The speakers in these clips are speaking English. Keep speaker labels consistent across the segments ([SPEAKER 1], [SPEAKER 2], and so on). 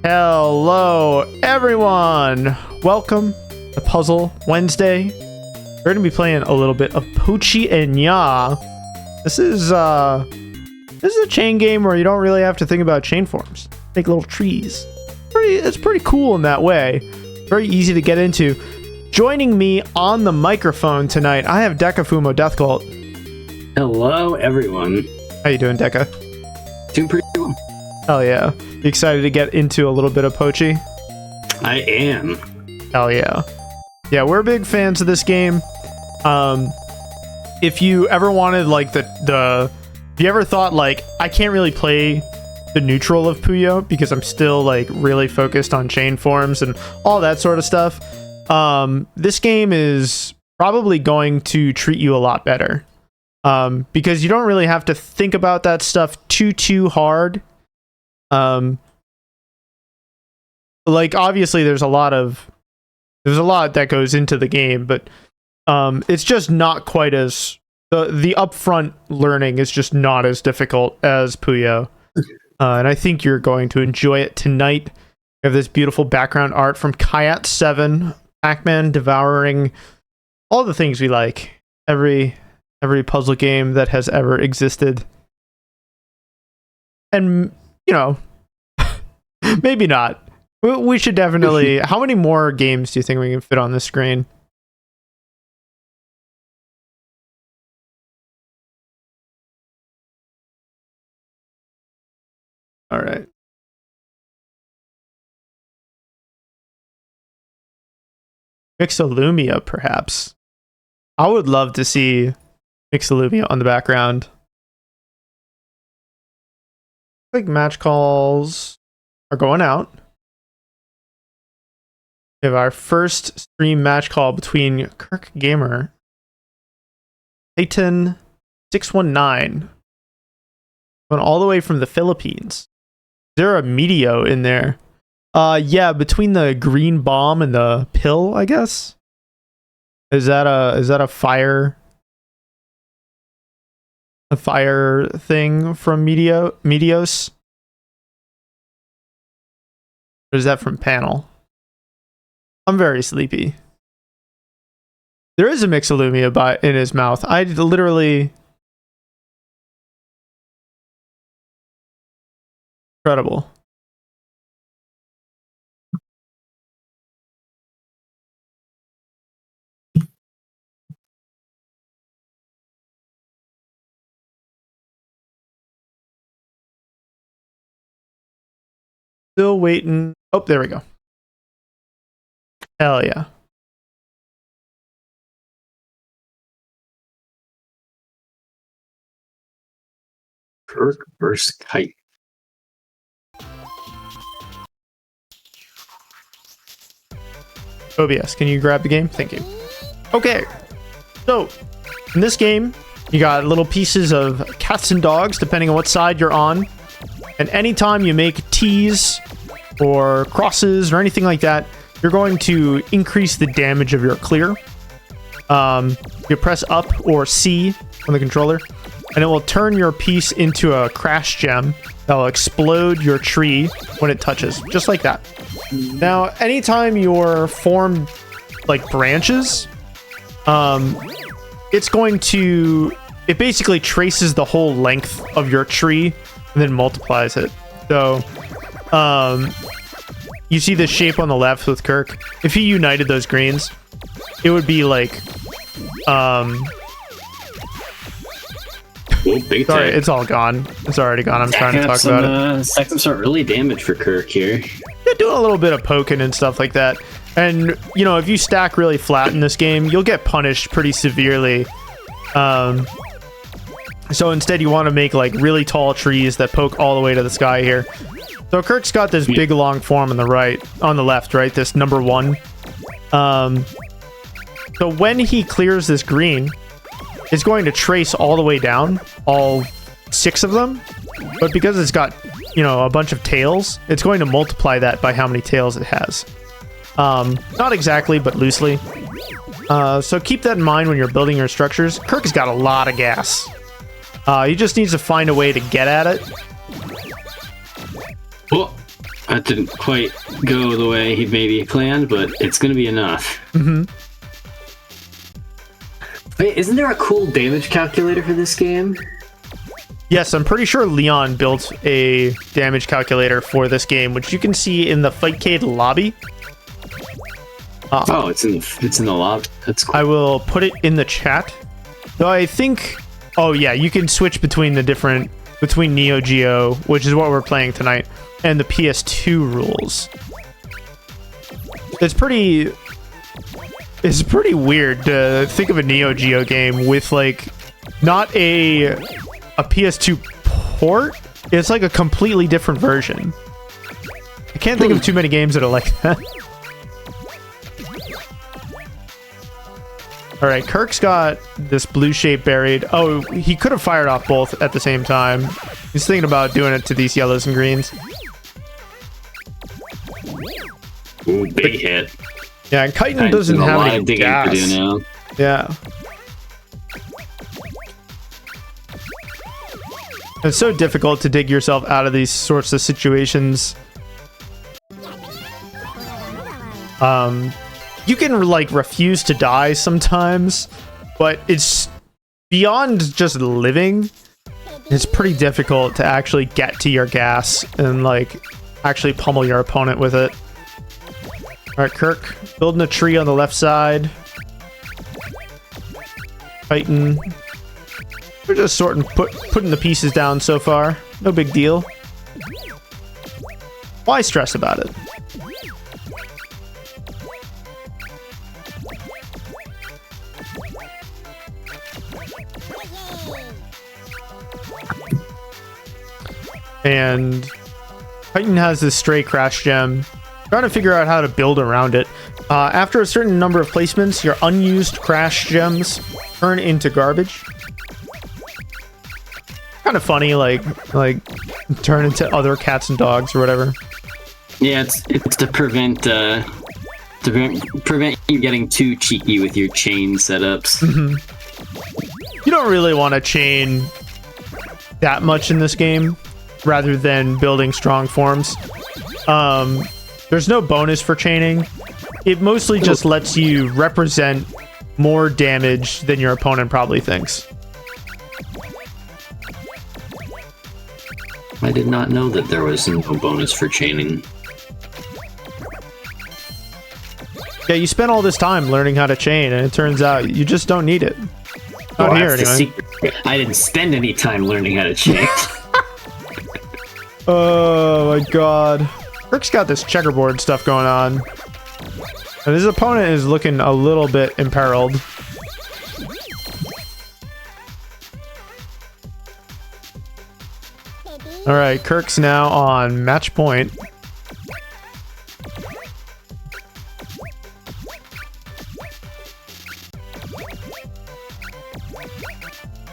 [SPEAKER 1] Hello, everyone. Welcome to Puzzle Wednesday. We're going to be playing a little bit of Pochi and Nyaa. This is a chain game where you don't really have to think about chain forms. Make little trees. It's pretty cool in that way. Very easy to get into. Joining me on the microphone tonight, I have Deka, Fumo, Death Cult.
[SPEAKER 2] Hello, everyone.
[SPEAKER 1] How you doing, Deka?
[SPEAKER 2] Doing pretty well.
[SPEAKER 1] Hell yeah. You excited to get into a little bit of Pochi?
[SPEAKER 2] I am.
[SPEAKER 1] Hell yeah. Yeah, we're big fans of this game. If you ever wanted, like, if you ever thought, like, I can't really play the neutral of Puyo because I'm still, like, really focused on chain forms and all that sort of stuff, this game is probably going to treat you a lot better. Because you don't really have to think about that stuff too hard. Like, obviously there's a lot that goes into the game, but it's just not quite as the upfront learning is just not as difficult as Puyo. And I think you're going to enjoy it tonight. We have this beautiful background art from Kayat7, Pac-Man devouring all the things we like. Every puzzle game that has ever existed. And, you know, maybe not. We should definitely... How many more games do you think we can fit on this screen? All right. Mixolumia, perhaps. I would love to see Mixolumia on the background. I think match calls are going out. We have our first stream match call between KirkGamer, Taito 619, going all the way from the Philippines. Is there a Meteo in there? Yeah, between the green bomb and the pill, I guess. Is that a fire? A fire thing from Meteos? Or is that from Panel? I'm very sleepy. There is a Mixolumia in his mouth. I literally... Incredible. Still waiting. Oh, there we go. Hell yeah.
[SPEAKER 2] Kirk versus Kite.
[SPEAKER 1] OBS, can you grab the game? Thank you. Okay. So, in this game, you got little pieces of cats and dogs, depending on what side you're on. And anytime you make T's or crosses or anything like that, you're going to increase the damage of your clear. You press up or C on the controller, and it will turn your piece into a crash gem that will explode your tree when it touches, just like that. Now, anytime your form like branches, it basically traces the whole length of your tree and then multiplies it. So, you see the shape on the left with Kirk. If he united those greens, it would be like,
[SPEAKER 2] Big
[SPEAKER 1] sorry,
[SPEAKER 2] tech.
[SPEAKER 1] it's all gone. It's already gone. I'm trying to talk about it.
[SPEAKER 2] Stacking some early damage for Kirk here.
[SPEAKER 1] Yeah, doing a little bit of poking and stuff like that. And, you know, if you stack really flat in this game, you'll get punished pretty severely. So instead, you want to make, like, really tall trees that poke all the way to the sky here. So Kirk's got this big long form on the left, right? This number 1. So when he clears this green, it's going to trace all the way down, all 6 of them. But because it's got, you know, a bunch of tails, it's going to multiply that by how many tails it has. Not exactly, but loosely. So keep that in mind when you're building your structures. Kirk has got a lot of gas. He just needs to find a way to get at it.
[SPEAKER 2] Oh. That didn't quite go the way he maybe planned, but it's going to be enough.
[SPEAKER 1] Mm-hmm.
[SPEAKER 2] Wait, isn't there a cool damage calculator for this game?
[SPEAKER 1] Yes, I'm pretty sure Leon built a damage calculator for this game, which you can see in the Fightcade lobby.
[SPEAKER 2] Oh, it's in the lobby. That's cool.
[SPEAKER 1] I will put it in the chat. Though I think, oh yeah, you can switch between Neo Geo, which is what we're playing tonight, and the PS2 rules. It's pretty weird to think of a Neo Geo game with like not a PS2 port. It's like a completely different version. I can't think of too many games that are like that. All right, Kirk's got this blue shape buried. Oh, he could have fired off both at the same time. He's thinking about doing it to these yellows and greens.
[SPEAKER 2] Ooh, big hit.
[SPEAKER 1] Yeah, and Chitin doesn't have any gas.
[SPEAKER 2] To do now.
[SPEAKER 1] Yeah. It's so difficult to dig yourself out of these sorts of situations. You can like refuse to die sometimes, but it's beyond just living. It's pretty difficult to actually get to your gas and like actually pummel your opponent with it. All right, Kirk, building a tree on the left side. Fighting. We're just sorting, putting the pieces down so far. No big deal. Why stress about it? And Titan has this stray crash gem. Trying to figure out how to build around it. After a certain number of placements, your unused crash gems turn into garbage. Kind of funny, like turn into other cats and dogs or whatever.
[SPEAKER 2] Yeah, it's to prevent you getting too cheeky with your chain setups.
[SPEAKER 1] Mm-hmm. You don't really want to chain that much in this game, rather than building strong forms. There's no bonus for chaining. It mostly just lets you represent more damage than your opponent probably thinks.
[SPEAKER 2] I did not know that there was no bonus for chaining.
[SPEAKER 1] Yeah, you spent all this time learning how to chain, and it turns out you just don't need it. Not here, anyway.
[SPEAKER 2] I didn't spend any time learning how to chain.
[SPEAKER 1] Oh my god. Kirk's got this checkerboard stuff going on. And his opponent is looking a little bit imperiled. Alright, Kirk's now on match point.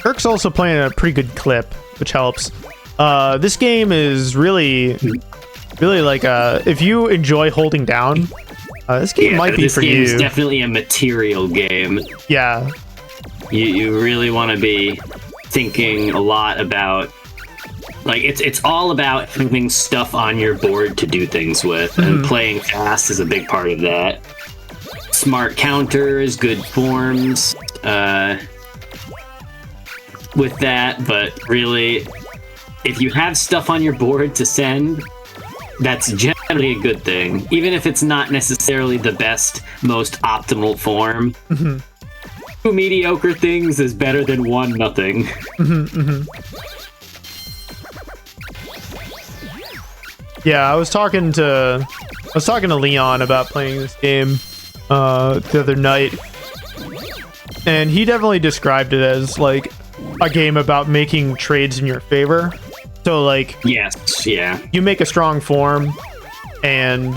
[SPEAKER 1] Kirk's also playing a pretty good clip, which helps. This game is really like if you enjoy holding down, this game might be for you.
[SPEAKER 2] This game is definitely a material game.
[SPEAKER 1] Yeah.
[SPEAKER 2] You really want to be thinking a lot about, like, it's all about having stuff on your board to do things with, and playing fast is a big part of that. Smart counters, good forms, with that, but really, if you have stuff on your board to send, that's generally a good thing. Even if it's not necessarily the best, most optimal form. Two mediocre things is better than one nothing.
[SPEAKER 1] Yeah, I was talking to Leon about playing this game the other night, and he definitely described it as like a game about making trades in your favor. So like,
[SPEAKER 2] yes, yeah,
[SPEAKER 1] you make a strong form and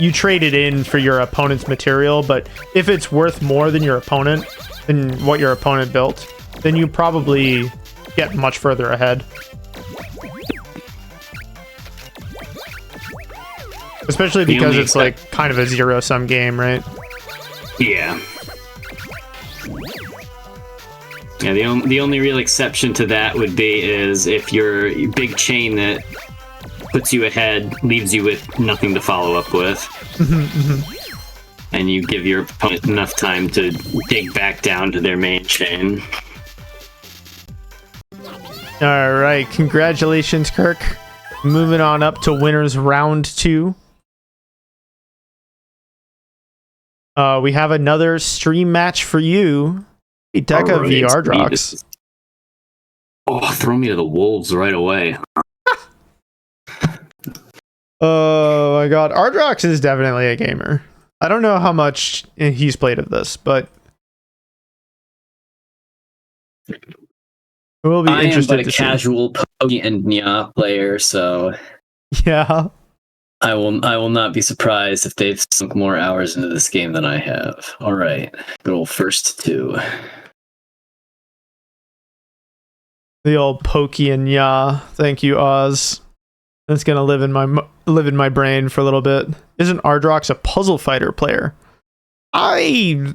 [SPEAKER 1] you trade it in for your opponent's material, but if it's worth more than your opponent, than what your opponent built, then you probably get much further ahead. Especially because it's like kind of a zero-sum game, right?
[SPEAKER 2] Yeah. Yeah, the only real exception to that would be is if your big chain that puts you ahead, leaves you with nothing to follow up with. And you give your opponent enough time to dig back down to their main chain.
[SPEAKER 1] All right, congratulations, Kirk. Moving on up to winners round 2. We have another stream match for you. Deka v Androx.
[SPEAKER 2] Oh, throw me to the wolves right away.
[SPEAKER 1] Oh my god, Androx is definitely a gamer. I don't know how much he's played of this, but it will be interesting.
[SPEAKER 3] I am but a casual Pochi and Nyaa player, so
[SPEAKER 1] yeah,
[SPEAKER 3] I will not be surprised if they've sunk more hours into this game than I have. All right, good old first 2.
[SPEAKER 1] The old Pochi and Nyaa. Thank you, Oz. That's gonna live in my brain for a little bit. Isn't Androx a puzzle fighter player? I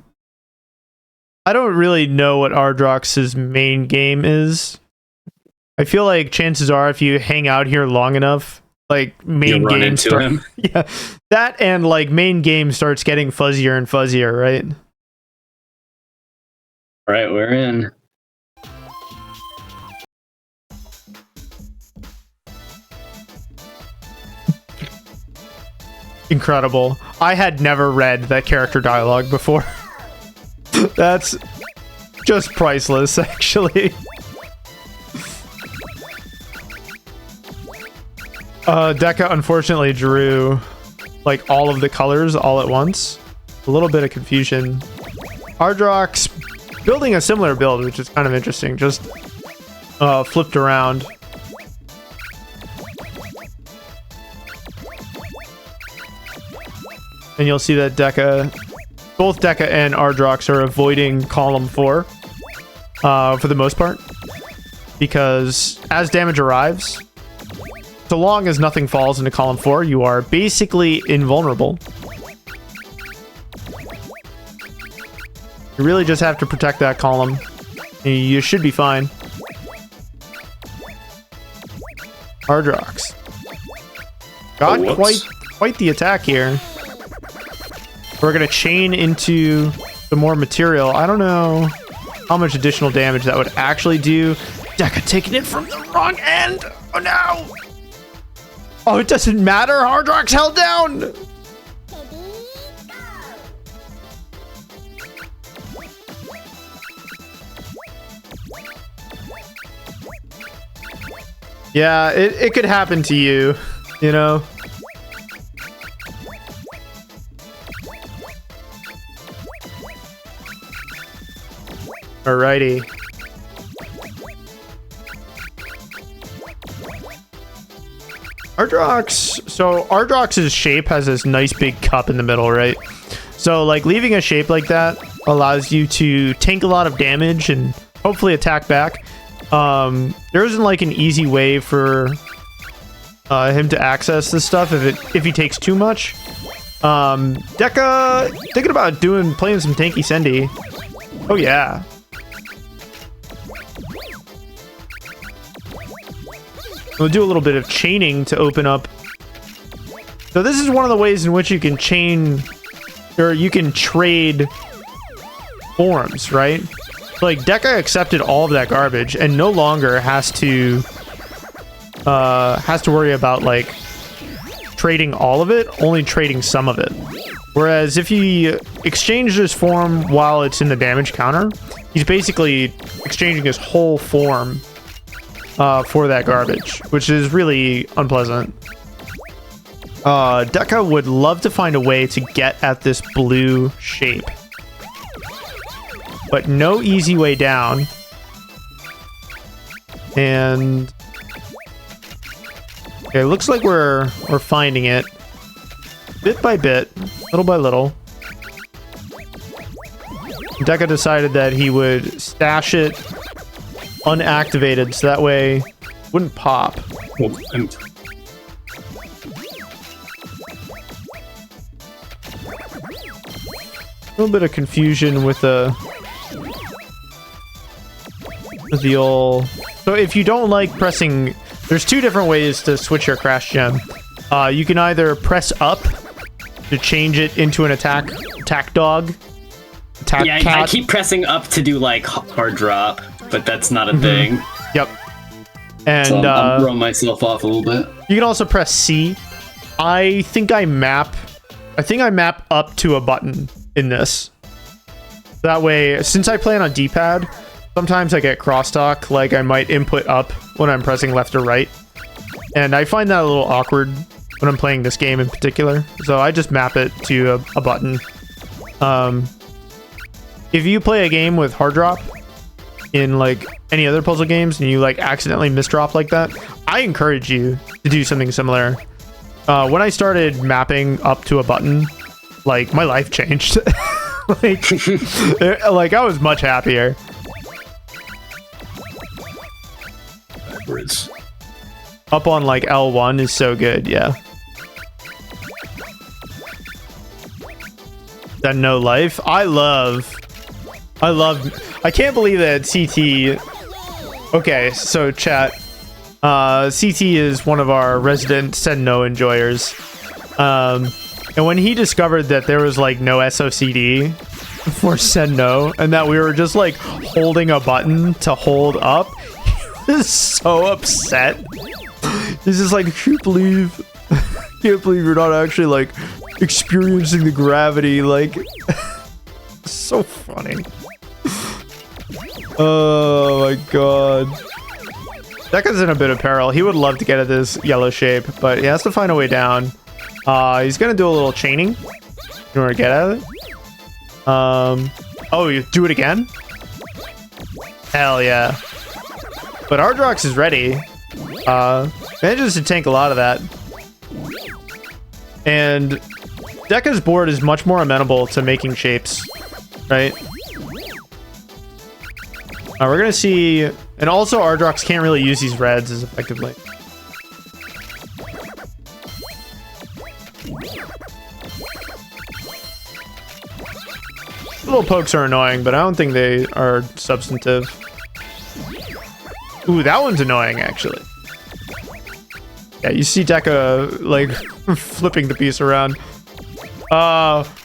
[SPEAKER 1] don't really know what Androx's main game is. I feel like chances are, if you hang out here long enough, like main game
[SPEAKER 3] him.
[SPEAKER 1] Yeah, that and like main game starts getting fuzzier and fuzzier, right?
[SPEAKER 3] All right, we're in.
[SPEAKER 1] Incredible. I had never read that character dialogue before. That's just priceless, actually. Deka unfortunately drew like all of the colors all at once. A little bit of confusion. Androx building a similar build, which is kind of interesting. Just flipped around. And you'll see that both Deka and Androx are avoiding column 4 for the most part. Because as damage arrives, so long as nothing falls into column 4, you are basically invulnerable. You really just have to protect that column. You should be fine. Androx got quite the attack here. We're gonna chain into some more material. I don't know how much additional damage that would actually do. Deka taking it from the wrong end. Oh no! Oh, it doesn't matter. Androx held down. Yeah, it could happen to you, you know? Alrighty. Androx, so Androx's shape has this nice big cup in the middle, right? So like leaving a shape like that allows you to tank a lot of damage and hopefully attack back. There isn't like an easy way for him to access this stuff if he takes too much. Deka thinking about playing some tanky Sendy. Oh yeah. We'll do a little bit of chaining to open up. So this is one of the ways in which you can chain, or you can trade forms, right? Like Deka accepted all of that garbage and no longer has to worry about like trading all of it, only trading some of it. Whereas if he exchanged his form while it's in the damage counter, he's basically exchanging his whole form for that garbage, which is really unpleasant. Deka would love to find a way to get at this blue shape, but no easy way down. And okay, looks like we're finding it bit by bit, little by little. Deka decided that he would stash it unactivated so that way it wouldn't pop. A little bit of confusion with the old. So if you don't like pressing There's two different ways to switch your crash gem. You can either press up to change it into an attack dog, attack
[SPEAKER 3] Yeah,
[SPEAKER 1] cat.
[SPEAKER 3] I keep pressing up to do like hard drop, but that's not a thing.
[SPEAKER 1] Yep. And
[SPEAKER 3] So I'm throwing myself off a little bit.
[SPEAKER 1] you can also press C. I think I map up to a button in this. That way, since I play on a D-pad, sometimes I get crosstalk, like I might input up when I'm pressing left or right. And I find that a little awkward when I'm playing this game in particular. So I just map it to a button. If you play a game with hard drop in like any other puzzle games and you like accidentally misdrop like that, I encourage you to do something similar. When I started mapping up to a button, like my life changed. like I was much happier.
[SPEAKER 3] Backwards.
[SPEAKER 1] Up on like L1 is so good, yeah. That no life. I can't believe that CT. Okay, so chat. CT is one of our resident Said No enjoyers. And when he discovered that there was like no SOCD for Said No, and that we were just like holding a button to hold up, he was so upset. He's just like, I can't believe you're not actually like experiencing the gravity. Like, so funny. Oh my god. Deka's in a bit of peril. He would love to get at this yellow shape, but he has to find a way down. He's gonna do a little chaining in order to get at it. Oh, you do it again? Hell yeah. But Androx is ready. Manages to tank a lot of that. And Deka's board is much more amenable to making shapes, right? We're gonna see, and also Androx can't really use these reds as effectively. Little pokes are annoying, but I don't think they are substantive. Ooh, that one's annoying, actually. Yeah, you see Deka, like, flipping the piece around.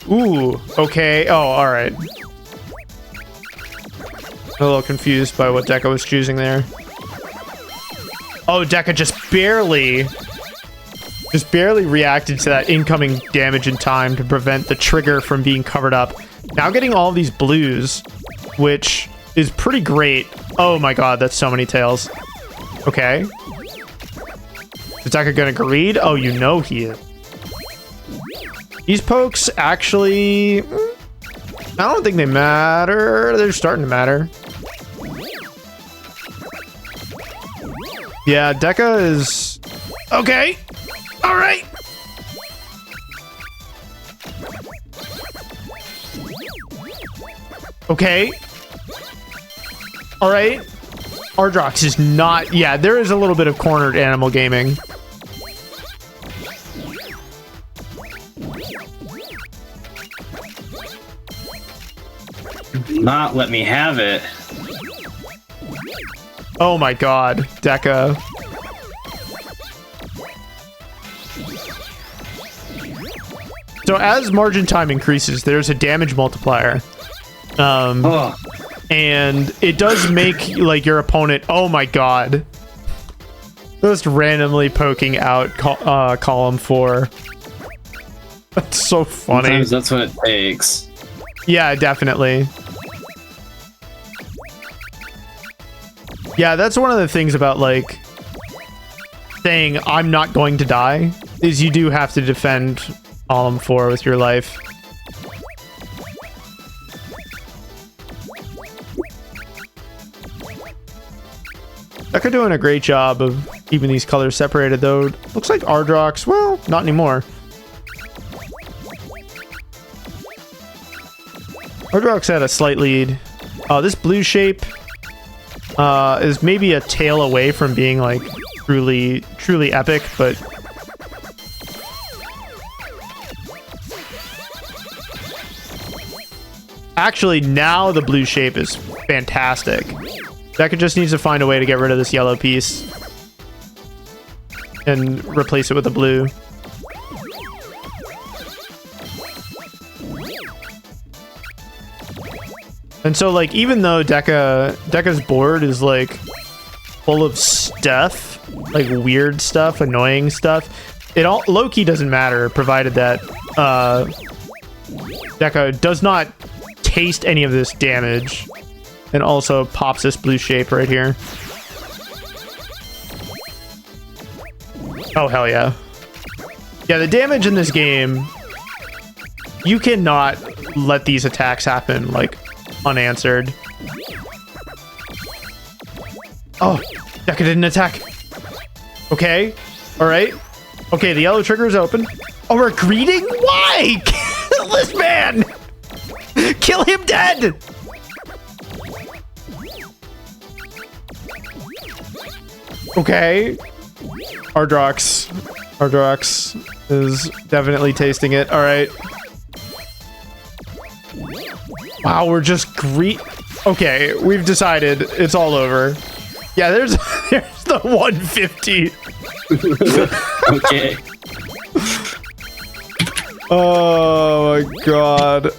[SPEAKER 1] Ooh, okay. Oh, alright. A little confused by what Deka was choosing there. Oh, Deka just barely reacted to that incoming damage in time to prevent the trigger from being covered up. Now getting all these blues, which is pretty great. Oh my god, that's so many tails. Okay. Is Deka gonna greed? Oh, you know he is. These pokes actually... I don't think they matter. They're starting to matter. Yeah, Deka is... Okay. All right. Okay. All right. Androx is not... Yeah, there is a little bit of cornered animal gaming.
[SPEAKER 3] Not let me have it.
[SPEAKER 1] Oh my god, Deka. So as margin time increases, there's a damage multiplier. And it does make like your opponent... Oh my god. Just randomly poking out column 4. That's so funny.
[SPEAKER 3] Sometimes that's what it takes.
[SPEAKER 1] Yeah, definitely. Yeah, that's one of the things about like saying I'm not going to die is you do have to defend column 4 with your life. Deka doing a great job of keeping these colors separated, though. Looks like Androx, well, not anymore. Androx had a slight lead. This blue shape is maybe a tail away from being like truly epic, but actually now the blue shape is fantastic. Deka just needs to find a way to get rid of this yellow piece. and replace it with a blue. And so, like, even though Deka's board is, like, full of stuff, like, weird stuff, annoying stuff, it all low-key doesn't matter, provided that, Deka does not taste any of this damage, and also pops this blue shape right here. Oh, hell yeah. Yeah, the damage in this game, you cannot let these attacks happen, like, unanswered. Oh, Deka didn't attack. Okay, all right. Okay, the yellow trigger is open. Oh, we're greeting? Why? Kill this man! Kill him dead! Okay. Androx is definitely tasting it. All right. Wow, we're just okay, we've decided it's all over. Yeah, there's the 150.
[SPEAKER 2] Okay.
[SPEAKER 1] Oh my god.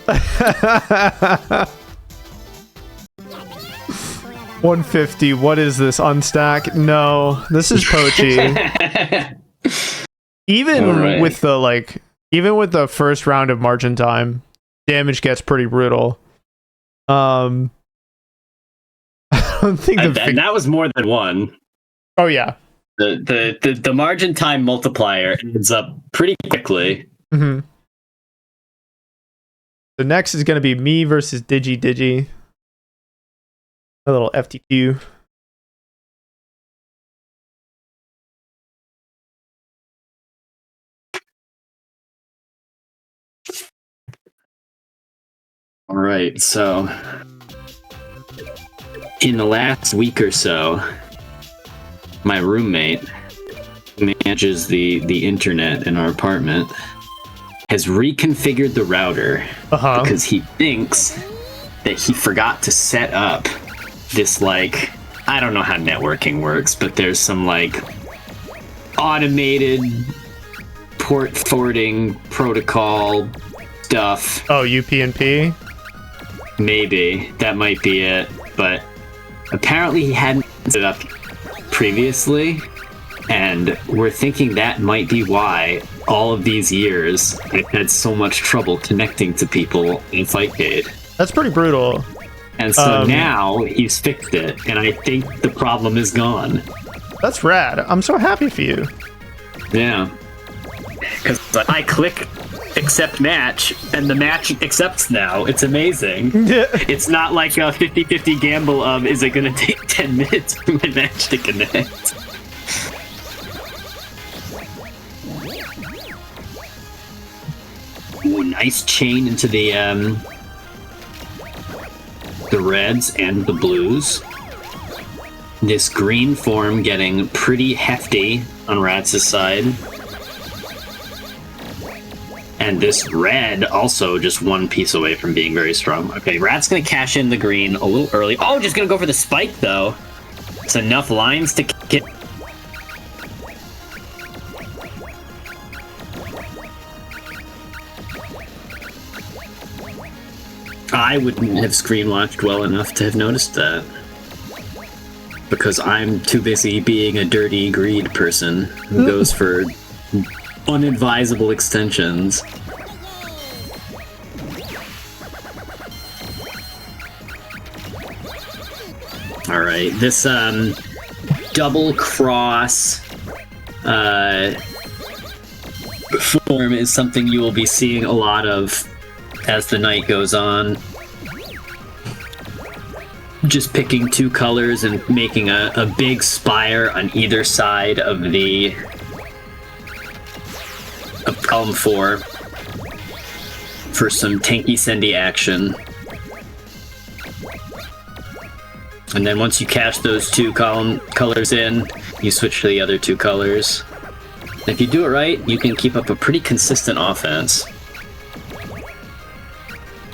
[SPEAKER 1] 150. What is this? Unstack? No, this is Pochi. Even with the first round of margin time, damage gets pretty brutal. I don't think
[SPEAKER 2] that was more than one.
[SPEAKER 1] Oh yeah.
[SPEAKER 2] The margin time multiplier ends up pretty quickly.
[SPEAKER 1] Mm-hmm. The next is going to be me versus DigiDigi. A little FTQ.
[SPEAKER 2] All right, so in the last week or so, my roommate, who manages the internet in our apartment, has reconfigured the router because he thinks that he forgot to set up this, like, I don't know how networking works, but there's some, like, automated port forwarding protocol stuff.
[SPEAKER 1] Oh, UPnP?
[SPEAKER 2] Maybe. That might be it. But apparently he hadn't set it up previously, and we're thinking that might be why all of these years I've had so much trouble connecting to people in Fightcade.
[SPEAKER 1] That's pretty brutal.
[SPEAKER 2] And so now he's fixed it, and I think the problem is gone.
[SPEAKER 1] That's rad. I'm so happy for you.
[SPEAKER 2] Yeah. Because I click accept match, and the match accepts now. It's amazing. It's not like a 50-50 gamble of, is it going to take 10 minutes for my match to connect? Ooh, nice chain into the reds and the blues. This green form getting pretty hefty on Rattz's side. And this red also just one piece away from being very strong. Okay, Rat's gonna cash in the green a little early. Oh, just gonna go for the spike though. It's enough lines to get. I wouldn't have screen watched well enough to have noticed that. Because I'm too busy being a dirty greed person who goes for unadvisable extensions. Alright, this double cross form is something you will be seeing a lot of as the night goes on. Just picking two colors and making a big spire on either side of column 4 for some tanky sendy action. And then once you cash those two colors in, you switch to the other two colors. And if you do it right, you can keep up a pretty consistent offense.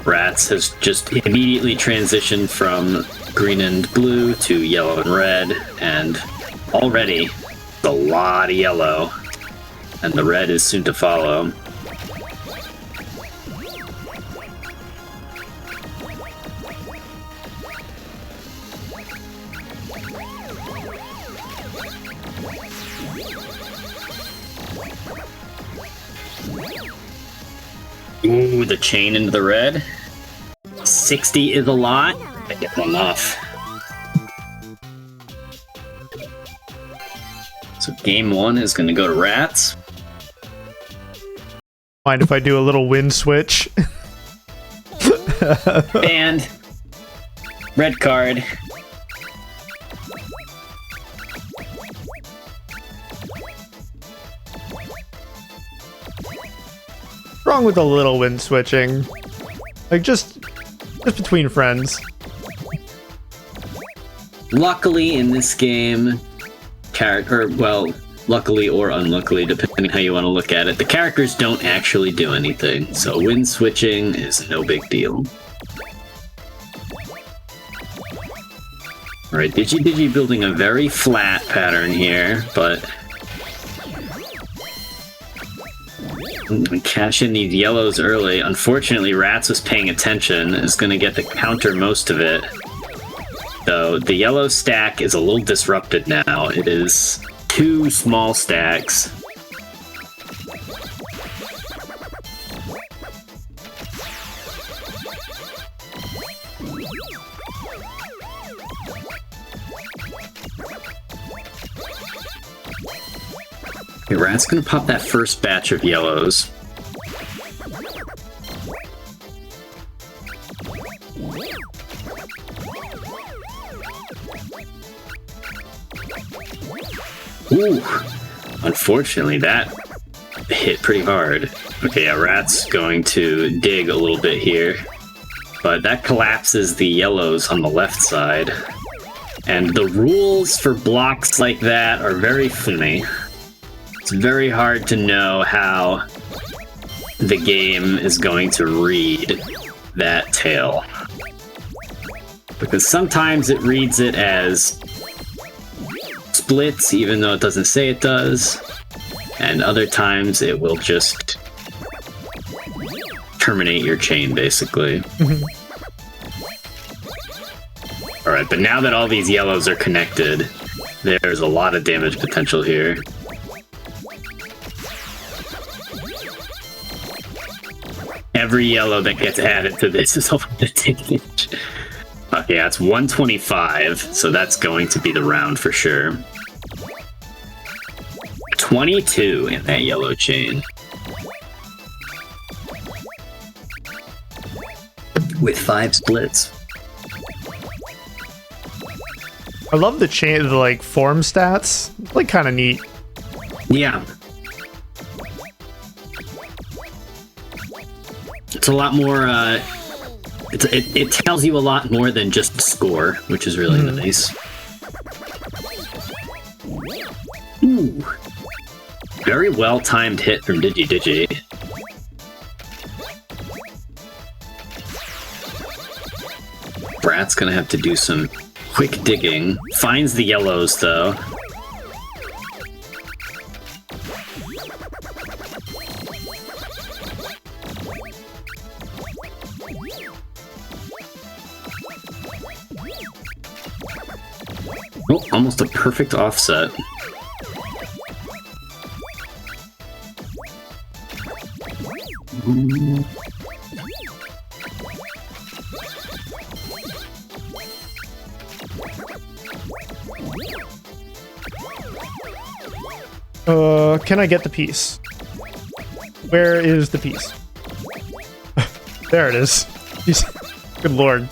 [SPEAKER 2] Ratttz has just immediately transitioned from green and blue to yellow and red, and already a lot of yellow, and the red is soon to follow. Ooh, the chain into the red. 60 is a lot. I get enough. So game 1 is going to go to Ratttz.
[SPEAKER 1] Mind if I do a little win switch?
[SPEAKER 2] And red card.
[SPEAKER 1] Wrong with a little win switching. Like, just between friends.
[SPEAKER 2] Luckily, in this game, luckily or unluckily, depending how you want to look at it, the characters don't actually do anything, so win switching is no big deal. Alright, DigiDigi building a very flat pattern here, but cash in these yellows early. Unfortunately, Ratttz was paying attention, is going to get to counter most of it. So the yellow stack is a little disrupted now. It is 2 small stacks. Okay, Rat's gonna pop that first batch of yellows. Ooh, unfortunately that hit pretty hard. Okay, yeah, Rat's going to dig a little bit here, but that collapses the yellows on the left side. And the rules for blocks like that are very funny. It's very hard to know how the game is going to read that tail. Because sometimes it reads it as splits, even though it doesn't say it does. And other times it will just terminate your chain, basically. Alright, but now that all these yellows are connected, there's a lot of damage potential here. Every yellow that gets added to this is over the damage. Okay, that's 125, so that's going to be the round for sure. 22 in that yellow chain. With 5 splits.
[SPEAKER 1] I love the chain, the like form stats. It's, like, kind of neat.
[SPEAKER 2] Yeah. It's a lot more, it tells you a lot more than just score, which is really nice. Ooh. Very well-timed hit from DigiDigi. Brat's gonna have to do some quick digging. Finds the yellows, though. Oh, almost a perfect offset.
[SPEAKER 1] Can I get the piece? Where is the piece? There it is. Good lord.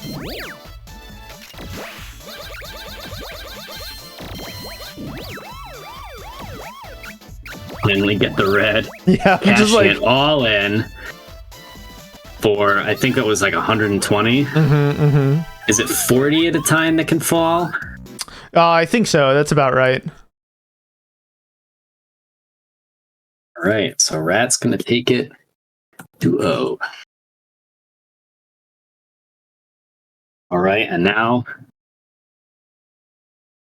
[SPEAKER 2] Finally get the red.
[SPEAKER 1] Yeah,
[SPEAKER 2] Cash
[SPEAKER 1] just like
[SPEAKER 2] it all in for, I think it was like 120. Is it 40 at a time that can fall?
[SPEAKER 1] I think so. That's about right.
[SPEAKER 2] All right, so Rat's gonna take it to O. All right, and now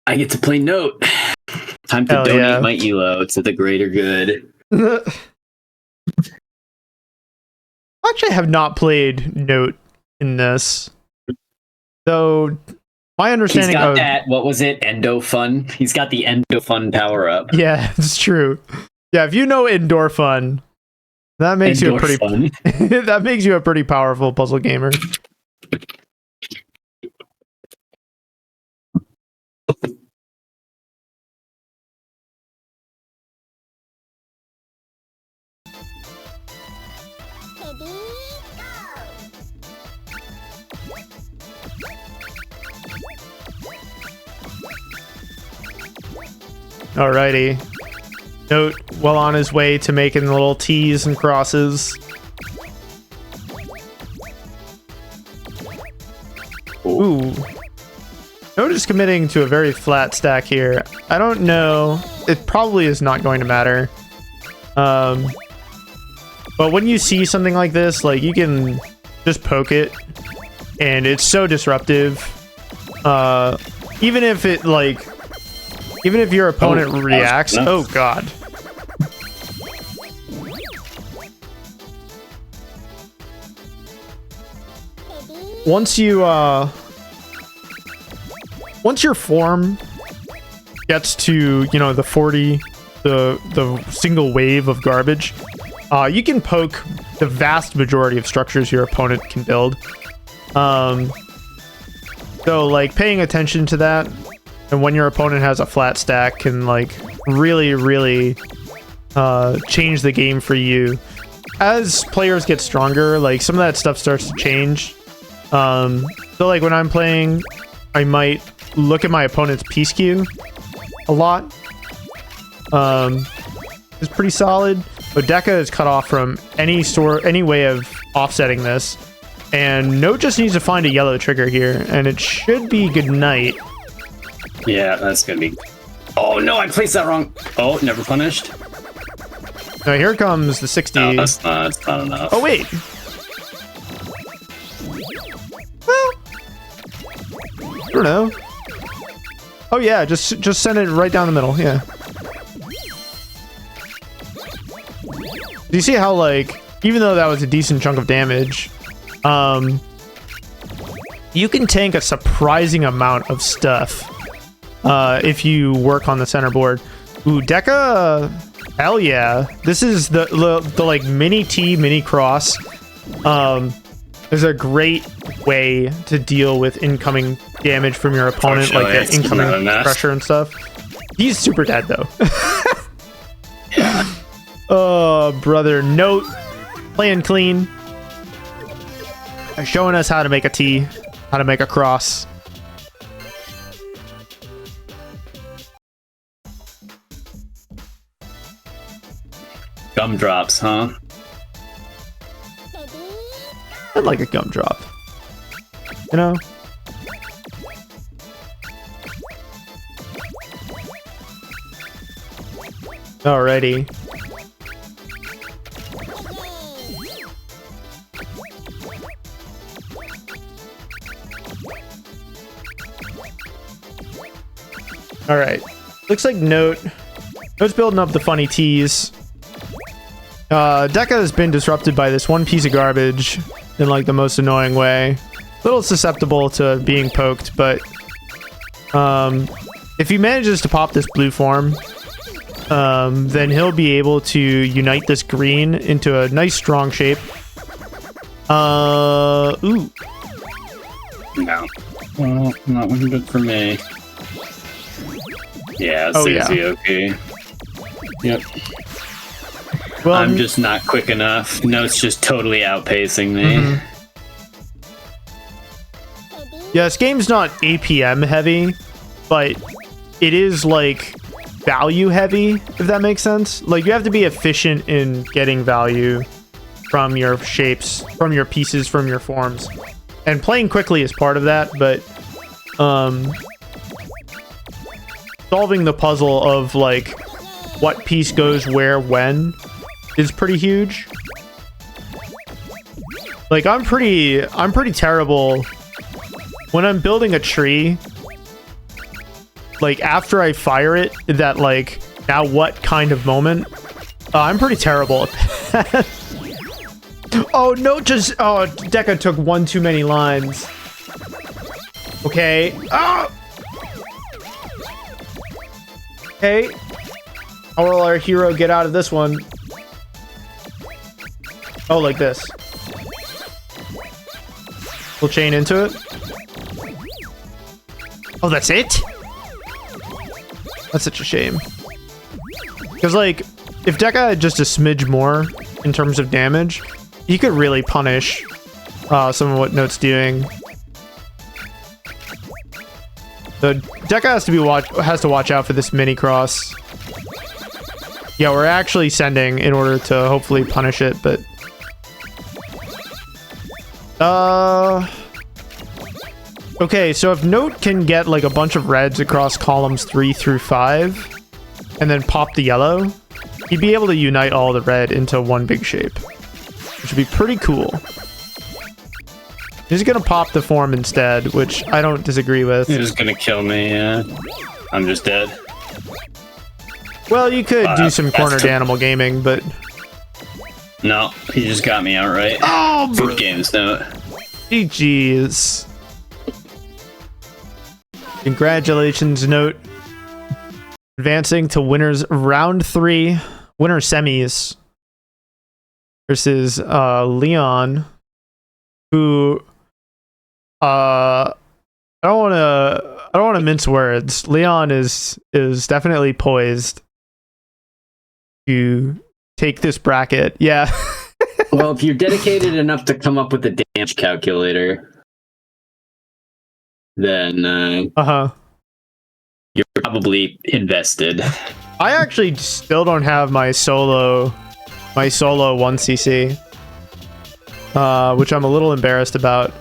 [SPEAKER 2] I get to play Note.
[SPEAKER 3] Time to
[SPEAKER 1] Hell
[SPEAKER 3] donate
[SPEAKER 1] yeah.
[SPEAKER 3] my elo to the greater good.
[SPEAKER 1] Actually, I have not played Note in this. Though, my
[SPEAKER 3] He's
[SPEAKER 1] understanding
[SPEAKER 3] got
[SPEAKER 1] of...
[SPEAKER 3] that, what was it, Endo Fun? He's got the Endo Fun power up.
[SPEAKER 1] Yeah, it's true. Yeah, if you know Indoor Fun, that makes you a pretty... that makes you a pretty powerful puzzle gamer. Alrighty. Note well on his way to making little T's and crosses. Ooh. Note is committing to a very flat stack here. I don't know. It probably is not going to matter. But when you see something like this, like, you can just poke it, and it's so disruptive. Even if it, like... Even if your opponent reacts... Oh, God. Once your form gets to, you know, the 40, the single wave of garbage, you can poke the vast majority of structures your opponent can build. So, like, paying attention to that, and when your opponent has a flat stack, can, like, really, really change the game for you. As players get stronger, like, some of that stuff starts to change. So, like, when I'm playing, I might look at my opponent's piece queue a lot. It's pretty solid. But Deka is cut off from any way of offsetting this. And Note just needs to find a yellow trigger here, and it should be good night.
[SPEAKER 3] Yeah, that's gonna be... Oh, no, I placed that wrong. Oh, never punished.
[SPEAKER 1] Now, here comes the 60.
[SPEAKER 3] No, that's not enough.
[SPEAKER 1] Oh, wait. Well, I don't know. Oh, yeah, just send it right down the middle, yeah. Do you see how, like, even though that was a decent chunk of damage, you can tank a surprising amount of stuff if you work on the center board. Ooh, Deka, hell yeah. This is the like, mini T, mini cross. Is a great way to deal with incoming damage from your opponent, like the incoming pressure and stuff. He's super dead, though.
[SPEAKER 3] Yeah.
[SPEAKER 1] Oh, brother. Note, playing clean. Showing us how to make a T, how to make a cross.
[SPEAKER 3] Gumdrops, huh?
[SPEAKER 1] I'd like a gumdrop. You know? Alrighty. Alright. Looks like Note's building up the funny teas. Deka has been disrupted by this one piece of garbage in, like, the most annoying way. A little susceptible to being poked, but if he manages to pop this blue form, then he'll be able to unite this green into a nice strong shape. Ooh.
[SPEAKER 3] No. Well, not looking good for me. Yeah,
[SPEAKER 1] Oh,
[SPEAKER 3] it's
[SPEAKER 1] yeah.
[SPEAKER 3] okay. Yep.
[SPEAKER 1] Well,
[SPEAKER 3] I'm just not quick enough. No, it's just totally outpacing me.
[SPEAKER 1] Yeah, this game's not APM heavy, but it is, like, value heavy, if that makes sense. Like, you have to be efficient in getting value from your shapes, from your pieces, from your forms. And playing quickly is part of that, but solving the puzzle of, like, what piece goes where when is pretty huge. Like, I'm pretty terrible when I'm building a tree. like after I fire it, that like now what kind of moment. I'm pretty terrible at that. Oh no, just Deka took one too many lines. Okay. Okay. How will our hero get out of this one? Oh, like this. We'll chain into it. Oh, that's it? That's such a shame. Because, like, if Deka had just a smidge more in terms of damage, he could really punish some of what Note's doing. So Deka has to watch out for this mini cross. Yeah, we're actually sending in order to hopefully punish it, but okay, so if Note can get like a bunch of reds across columns 3 through 5 and then pop the yellow, he'd be able to unite all the red into one big shape, which would be pretty cool. He's gonna pop the form instead, which I don't disagree with.
[SPEAKER 3] He's just gonna kill me, yeah. I'm just dead.
[SPEAKER 1] Well, you could do some cornered animal gaming, but...
[SPEAKER 3] No, he just got me outright.
[SPEAKER 1] Oh,
[SPEAKER 3] Food games, no.
[SPEAKER 1] GG's. Congratulations, Note. Advancing to winners round 3, winner semis versus Leon, who I don't want to mince words. Leon is definitely poised to take this bracket. Yeah.
[SPEAKER 2] Well, if you're dedicated enough to come up with a damage calculator, then
[SPEAKER 3] you're probably invested.
[SPEAKER 1] I actually still don't have my solo 1cc, which I'm a little embarrassed about.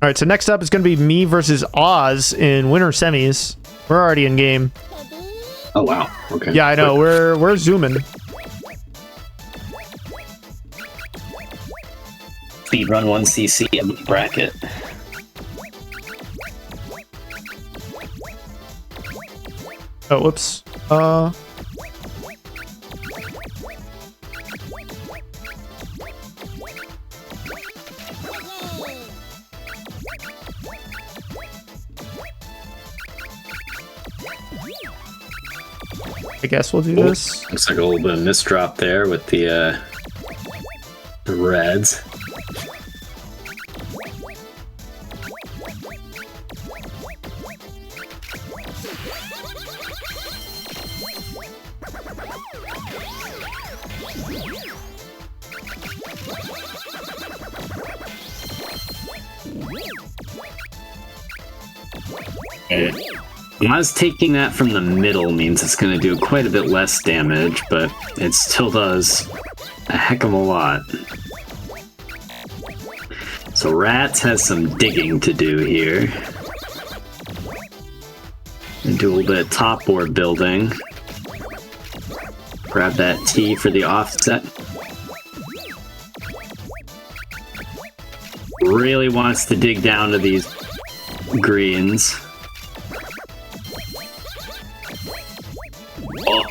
[SPEAKER 1] All right, so next up is going to be me versus Oz in winter semis. We're already in game.
[SPEAKER 2] Oh wow. Okay.
[SPEAKER 1] Yeah, I know. We're zooming.
[SPEAKER 3] Speedrun 1cc in the bracket.
[SPEAKER 1] Oh, whoops. I guess we'll do this.
[SPEAKER 3] Looks like a little bit of misdrop there with the reds. Us taking that from the middle means it's going to do quite a bit less damage, but it still does a heck of a lot. So Ratttz has some digging to do here. And do a little bit of top board building. Grab that T for the offset. Really wants to dig down to these greens. Oh,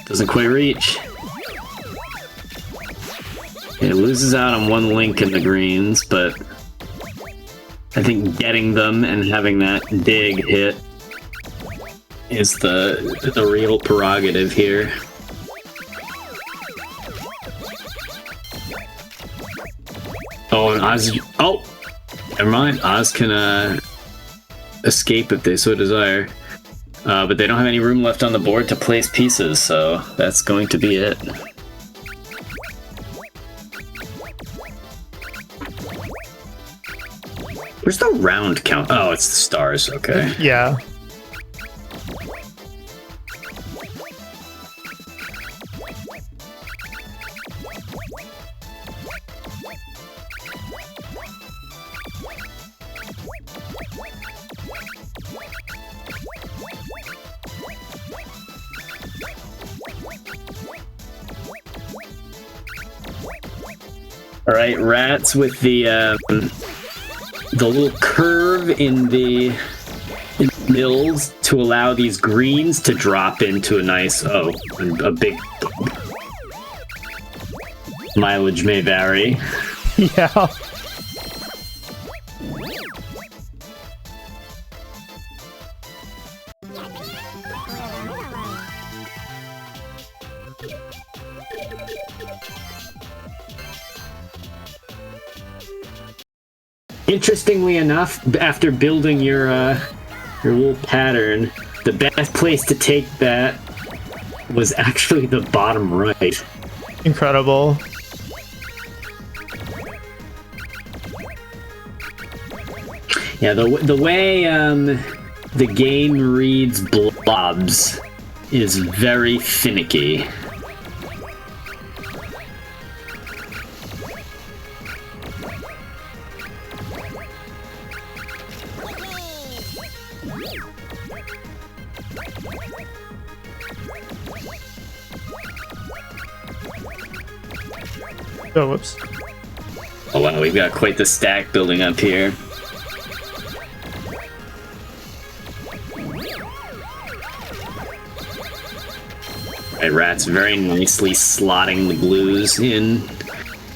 [SPEAKER 3] doesn't quite reach. It loses out on one link in the greens, but I think getting them and having that dig hit is the real prerogative here. Oh, and Oz... Oh! Never mind. Oz can escape if they so desire. But they don't have any room left on the board to place pieces, so that's going to be it. Where's the round count? Oh, it's the stars. Okay.
[SPEAKER 1] Yeah.
[SPEAKER 3] All right, Ratttz with the little curve in the mills to allow these greens to drop into a nice, a big mileage may vary.
[SPEAKER 1] Yeah.
[SPEAKER 3] Interestingly enough, after building your little pattern, the best place to take that was actually the bottom right.
[SPEAKER 1] Incredible.
[SPEAKER 3] Yeah, the way the game reads blobs is very finicky.
[SPEAKER 1] Oh, whoops.
[SPEAKER 3] Oh wow, we've got quite the stack building up here. Right, Ratttz very nicely slotting the blues in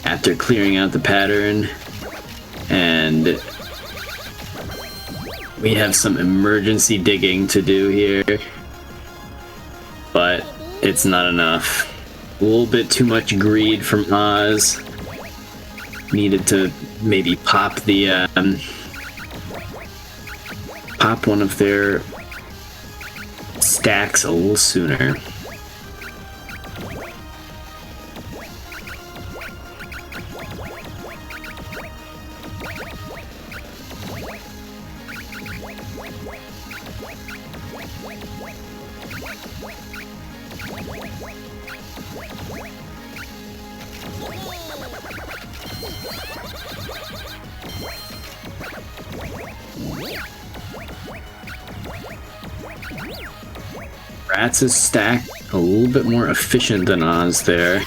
[SPEAKER 3] after clearing out the pattern. And we have some emergency digging to do here, but it's not enough. A little bit too much greed from Oz. Needed to maybe pop the pop one of their stacks a little sooner. Rattz's stack a little bit more efficient than Oz there.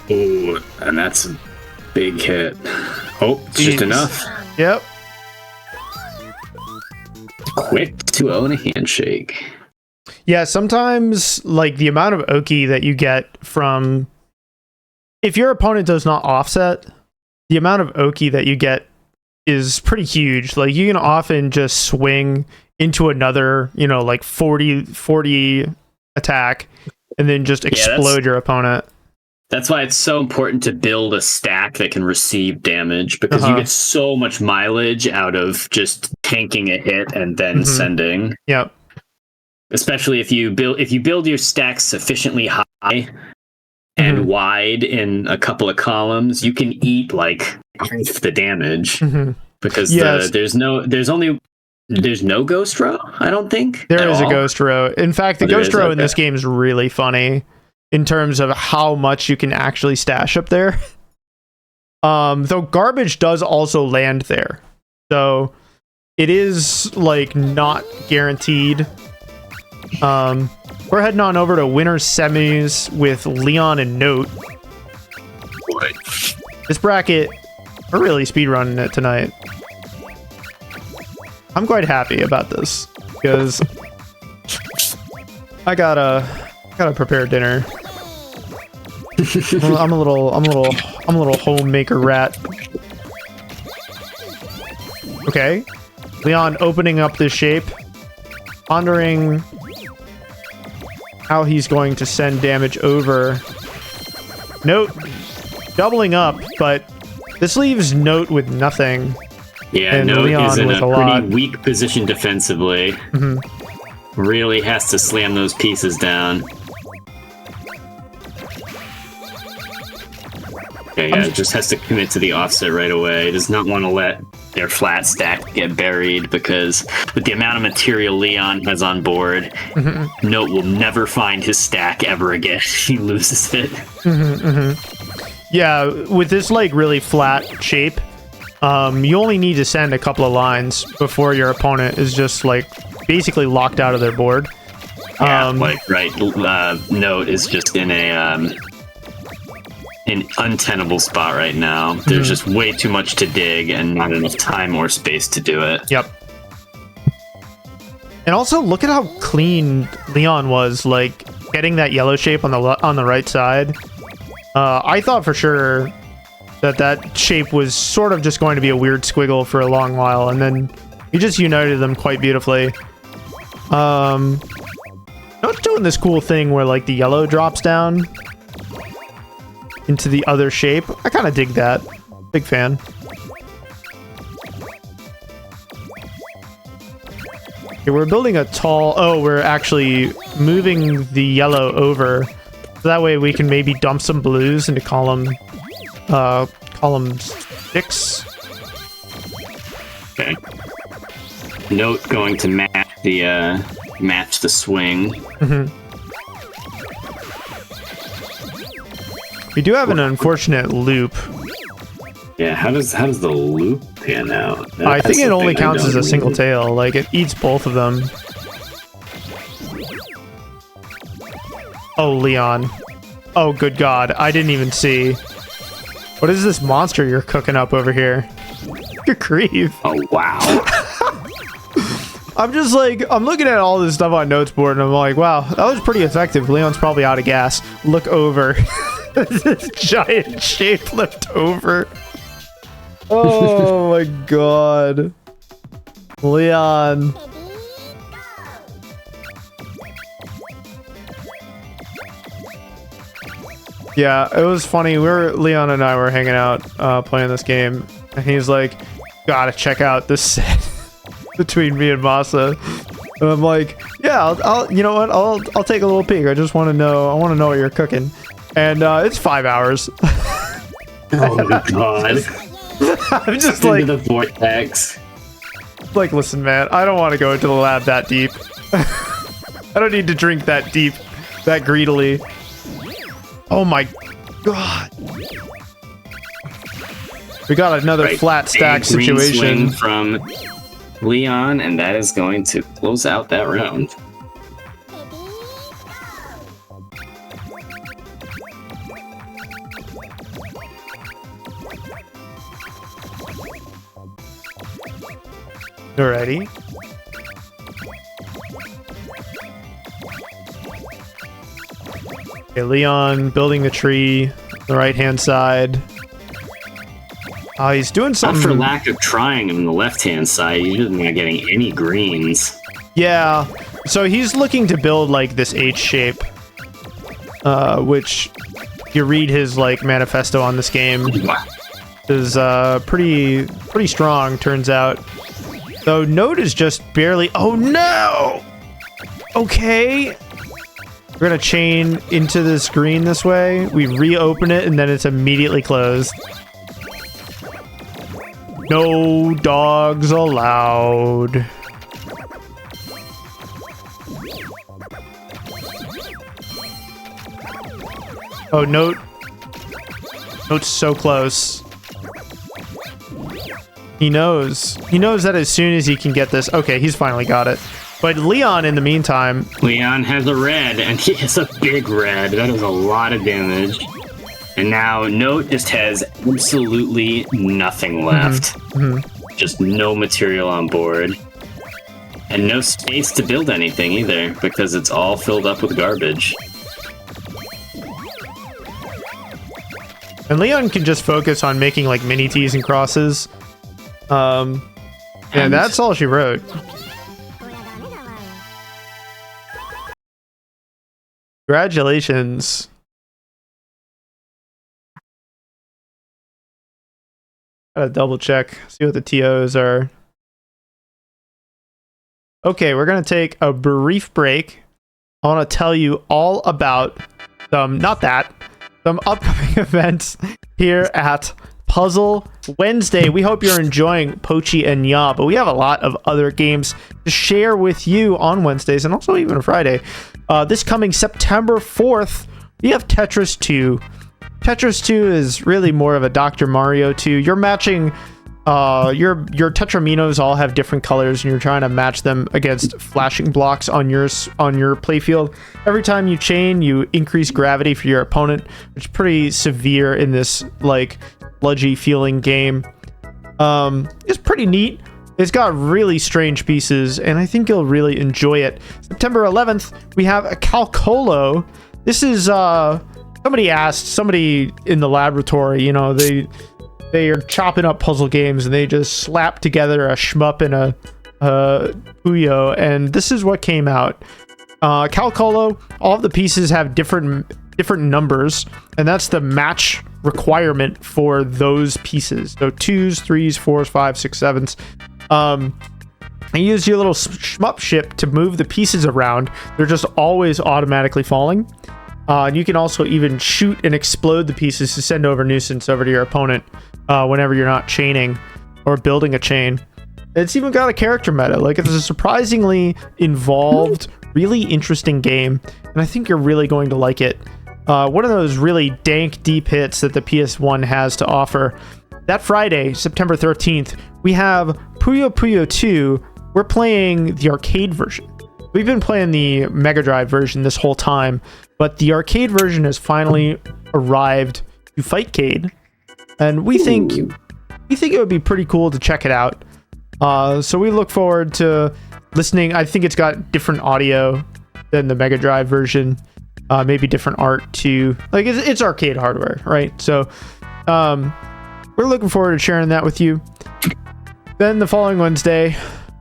[SPEAKER 3] Ooh, and that's a big hit. Oh, it's just enough.
[SPEAKER 1] Yep.
[SPEAKER 3] Quick 2-0 and a handshake.
[SPEAKER 1] Yeah, sometimes, like, the amount of Oki that you get from... If your opponent does not offset, the amount of Oki that you get is pretty huge. Like, you can often just swing into another, you know, like 40 attack and then just explode your opponent.
[SPEAKER 3] That's why it's so important to build a stack that can receive damage, because you get so much mileage out of just tanking a hit and then sending.
[SPEAKER 1] Yep.
[SPEAKER 3] Especially if you build your stacks sufficiently high and wide in a couple of columns, you can eat like half the damage because there's no ghost row. I don't think
[SPEAKER 1] there is a ghost row. In fact, the ghost row in this game is really funny in terms of how much you can actually stash up there. Though garbage does also land there, so it is like not guaranteed. We're heading on over to winner's semis with Leon and Note.
[SPEAKER 3] Boy.
[SPEAKER 1] This bracket, we're really speedrunning it tonight. I'm quite happy about this because I gotta prepare dinner. I'm a little homemaker rat. Okay, Leon opening up this shape, pondering how he's going to send damage over. Note doubling up, but this leaves Note with nothing.
[SPEAKER 3] Yeah,
[SPEAKER 1] and
[SPEAKER 3] Note
[SPEAKER 1] Leon
[SPEAKER 3] is in
[SPEAKER 1] with
[SPEAKER 3] a
[SPEAKER 1] lot.
[SPEAKER 3] pretty weak position defensively. Really has to slam those pieces down. Okay, yeah, just has to commit to the offset right away. Does not want to let their flat stack get buried, because with the amount of material Leon has on board, Note will never find his stack ever again. He loses it.
[SPEAKER 1] Yeah, with this like really flat shape, you only need to send a couple of lines before your opponent is just like basically locked out of their board.
[SPEAKER 3] Yeah, Note is just in a an untenable spot right now. There's just way too much to dig and not enough time or space to do it.
[SPEAKER 1] Yep. And also, look at how clean Leon was, like, getting that yellow shape on the right side. I thought for sure that shape was sort of just going to be a weird squiggle for a long while, and then he just united them quite beautifully. Not doing this cool thing where, like, the yellow drops down into the other shape. I kind of dig that. Big fan. Okay, we're building a tall... Oh, we're actually moving the yellow over. So that way we can maybe dump some blues into column 6.
[SPEAKER 2] Okay. Note going to match the swing.
[SPEAKER 1] We do have an unfortunate loop.
[SPEAKER 2] Yeah, how does the loop pan out?
[SPEAKER 1] I think it only counts as a single tail. Like, it eats both of them. Oh, Leon. Oh, good God. I didn't even see. What is this monster you're cooking up over here? Good grief.
[SPEAKER 2] Oh, wow.
[SPEAKER 1] I'm just like, I'm looking at all this stuff on notes board and I'm like, wow, that was pretty effective. Leon's probably out of gas. Look over. This giant shape left over. Oh my God. Leon. Yeah, it was funny. Leon and I were hanging out playing this game, and he's like, gotta check out this set between me and Masa. And I'm like, yeah, I'll you know what? I'll take a little peek. I just want to know. I want to know what you're cooking. And it's 5 hours.
[SPEAKER 2] Oh my God.
[SPEAKER 1] I'm just
[SPEAKER 2] Into
[SPEAKER 1] like
[SPEAKER 2] the vortex.
[SPEAKER 1] Like, listen, man, I don't want to go into the lab that deep. I don't need to drink that deep, that greedily. Oh my God. We got another flat stack situation
[SPEAKER 2] from Leon, and that is going to close out that round.
[SPEAKER 1] Alrighty. Okay, Leon building the tree, the right-hand side. He's doing
[SPEAKER 2] Not
[SPEAKER 1] something...
[SPEAKER 2] for lack of trying on the left-hand side, you're just not getting any greens.
[SPEAKER 1] Yeah, so he's looking to build, like, this H shape. Which, you read his, like, manifesto on this game, is pretty strong, turns out. So Note is just barely... Oh, no! Okay. We're gonna chain into this green this way. We reopen it, and then it's immediately closed. No dogs allowed. Oh, Note's so close. He knows. He knows that as soon as he can get this... Okay, he's finally got it. But Leon, in the meantime...
[SPEAKER 2] Leon has a red, and he has a big red. That is a lot of damage. And now Note just has absolutely nothing left. Just no material on board. And no space to build anything either, because it's all filled up with garbage.
[SPEAKER 1] And Leon can just focus on making, like, mini T's and crosses. And that's all she wrote. Congratulations. Gotta double check, see what the TOs are. Okay, we're gonna take a brief break. I want to tell you all about some upcoming events here at Puzzle Wednesday. We hope you're enjoying Pochi and Nyaa, but we have a lot of other games to share with you on Wednesdays and also even Friday. This coming September 4th, we have Tetris 2. Tetris 2 is really more of a Dr. Mario 2. You're matching your Tetraminos all have different colors, and you're trying to match them against flashing blocks on your playfield. Every time you chain, you increase gravity for your opponent, which is pretty severe in this like sludgy feeling game. It's pretty neat. It's got really strange pieces, and I think you'll really enjoy it. September 11th, we have a Calcolo. This is somebody in the laboratory, you know, they are chopping up puzzle games, and they just slap together a shmup and a Puyo, and this is what came out. Calcolo, all of the pieces have different numbers, and that's the match requirement for those pieces. So 2s, 3s, 4s, 5s, 6s, 7s. You use your little shmup ship to move the pieces around. They're just always automatically falling. And you can also even shoot and explode the pieces to send over nuisance over to your opponent whenever you're not chaining or building a chain. It's even got a character meta. Like, it's a surprisingly involved, really interesting game, and I think you're really going to like it. One of those really dank, deep hits that the PS1 has to offer. That Friday, September 13th, we have Puyo Puyo 2. We're playing the arcade version. We've been playing the Mega Drive version this whole time, but the arcade version has finally arrived to Fightcade, and we think it would be pretty cool to check it out. So we look forward to listening. I think it's got different audio than the Mega Drive version, maybe different art too. Like, it's arcade hardware, right? So we're looking forward to sharing that with you. Then the following Wednesday,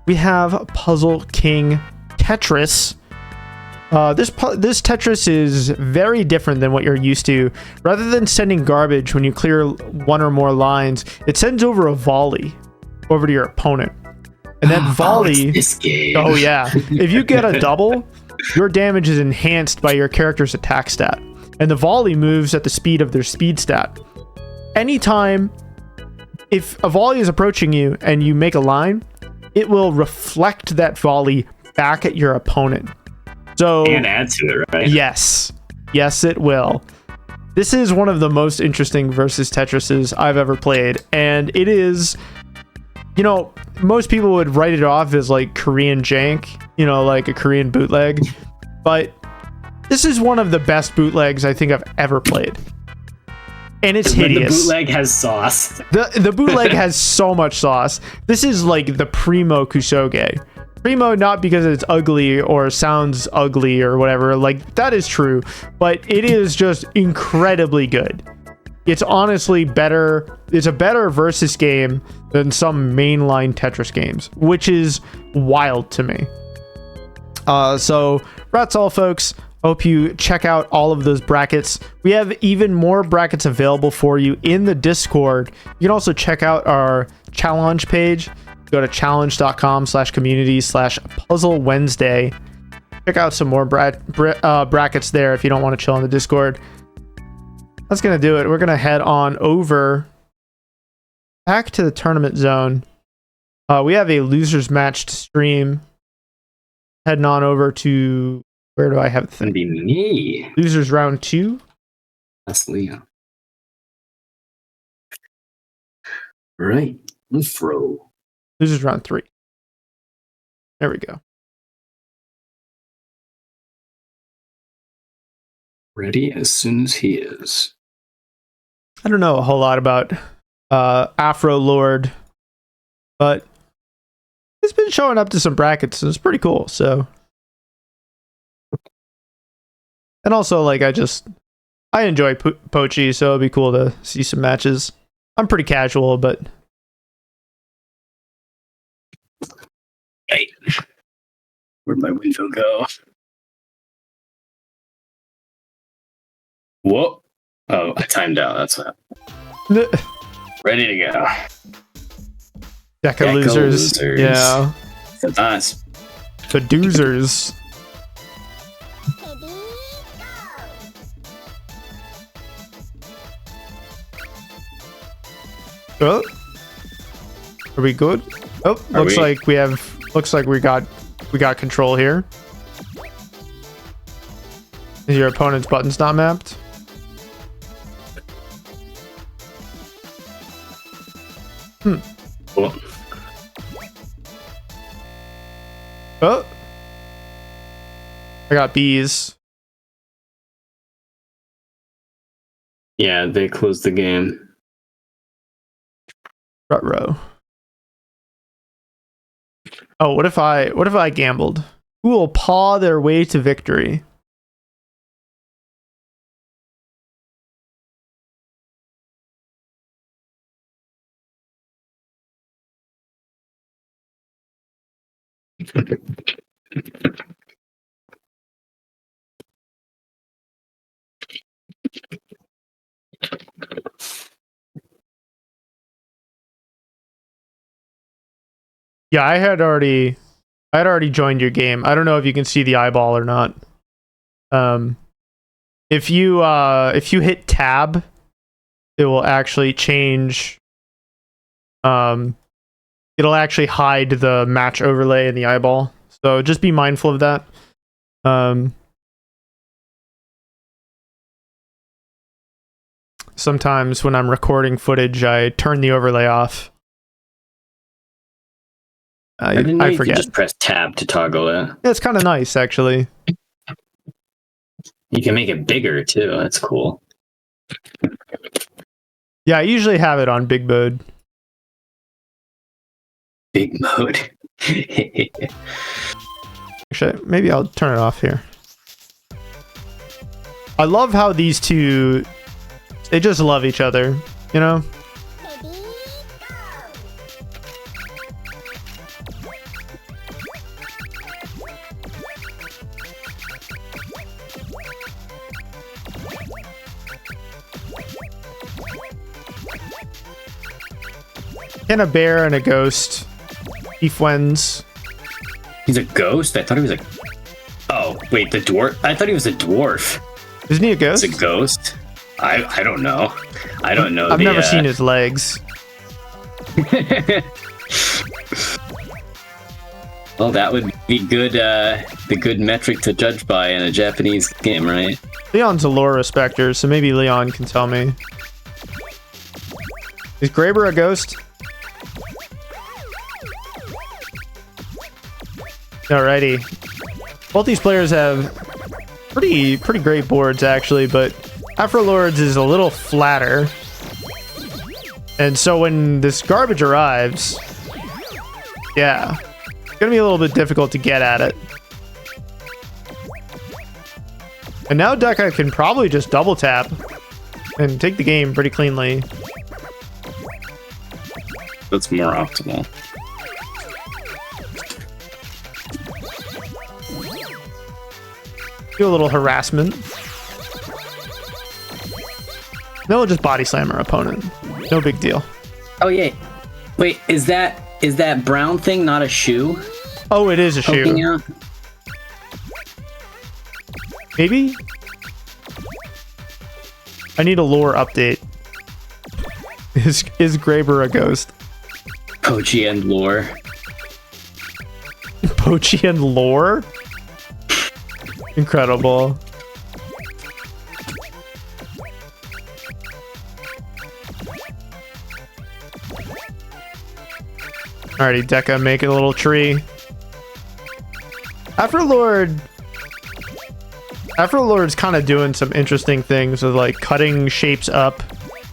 [SPEAKER 1] we have Puzzle King Tetris. This Tetris is very different than what you're used to. Rather than sending garbage when you clear one or more lines, it sends over a volley over to your opponent. And that volley...
[SPEAKER 2] this game.
[SPEAKER 1] Oh, yeah. If you get a double, your damage is enhanced by your character's attack stat. And the volley moves at the speed of their speed stat. Anytime, if a volley is approaching you and you make a line, it will reflect that volley back at your opponent. So,
[SPEAKER 2] and add to it, right?
[SPEAKER 1] Yes, it will. This is one of the most interesting versus Tetrises I've ever played, and it is, you know, most people would write it off as like Korean jank, you know, like a Korean bootleg, but this is one of the best bootlegs I think I've ever played. And it's hideous.
[SPEAKER 2] The bootleg has sauce.
[SPEAKER 1] The bootleg has so much sauce. This is like the primo Kusoge. Primo, not because it's ugly or sounds ugly or whatever, like that is true, but it is just incredibly good. It's honestly better. It's a better versus game than some mainline Tetris games, which is wild to me. So that's all, folks. Hope you check out all of those brackets. We have even more brackets available for you in the Discord. You can also check out our challenge page. Go to challenge.com/community/Puzzle Wednesday. Check out some more brackets there if you don't want to chill on the Discord. That's going to do it. We're going to head on over back to the tournament zone. We have a losers match to stream. Heading on over to... Where do I have the thing?
[SPEAKER 2] It'd be me.
[SPEAKER 1] Losers round 2.
[SPEAKER 2] That's Leo. Right. Afro.
[SPEAKER 1] Losers round 3. There we go.
[SPEAKER 2] Ready as soon as he is.
[SPEAKER 1] I don't know a whole lot about Afro Lord, but it's been showing up to some brackets, and it's pretty cool. So, and also, like, I enjoy Pochi, so it'd be cool to see some matches. I'm pretty casual, but
[SPEAKER 2] hey, where'd my window go? Whoa! Oh, I timed out. That's what. Ready to go.
[SPEAKER 1] Deka losers. Yeah.
[SPEAKER 2] Nice.
[SPEAKER 1] The doozers. Oh, are we good? Oh, looks like we got control here. Is your opponent's buttons not mapped?
[SPEAKER 3] Cool.
[SPEAKER 1] Oh. I got bees.
[SPEAKER 3] Yeah, they closed the game.
[SPEAKER 1] Ruh-roh. Oh, what if I gambled? Who will paw their way to victory? Yeah, I had already joined your game. I don't know if you can see the eyeball or not. If you hit tab, it will actually change. It'll actually hide the match overlay in the eyeball. So just be mindful of that. Sometimes when I'm recording footage, I turn the overlay off. I
[SPEAKER 3] didn't know you
[SPEAKER 1] forget.
[SPEAKER 3] could just press tab to toggle it.
[SPEAKER 1] Yeah, it's kind of nice, actually.
[SPEAKER 3] You can make it bigger too. That's cool.
[SPEAKER 1] Yeah, I usually have it on big mode.
[SPEAKER 3] Big mode.
[SPEAKER 1] Actually, maybe I'll turn it off here. I love how these two, they just love each other, you know? And a bear and a ghost. Beef wins.
[SPEAKER 3] He's a ghost? I thought he was a... Oh, wait, the dwarf? I thought he was a dwarf.
[SPEAKER 1] Isn't he a ghost?
[SPEAKER 3] It's a ghost? I don't know. I don't know.
[SPEAKER 1] I've never seen his legs.
[SPEAKER 3] Well, that would be good, the good metric to judge by in a Japanese game, right?
[SPEAKER 1] Leon's a lore respecter, so maybe Leon can tell me. Is Graber a ghost? Alrighty. Both these players have pretty great boards, actually, but Afro Lords is a little flatter. And so when this garbage arrives, yeah, it's gonna be a little bit difficult to get at it. And now Deka can probably just double tap and take the game pretty cleanly.
[SPEAKER 3] That's more optimal.
[SPEAKER 1] Do a little harassment. Then we'll just body slam our opponent. No big deal.
[SPEAKER 3] Oh, yeah. Wait, is that brown thing not a shoe?
[SPEAKER 1] Oh, it is a shoe.
[SPEAKER 3] Poking out?
[SPEAKER 1] Maybe? I need a lore update. Is Graber a ghost?
[SPEAKER 3] Pochi and lore.
[SPEAKER 1] Pochi and lore? Incredible. Alrighty, Deka making a little tree. Afro Lord's kind of doing some interesting things with like cutting shapes up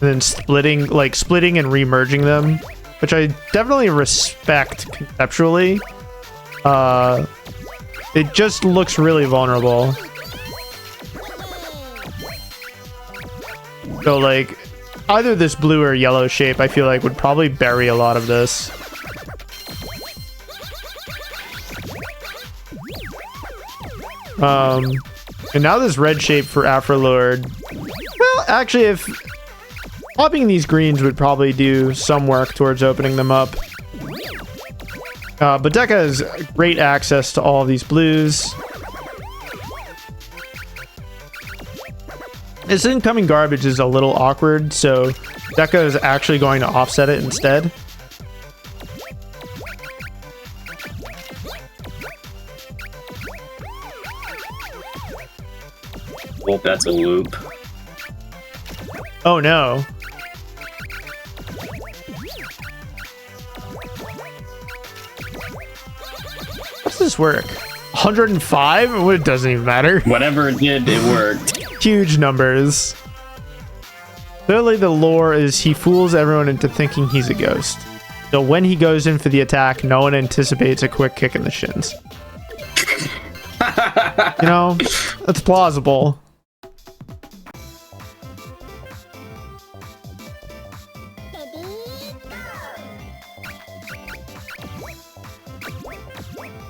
[SPEAKER 1] and then splitting and remerging them, which I definitely respect conceptually. It just looks really vulnerable. So like either this blue or yellow shape I feel like would probably bury a lot of this. And now this red shape for Afro Lord. Well, actually, if popping these greens would probably do some work towards opening them up. But Deka has great access to all of these blues. This incoming garbage is a little awkward, so Deka is actually going to offset it instead.
[SPEAKER 3] Well, that's a loop.
[SPEAKER 1] Oh no. this work? 105? It doesn't even matter.
[SPEAKER 3] Whatever it did, it worked.
[SPEAKER 1] Huge numbers. Clearly the lore is he fools everyone into thinking he's a ghost. So when he goes in for the attack, no one anticipates a quick kick in the shins. You know, that's plausible.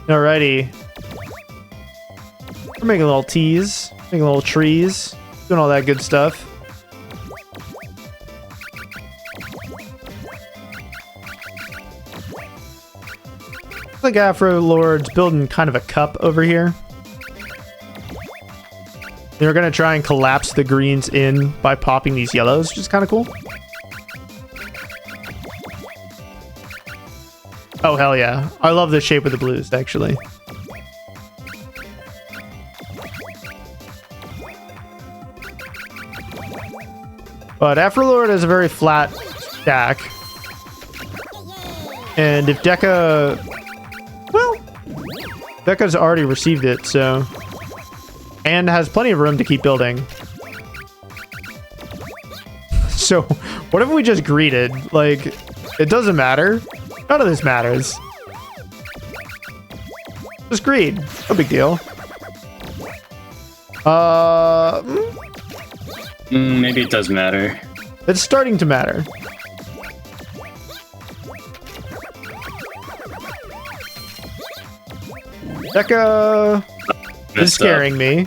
[SPEAKER 1] Alrighty. We're making little teas, making little trees, doing all that good stuff. Looks like Afro Lord's building kind of a cup over here. They're gonna try and collapse the greens in by popping these yellows, which is kind of cool. Oh, hell yeah. I love the shape of the blues, actually. But Afro Lord has a very flat stack. And if Deka... Well, Deka's already received it, so... And has plenty of room to keep building. So, what if we just greeted? Like, it doesn't matter. None of this matters. Just greed. No big deal.
[SPEAKER 3] Maybe it does matter.
[SPEAKER 1] It's starting to matter. Deka is scaring me.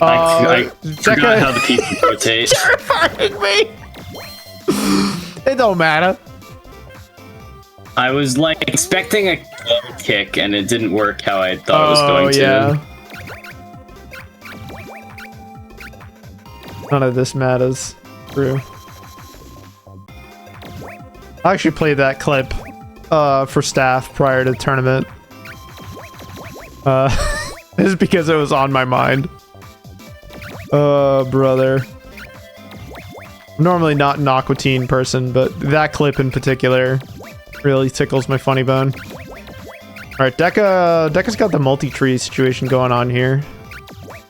[SPEAKER 3] I forgot
[SPEAKER 1] Deka
[SPEAKER 3] how the pieces rotate.
[SPEAKER 1] terrifying me. It don't matter.
[SPEAKER 3] I was like expecting a kick and it didn't work how I thought it was going to.
[SPEAKER 1] None of this matters. True. I actually played that clip for staff prior to the tournament. This is because it was on my mind. Oh, brother. I'm normally not an Aqua Teen person, but that clip in particular really tickles my funny bone. Alright, Deka's got the multi-tree situation going on here.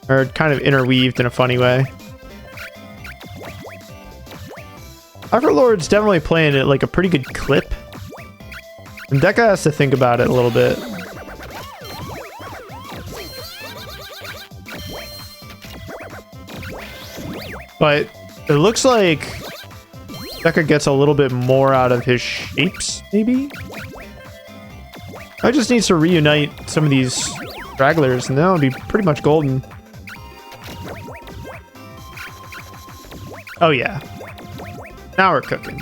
[SPEAKER 1] Or kind of interweaved in a funny way. Afro Lord's definitely playing it like a pretty good clip. And Deka has to think about it a little bit. But it looks like Deka gets a little bit more out of his shapes, maybe? I just needs to reunite some of these stragglers, and that would be pretty much golden. Oh yeah. Now we're cooking.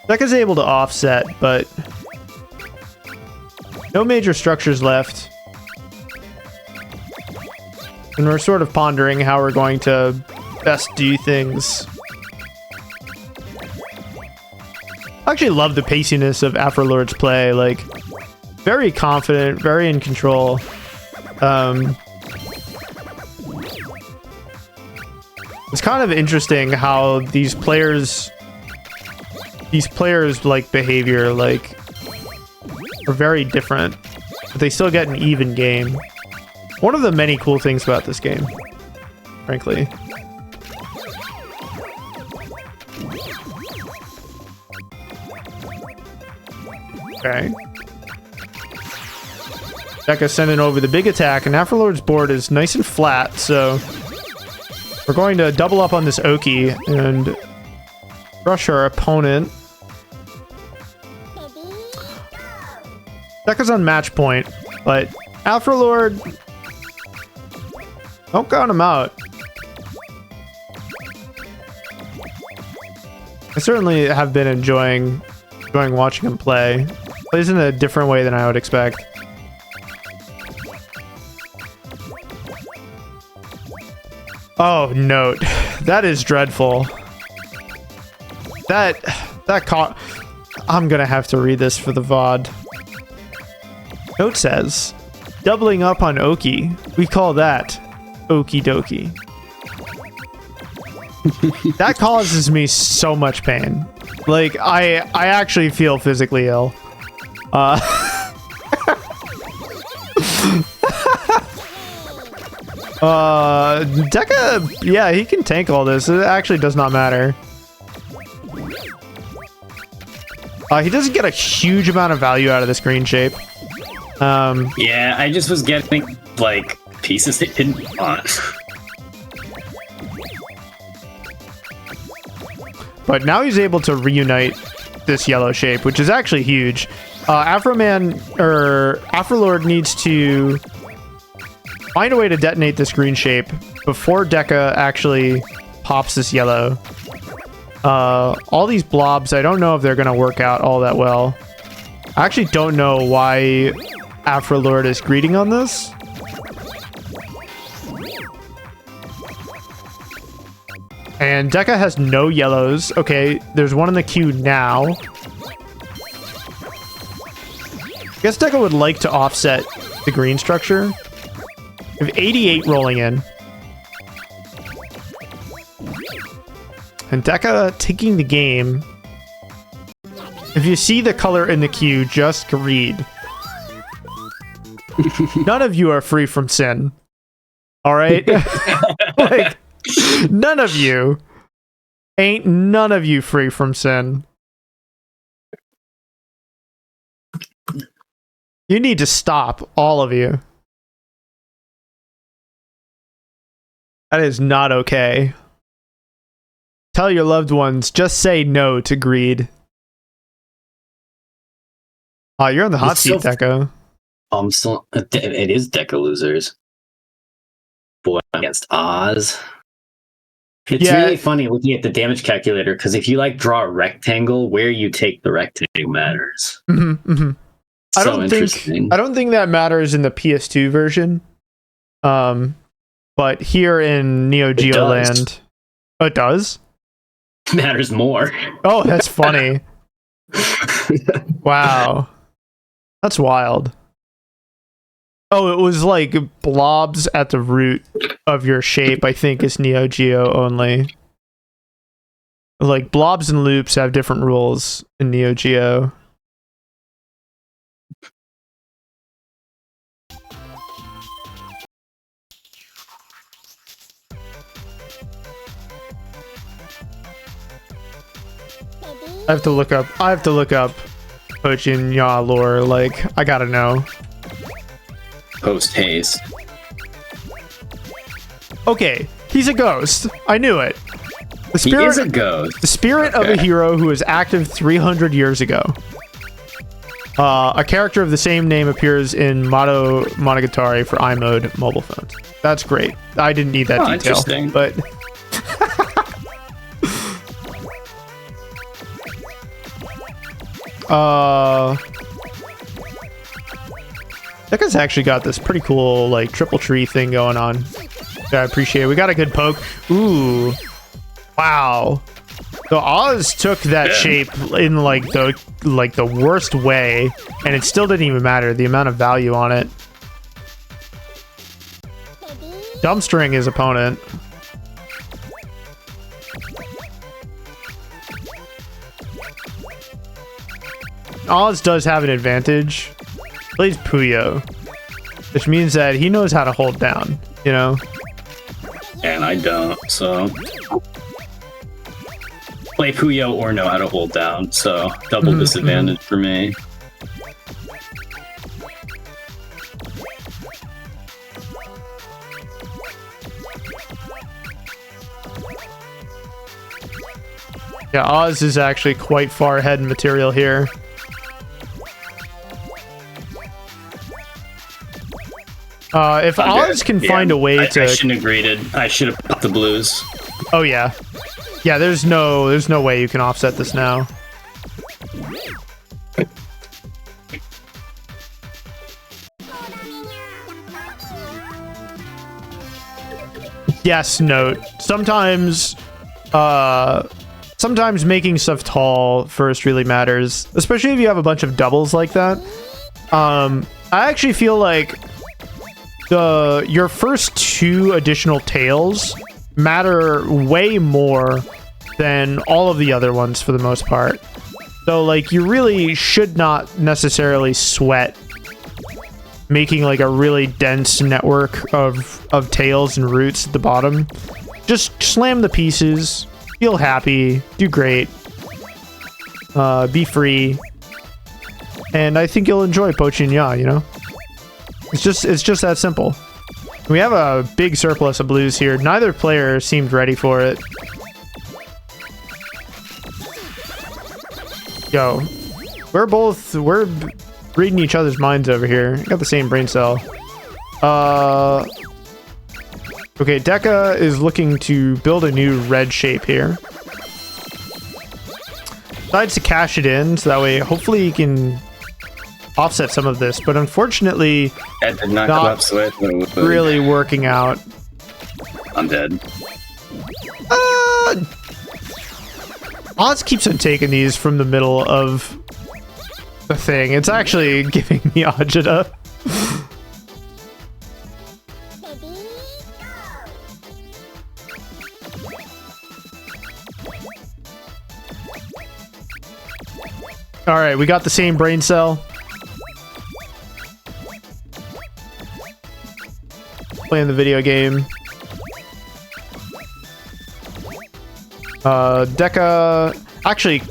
[SPEAKER 1] Deka's able to offset, but no major structures left. And we're sort of pondering how we're going to best do things. I actually love the paciness of Afro Lord's play. Like, very confident, very in control. It's kind of interesting how these players like behavior like are very different, but they still get an even game. One of the many cool things about this game, frankly. Okay. Deka sending over the big attack, and Afro Lord's board is nice and flat, so we're going to double up on this Aiky and rush our opponent. Deka's on match point, but Afro Lord, don't count him out. I certainly have been enjoying watching him play. Plays in a different way than I would expect. Oh, note. That is dreadful. That caught... I'm gonna have to read this for the VOD. Note says, doubling up on Aiky. We call that okie dokie. That causes me so much pain. Like, I actually feel physically ill. Deka, yeah, he can tank all this. It actually does not matter. He doesn't get a huge amount of value out of this green shape.
[SPEAKER 3] Yeah, I just was getting, like, pieces they didn't want.
[SPEAKER 1] But now he's able to reunite this yellow shape, which is actually huge. Afro Lord needs to find a way to detonate this green shape before Deka actually pops this yellow. All these blobs, I don't know if they're going to work out all that well. I actually don't know why Afro Lord is greeting on this. And Deka has no yellows. Okay, there's one in the queue now. I guess Deka would like to offset the green structure. We have 88 rolling in. And Deka taking the game. If you see the color in the queue, just read. None of you are free from sin. All right? Like, none of you. Ain't none of you free from sin. You need to stop, all of you. That is not okay. Tell your loved ones, just say no to greed. Oh, you're on the hot seat, Deka.
[SPEAKER 3] I'm still. It is Deka losers. Boy, against Oz. It's really funny looking at the damage calculator, because if you like draw a rectangle, where you take the rectangle matters. I don't think that matters in the PS2 version. But here in Neo Geo Land, it does.
[SPEAKER 2] Matters more.
[SPEAKER 1] Oh, that's funny. Wow. That's wild. Oh, it was like blobs at the root of your shape, I think, is Neo Geo only. Like, blobs and loops have different rules in Neo Geo. I have to look up Pochi and Nyaa lore, like, I gotta know.
[SPEAKER 3] Post haste.
[SPEAKER 1] Okay, he's a ghost. I knew it.
[SPEAKER 3] He is a ghost.
[SPEAKER 1] The spirit of a hero who was active 300 years ago. A character of the same name appears in Monogatari for iMode mobile phones. That's great. I didn't need that detail, but... Deka's actually got this pretty cool, like, triple tree thing going on. Yeah, I appreciate it. We got a good poke. Ooh. Wow. So Oz took that shape in, like, the worst way, and it still didn't even matter, the amount of value on it. Dumpstering his opponent. Oz does have an advantage. Plays Puyo, which means that he knows how to hold down, you know?
[SPEAKER 3] And I don't, so... Play Puyo or know how to hold down, so double disadvantage for me.
[SPEAKER 1] Yeah, Oz is actually quite far ahead in material here. If Oz can find a way to...
[SPEAKER 3] I shouldn't have greeted. I should have popped the blues.
[SPEAKER 1] Oh, yeah. Yeah, there's no way you can offset this now. Yes, note. Sometimes making stuff tall first really matters, especially if you have a bunch of doubles like that. I actually feel like your first two additional tails matter way more than all of the other ones for the most part. So, like, you really should not necessarily sweat making, like, a really dense network of tails and roots at the bottom. Just slam the pieces, feel happy, do great, be free, and I think you'll enjoy Pochi and Nyaa, you know? It's just that simple. We have a big surplus of blues here. Neither player seemed ready for it. Yo, we're reading each other's minds over here. Got the same brain cell. Okay, Deka is looking to build a new red shape here. Decides to cash it in, so that way hopefully he can offset some of this, but unfortunately
[SPEAKER 3] That did not come up, so it
[SPEAKER 1] really working out.
[SPEAKER 3] I'm dead.
[SPEAKER 1] Oz keeps on taking these from the middle of the thing. It's actually giving me agita. Alright, we got the same brain cell. Playing the video game. Deka... Actually,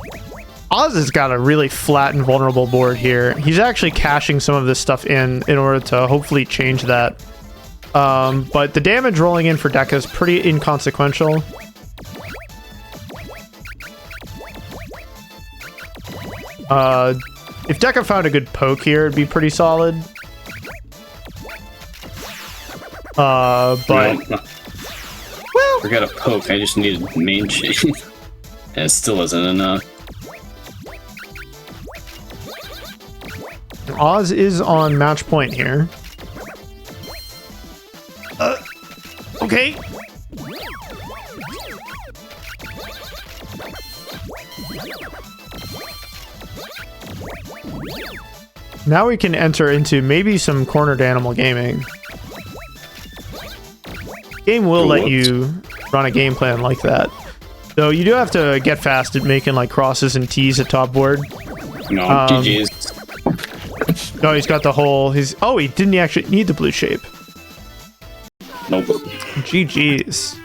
[SPEAKER 1] Oz has got a really flat and vulnerable board here. He's actually caching some of this stuff in order to hopefully change that. But the damage rolling in for Deka is pretty inconsequential. If Deka found a good poke here, it'd be pretty solid. But...
[SPEAKER 3] Well, forgot a poke, I just needed main chain. And it still isn't enough.
[SPEAKER 1] Oz is on match point here. Okay. Now we can enter into maybe some cornered animal gaming. Game will let you run a game plan like that. Though you do have to get fast at making like crosses and T's at top board.
[SPEAKER 3] No, GG's.
[SPEAKER 1] No, he's got the whole... Oh, he didn't actually need the blue shape.
[SPEAKER 3] Nope.
[SPEAKER 1] GG's.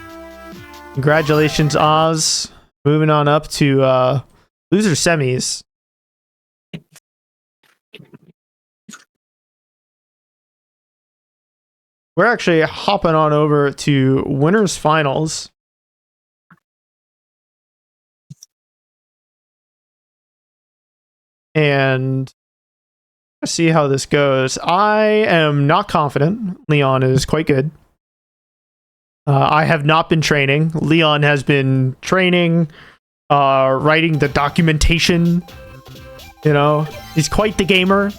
[SPEAKER 1] Congratulations, Oz. Moving on up to loser semis. We're actually hopping on over to winners finals. And let's see how this goes. I am not confident. Leon is quite good. I have not been training. Leon has been training, writing the documentation. You know, he's quite the gamer.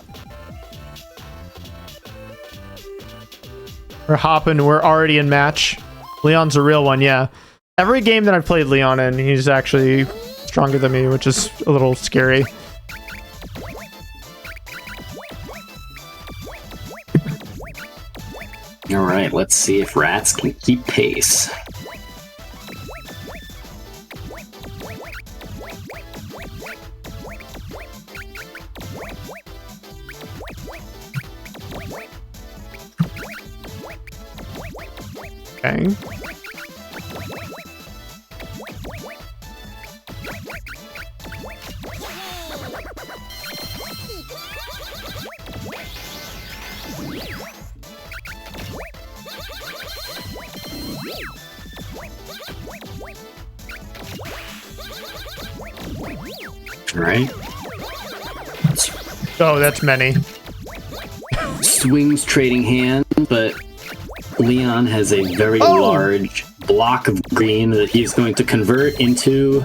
[SPEAKER 1] We're hopping. We're already in match. Leon's a real one, yeah. Every game that I've played Leon in, he's actually stronger than me, which is a little scary.
[SPEAKER 2] All right, let's see if Ratttz can keep pace.
[SPEAKER 1] Okay.
[SPEAKER 2] All right.
[SPEAKER 1] Oh, that's many.
[SPEAKER 2] Swings trading hand, but Leon has a very large block of green that he's going to convert into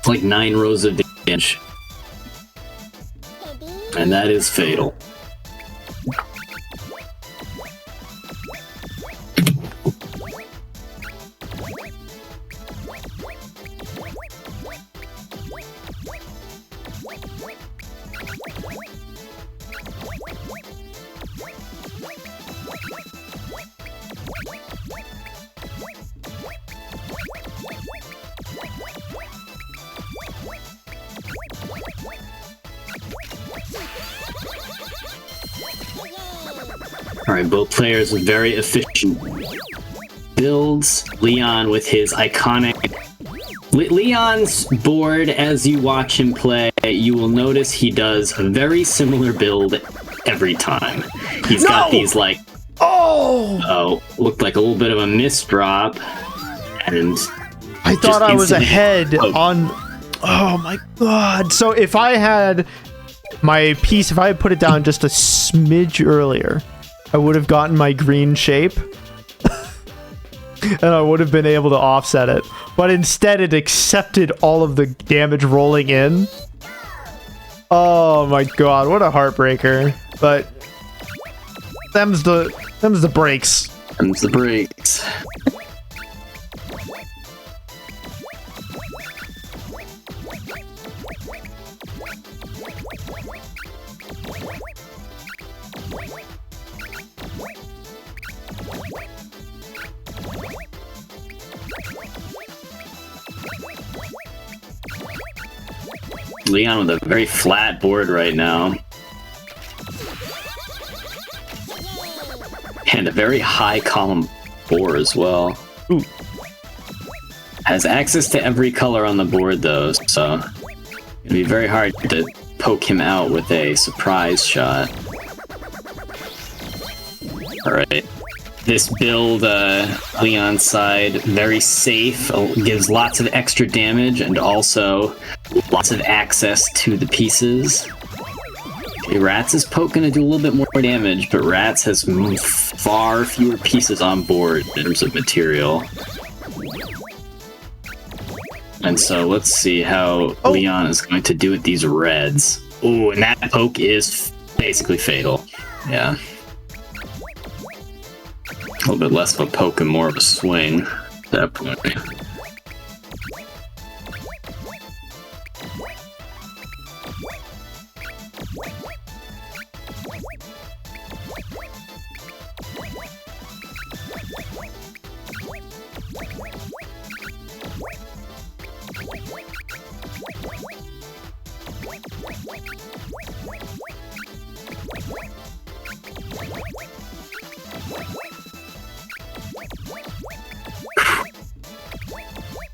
[SPEAKER 2] like 9 rows of damage. And that is fatal. All right, both players with very efficient builds. Leon with his iconic... Leon's board, as you watch him play, you will notice he does a very similar build every time. He's got these, like... Oh! Looked like a little bit of a misdrop. And...
[SPEAKER 1] I thought I was ahead on... Oh my god. So if I had my piece, if I had put it down just a smidge earlier, I would have gotten my green shape. And I would have been able to offset it. But instead it accepted all of the damage rolling in. Oh my god, what a heartbreaker. But them's the breaks.
[SPEAKER 2] Them's the breaks. Leon with a very flat board right now. And a very high column 4 as well.
[SPEAKER 1] Ooh.
[SPEAKER 2] Has access to every color on the board though, so it'd be very hard to poke him out with a surprise shot. Alright. This build, Leon's side, very safe, gives lots of extra damage and also lots of access to the pieces. Okay, Ratttz is gonna do a little bit more damage, but Ratttz has far fewer pieces on board in terms of material. And so let's see how Leon is going to do with these reds. Ooh, and that poke is basically fatal. Yeah. A little bit less of a poke and more of a swing at that point.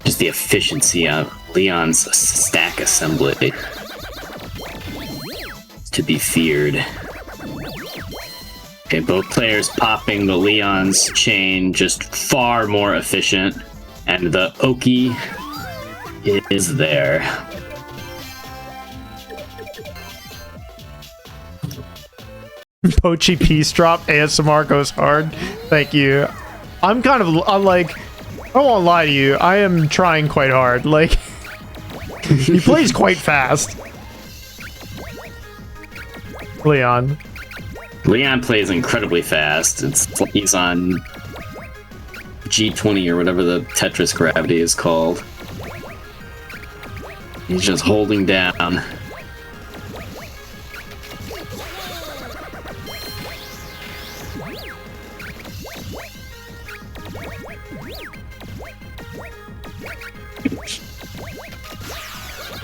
[SPEAKER 2] Just the efficiency of Leon's stack assembly to be feared. Okay, both players popping the Leon's chain, just far more efficient. And the Oki is there.
[SPEAKER 1] Pochi peace drop ASMR goes hard. Thank you. I'm like, I won't lie to you, I am trying quite hard. Like, he plays quite fast. Leon plays incredibly fast. It's like he's on G20 or whatever the Tetris gravity is called. He's just holding down.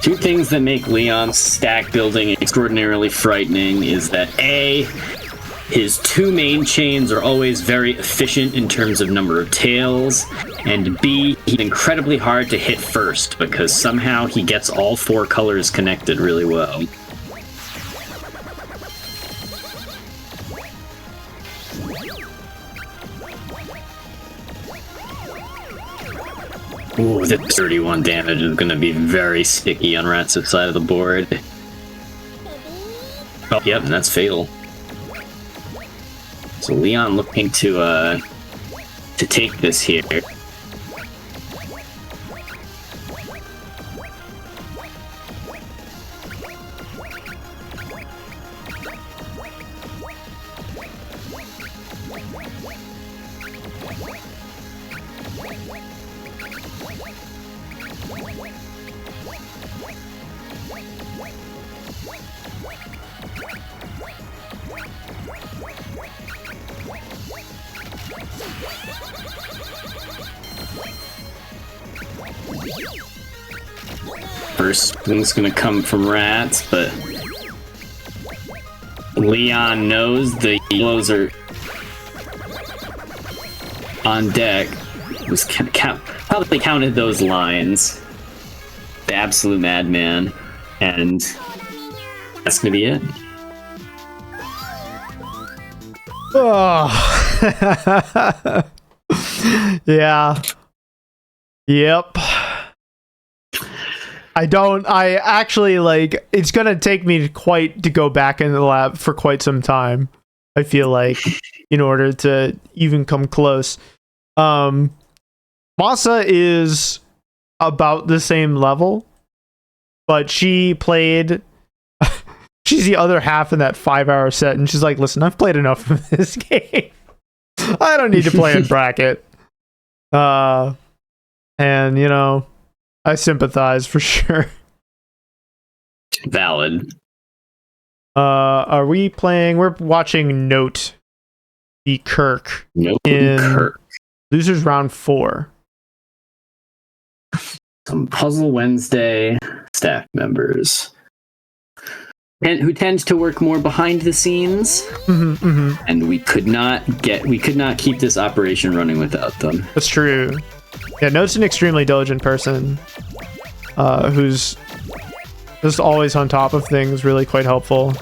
[SPEAKER 1] Two things that make Leon's stack building extraordinarily frightening is that A, his two main chains are always very efficient in terms of number of tails, and B, he's incredibly hard to hit first because somehow he gets all four colors connected really well. Ooh, this 31 damage is going to be very sticky on Rattz's side of the board. Oh, yep, and that's fatal. So Leon looking to take this here. First one's gonna come from Ratttz, but Leon knows the yellows are
[SPEAKER 3] on deck was probably counted those lines. The absolute madman, and that's gonna be it.
[SPEAKER 1] Oh. Yeah. Yep. I actually, like, it's gonna take me to go back in the lab for quite some time, I feel like, in order to even come close. Masa is about the same level, but she played she's the other half in that 5-hour set, and she's like, listen, I've played enough of this game. I don't need to play in bracket. And you know, I sympathize for sure.
[SPEAKER 3] Valid.
[SPEAKER 1] Are we playing? We're watching Note the Kirk
[SPEAKER 3] in Kirk.
[SPEAKER 1] Losers round 4.
[SPEAKER 3] Some Puzzle Wednesday staff members. And who tends to work more behind the scenes. And we could not keep this operation running without them.
[SPEAKER 1] That's true. Yeah, Note's an extremely diligent person, who's just always on top of things, really quite helpful.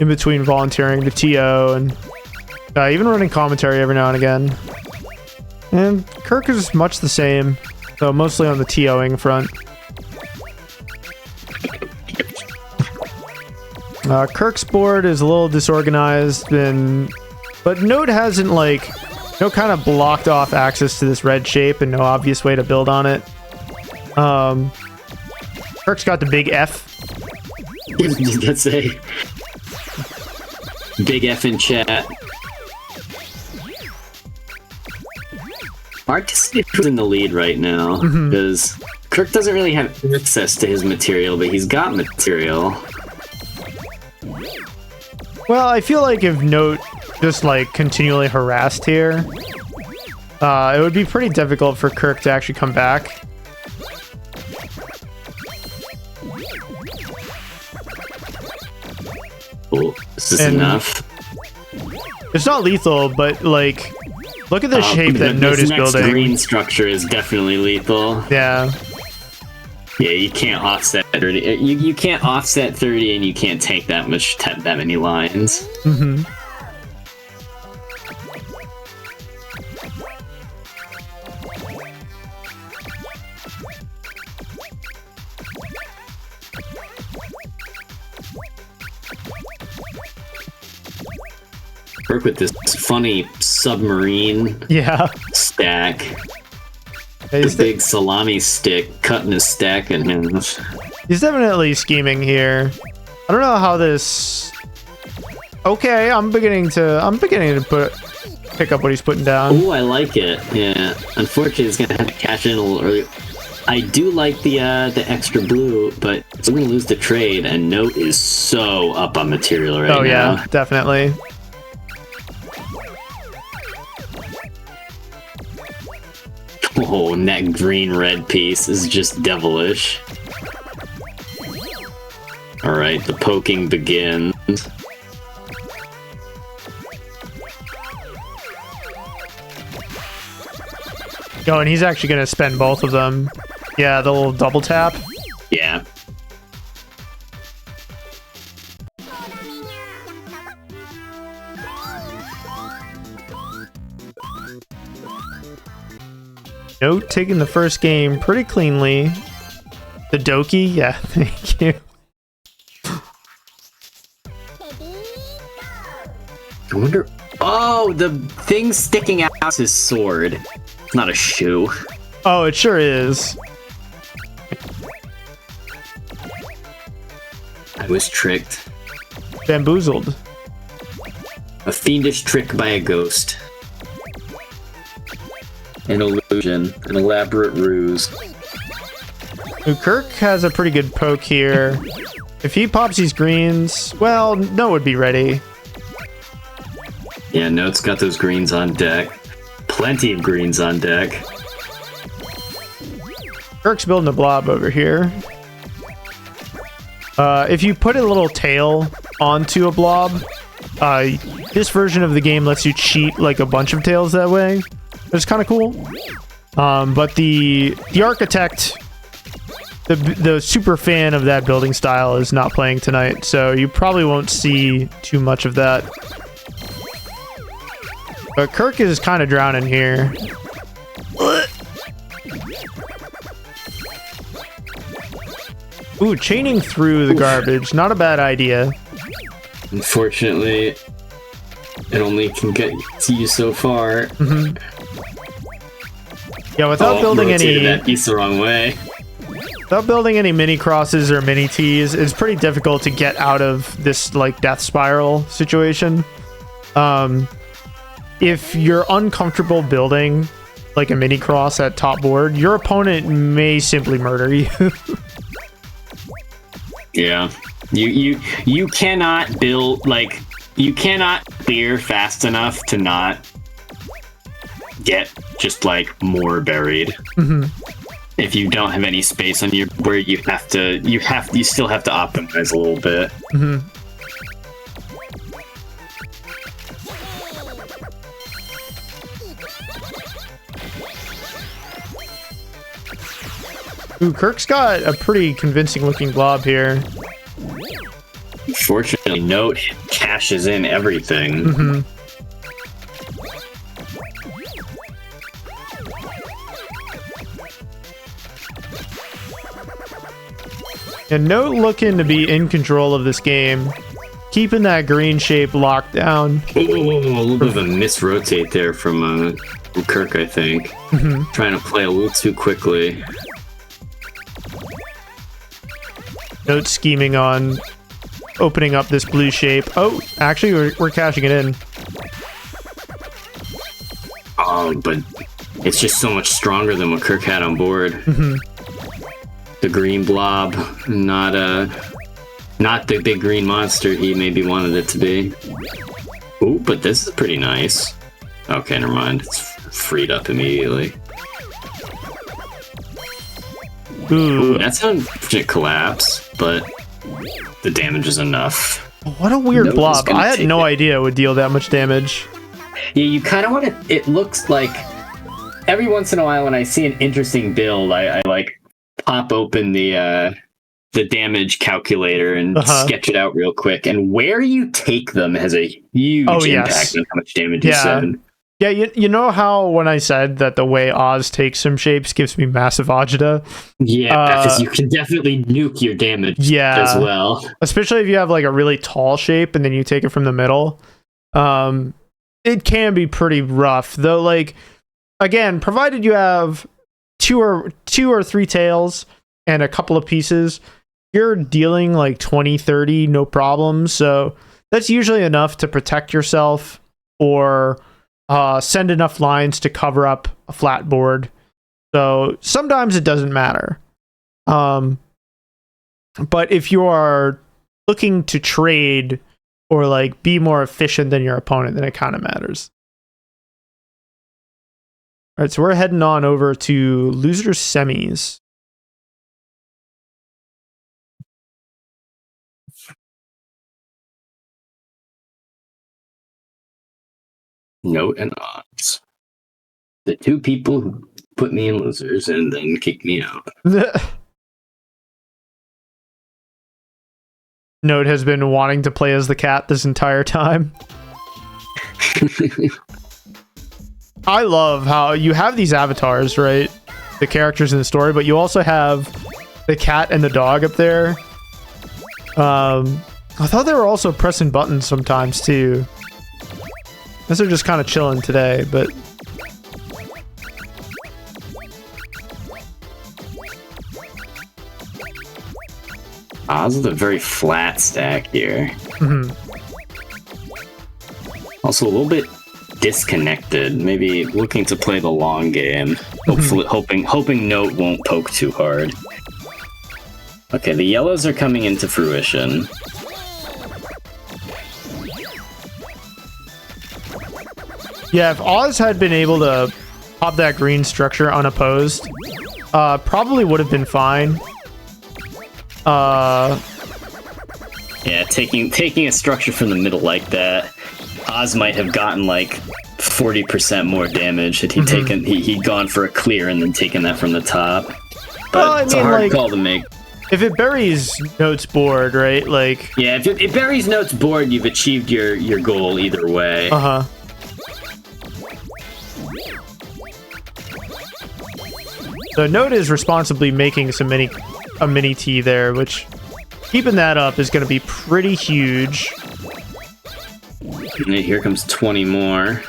[SPEAKER 1] In between volunteering to TO and even running commentary every now and again. And Kirk is much the same, though mostly on the TOing front. Kirk's board is a little disorganized, but Note hasn't, like, no kind of blocked off access to this red shape and no obvious way to build on it. Kirk's got the big F.
[SPEAKER 3] Let's say big F in chat. Hard to see who's in the lead right now, because Kirk doesn't really have access to his material, but he's got material.
[SPEAKER 1] Well, I feel like if Note just, like, continually harassed here, it would be pretty difficult for Kirk to actually come back.
[SPEAKER 3] Oh, is this enough?
[SPEAKER 1] It's not lethal, but, like, look at the shape that Note is building.
[SPEAKER 3] This green structure is definitely lethal.
[SPEAKER 1] Yeah.
[SPEAKER 3] Yeah, you can't offset 30. You can't offset 30, and you can't take that many lines. Work with this funny submarine stack. The big salami stick cutting his stack in half.
[SPEAKER 1] He's definitely scheming here. I don't know how this. Okay, I'm beginning to pick up what he's putting down.
[SPEAKER 3] Oh, I like it. Yeah. Unfortunately, he's gonna have to cash in a little early. I do like the extra blue, but it's gonna lose the trade. And Note is so up on material right now.
[SPEAKER 1] Oh yeah, definitely.
[SPEAKER 3] Oh, and that green-red piece is just devilish. Alright, the poking begins.
[SPEAKER 1] Oh, and he's actually going to spend both of them. Yeah, the little double tap.
[SPEAKER 3] Yeah.
[SPEAKER 1] Note taking the first game pretty cleanly. The Doki, yeah, thank you.
[SPEAKER 3] I wonder. Oh, the thing sticking out is his sword. It's not a shoe.
[SPEAKER 1] Oh, it sure is.
[SPEAKER 3] I was tricked.
[SPEAKER 1] Bamboozled.
[SPEAKER 3] A fiendish trick by a ghost. An illusion, an elaborate ruse.
[SPEAKER 1] Ooh, Kirk has a pretty good poke here. If he pops these greens, well, Note would be ready.
[SPEAKER 3] Yeah, Note's got those greens on deck. Plenty of greens on deck.
[SPEAKER 1] Kirk's building a blob over here. If you put a little tail onto a blob, This version of the game lets you cheat like a bunch of tails that way. It's kind of cool. But the architect, the super fan of that building style, is not playing tonight, so you probably won't see too much of that. But Kirk is kind of drowning here. Ooh, chaining through the garbage. Not a bad idea.
[SPEAKER 3] Unfortunately, it only can get to you so far.
[SPEAKER 1] Yeah, without building any...
[SPEAKER 3] that piece the wrong way.
[SPEAKER 1] Without building any mini crosses or mini T's, it's pretty difficult to get out of this, like, death spiral situation. If you're uncomfortable building, like, a mini cross at top board, your opponent may simply murder you.
[SPEAKER 2] Yeah. You cannot build, like, you cannot clear fast enough to not get just, like, more buried. If you don't have any space on your where you still have to optimize a little bit.
[SPEAKER 1] Ooh, Kirk's got a pretty convincing looking blob here.
[SPEAKER 2] Fortunately, Note cashes in everything.
[SPEAKER 1] And Note looking to be in control of this game, keeping that green shape locked down.
[SPEAKER 3] Whoa, a little bit of a misrotate there from Kirk, I think. Trying to play a little too quickly.
[SPEAKER 1] Note scheming on opening up this blue shape. Oh, actually, we're cashing it in.
[SPEAKER 3] Oh, but it's just so much stronger than what Kirk had on board. The green blob, not the big green monster he maybe wanted it to be. Ooh, but this is pretty nice. Okay, never mind. It's freed up immediately. Ooh, that's an unfortunate collapse, but the damage is enough.
[SPEAKER 1] What a weird blob. I had no idea it would deal that much damage.
[SPEAKER 2] Yeah, you kind of want to... It looks like... Every once in a while when I see an interesting build, I like pop open the damage calculator and sketch it out real quick. And where you take them has a huge impact on how much damage you send.
[SPEAKER 1] Yeah, you know how when I said that the way Oz takes some shapes gives me massive agita?
[SPEAKER 2] Yeah, because you can definitely nuke your damage as well.
[SPEAKER 1] Especially if you have like a really tall shape and then you take it from the middle. It can be pretty rough. Though, like, again, provided you have two or three tails and a couple of pieces, you're dealing like 20, 30, no problem. So that's usually enough to protect yourself or... send enough lines to cover up a flat board. So sometimes it doesn't matter. But if you are looking to trade or like be more efficient than your opponent, then it kind of matters. All right, so we're heading on over to loser semis.
[SPEAKER 3] Note and Oz. The two people who put me in losers and then kicked me out.
[SPEAKER 1] Note has been wanting to play as the cat this entire time. I love how you have these avatars, right? The characters in the story, but you also have the cat and the dog up there. I thought they were also pressing buttons sometimes too. Guess they're just kind of chilling today, but...
[SPEAKER 3] Oz with a very flat stack here. Also a little bit disconnected. Maybe looking to play the long game. Hopefully, hoping Note won't poke too hard. Okay, the yellows are coming into fruition.
[SPEAKER 1] Yeah, if Oz had been able to pop that green structure unopposed, probably would have been fine.
[SPEAKER 3] Yeah, taking a structure from the middle like that, Oz might have gotten like 40% more damage had he taken he'd gone for a clear and then taken that from the top. But
[SPEAKER 1] Well, I
[SPEAKER 3] it's
[SPEAKER 1] mean,
[SPEAKER 3] a hard
[SPEAKER 1] like,
[SPEAKER 3] call to make.
[SPEAKER 1] if it buries Note's board, right? Like,
[SPEAKER 3] Yeah, if it buries Note's board, you've achieved your goal either way.
[SPEAKER 1] So Note is responsibly making a mini T there, which keeping that up is going to be pretty huge.
[SPEAKER 3] And here comes 20 more.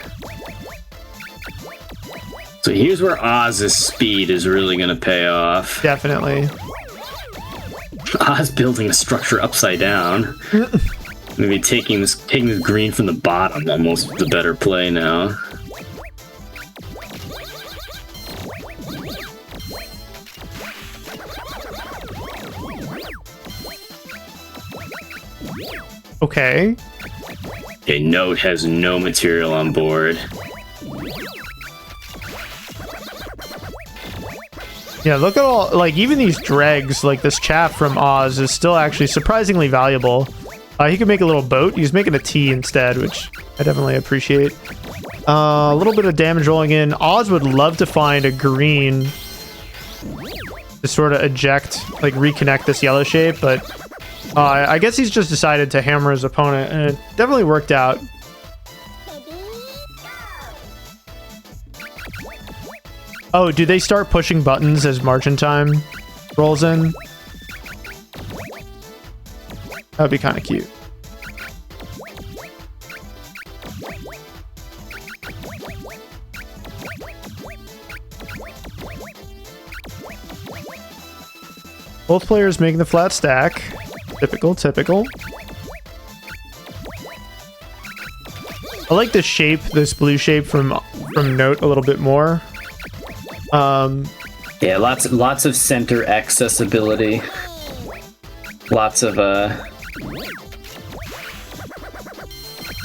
[SPEAKER 3] So here's where Oz's speed is really going to pay off.
[SPEAKER 1] Definitely.
[SPEAKER 3] Oz building a structure upside down. Maybe taking this green from the bottom, almost the better play now.
[SPEAKER 1] Okay.
[SPEAKER 3] Okay, Note has no material on board.
[SPEAKER 1] Yeah, look at all, like, even these dregs, like this chaff from Oz is still actually surprisingly valuable. He could make a little boat. He's making a T instead, which I definitely appreciate. A little bit of damage rolling in. Oz would love to find a green to sort of eject, like reconnect this yellow shape, but I guess he's just decided to hammer his opponent, and it definitely worked out. Oh, do they start pushing buttons as margin time rolls in? That'd be kind of cute. Both players making the flat stack. Typical. I like this shape, this blue shape from Note a little bit more.
[SPEAKER 3] Yeah, lots of center accessibility. Lots of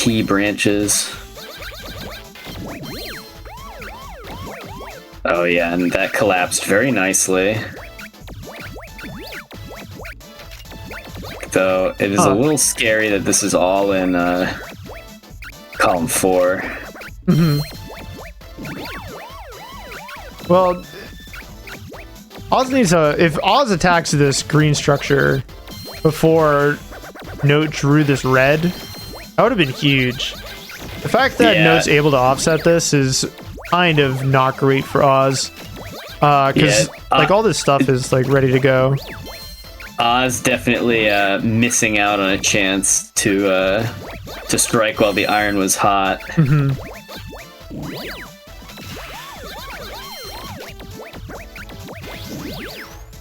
[SPEAKER 3] T branches. Oh yeah, and that collapsed very nicely. Though it is a little scary that this is all in column 4.
[SPEAKER 1] Well, Oz needs if Oz attacks this green structure before Note drew this red, that would have been huge. The fact that Note's able to offset this is kind of not great for Oz. Because like all this stuff is like ready to go.
[SPEAKER 3] Oz definitely missing out on a chance to strike while the iron was hot.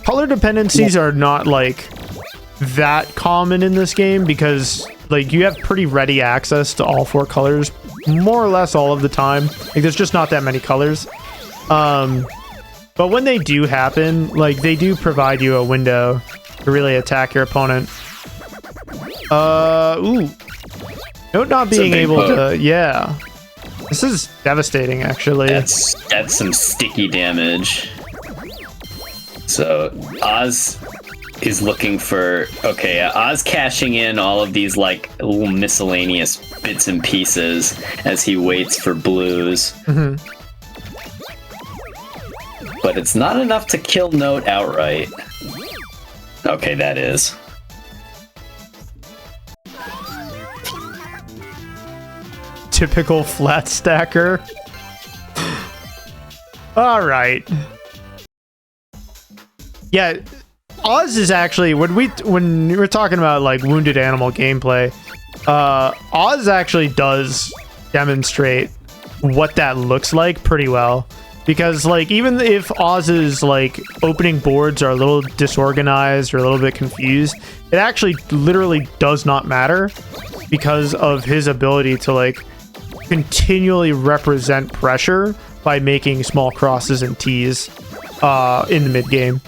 [SPEAKER 1] Color dependencies are not like that common in this game because like you have pretty ready access to all 4 colors more or less all of the time. Like there's just not that many colors. But when they do happen, like they do provide you a window to really attack your opponent. Ooh. Note not being able to, yeah. This is devastating, actually.
[SPEAKER 3] That's some sticky damage. So Oz is looking for Oz cashing in all of these like little miscellaneous bits and pieces as he waits for blues. But it's not enough to kill Note outright. Okay, that is.
[SPEAKER 1] Typical flat stacker. All right. Yeah, Oz is actually when we were talking about like wounded animal gameplay, Oz actually does demonstrate what that looks like pretty well. Because like even if Oz's like opening boards are a little disorganized or a little bit confused, it actually literally does not matter because of his ability to like continually represent pressure by making small crosses and T's in the mid game.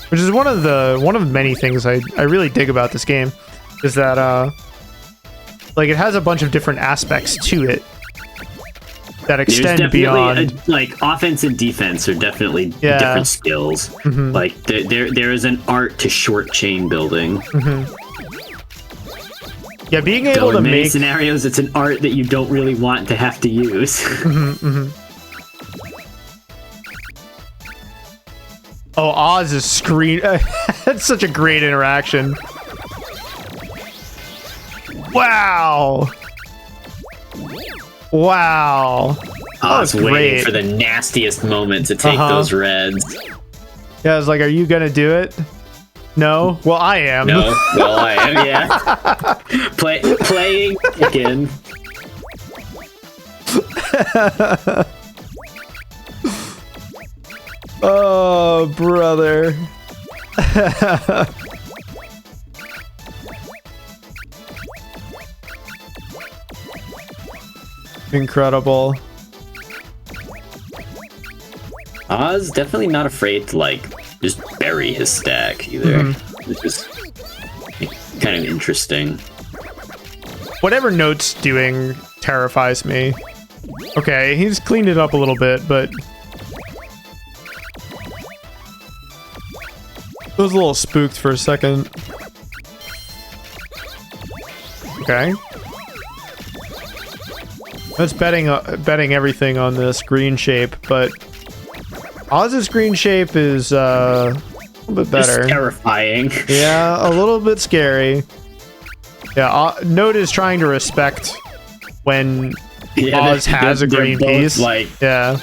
[SPEAKER 1] Which is one of many things I really dig about this game, is that like it has a bunch of different aspects to it. that
[SPEAKER 2] There's
[SPEAKER 1] extend
[SPEAKER 2] definitely
[SPEAKER 1] beyond.
[SPEAKER 2] like offense and defense are definitely
[SPEAKER 1] Yeah.
[SPEAKER 2] different skills. Like there is an art to short chain building.
[SPEAKER 1] Yeah, being able
[SPEAKER 2] Though
[SPEAKER 1] to
[SPEAKER 2] in many
[SPEAKER 1] make
[SPEAKER 2] scenarios, it's an art that you don't really want to have to use.
[SPEAKER 1] Oh, Oz's screen. That's such a great interaction. Wow. Wow.
[SPEAKER 2] I was waiting
[SPEAKER 1] great.
[SPEAKER 2] for the nastiest moment to take those reds.
[SPEAKER 1] Yeah, I was like, are you gonna do it? No? Well, I am.
[SPEAKER 2] No, well I am, yeah. Playing chicken.
[SPEAKER 1] Oh, brother. Incredible.
[SPEAKER 2] Oz definitely not afraid to like just bury his stack either. Which is kind of interesting.
[SPEAKER 1] Whatever Note's doing terrifies me. Okay, he's cleaned it up a little bit, but I was a little spooked for a second. Okay. That's betting everything on this green shape, but Oz's green shape is a little bit better.
[SPEAKER 2] It's terrifying.
[SPEAKER 1] Yeah, a little bit scary. Yeah, Note is trying to respect when Oz has a green piece.
[SPEAKER 2] Like,
[SPEAKER 1] yeah.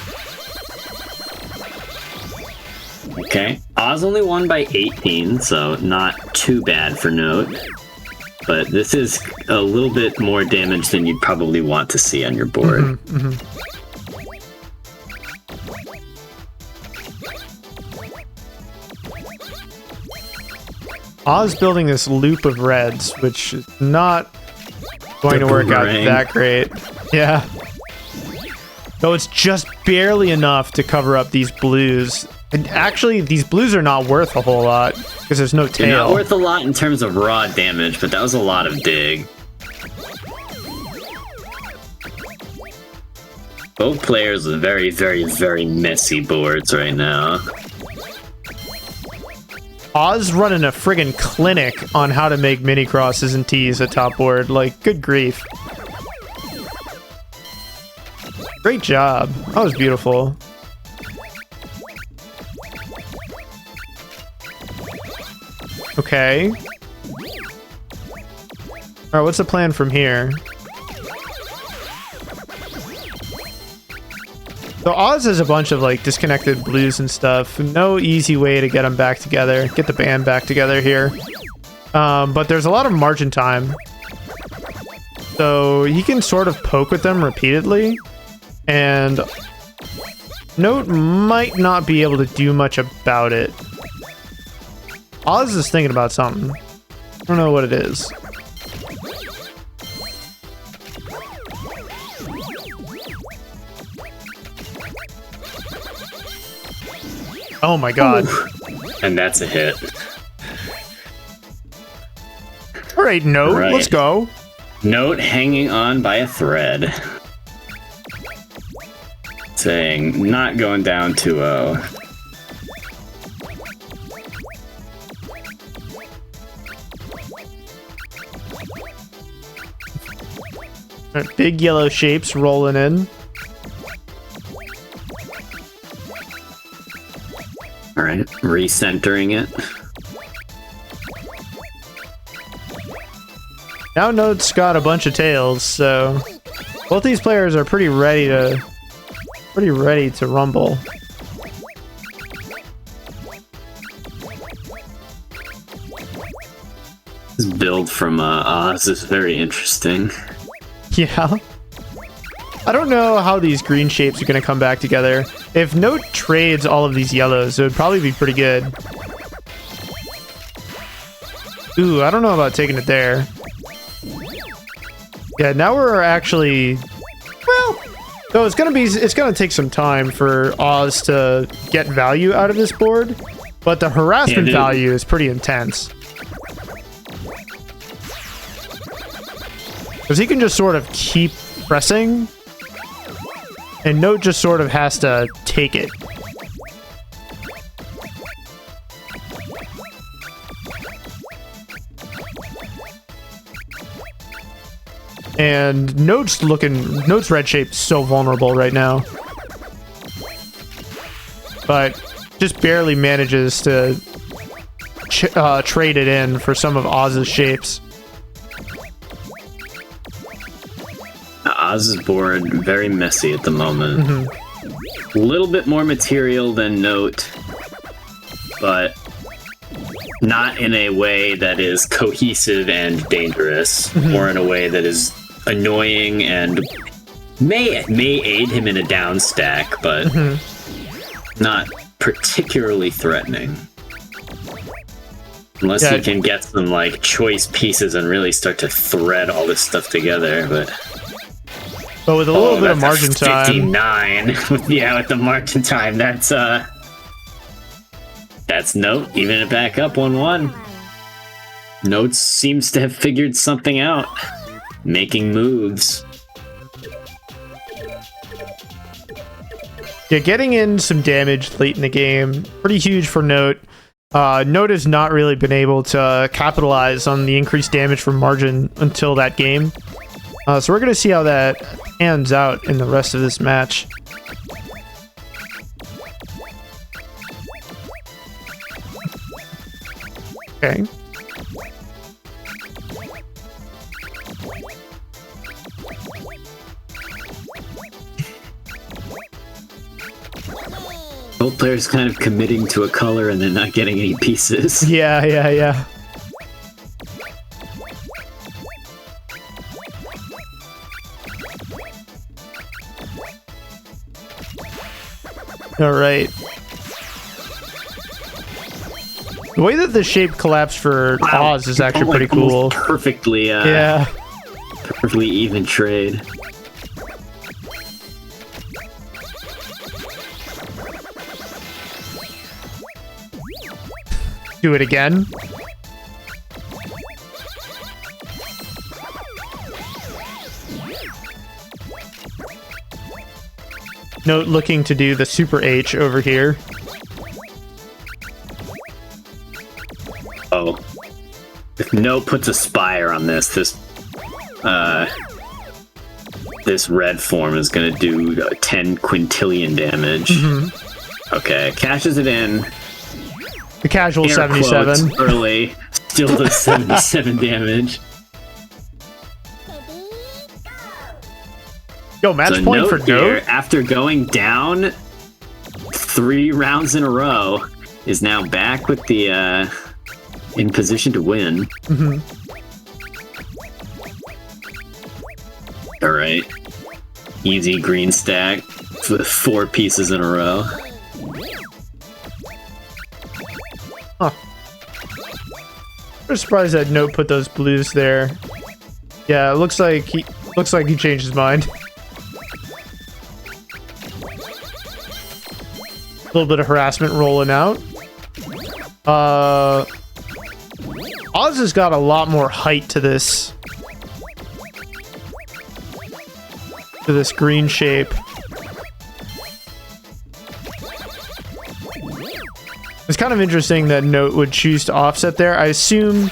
[SPEAKER 2] Okay. Oz only won by 18, so not too bad for Note. But this is a little bit more damage than you'd probably want to see on your board.
[SPEAKER 1] Oz building this loop of reds, which is not going to work out that great. Yeah. Though it's just barely enough to cover up these blues. And actually, these blues are not worth a whole lot because there's no tail.
[SPEAKER 2] They're not worth a lot in terms of raw damage, but that was a lot of dig. Both players with very, very, very messy boards right now.
[SPEAKER 1] Oz running a friggin' clinic on how to make mini crosses and tees at top board. Like, good grief. Great job. That was beautiful. Okay. Alright, what's the plan from here? So Oz has a bunch of like disconnected blues and stuff. No easy way to get them back together. Get the band back together here. But there's a lot of margin time. So he can sort of poke with them repeatedly. And Note might not be able to do much about it. Oz is thinking about something. I don't know what it is. Oh my god.
[SPEAKER 2] And that's a hit.
[SPEAKER 1] Alright, Note,
[SPEAKER 2] Right.
[SPEAKER 1] let's go.
[SPEAKER 2] Note hanging on by a thread. Saying, not going down 2-0.
[SPEAKER 1] Alright, big yellow shapes rolling in.
[SPEAKER 2] Alright, recentering it.
[SPEAKER 1] Now Note's got a bunch of tails, so both these players are pretty ready to rumble.
[SPEAKER 2] This build from Oz is very interesting.
[SPEAKER 1] Yeah. I don't know how these green shapes are going to come back together. If Note trades all of these yellows, it would probably be pretty good. Ooh, I don't know about taking it there. Yeah, now we're actually... Well, so it's gonna take some time for Oz to get value out of this board, but the harassment value is pretty intense. Because he can just sort of keep pressing and Note just sort of has to take it. And Note's red shape's so vulnerable right now. But just barely manages to trade it in for some of Oz's shapes.
[SPEAKER 3] Oz's board, very messy at the moment. A little bit more material than Note, but not in a way that is cohesive and dangerous, or in a way that is annoying and may aid him in a down stack, but not particularly threatening. Unless he can get some like choice pieces and really start to thread all this stuff together, but
[SPEAKER 1] with a little bit of margin time.
[SPEAKER 3] 59. Yeah, with the margin time, that's Note, even it back up 1-1. Note seems to have figured something out. Making moves.
[SPEAKER 1] Yeah, getting in some damage late in the game, pretty huge for Note. Note has not really been able to capitalize on the increased damage from margin until that game. So we're going to see how that pans out in the rest of this match. Okay.
[SPEAKER 3] Both players kind of committing to a color and then not getting any pieces.
[SPEAKER 1] Yeah. All right. The way that the shape collapsed for Oz is actually pretty cool.
[SPEAKER 3] Perfectly, perfectly even trade.
[SPEAKER 1] Do it again. Note looking to do the Super H over here.
[SPEAKER 3] Oh. If Note puts a Spire on this red form is going to do 10 quintillion damage. Okay, cashes it in.
[SPEAKER 1] The casual 77.
[SPEAKER 3] Early. Still does 77 damage.
[SPEAKER 1] Yo, match point for Note.
[SPEAKER 3] After going down 3 rounds in a row, is now back with the in position to win. All right, easy green stack with 4 pieces in a row.
[SPEAKER 1] Huh. I'm surprised that Note put those blues there. Yeah, it looks like he changed his mind. A little bit of harassment rolling out. Oz has got a lot more height to this green shape. It's kind of interesting that Note would choose to offset there. I assume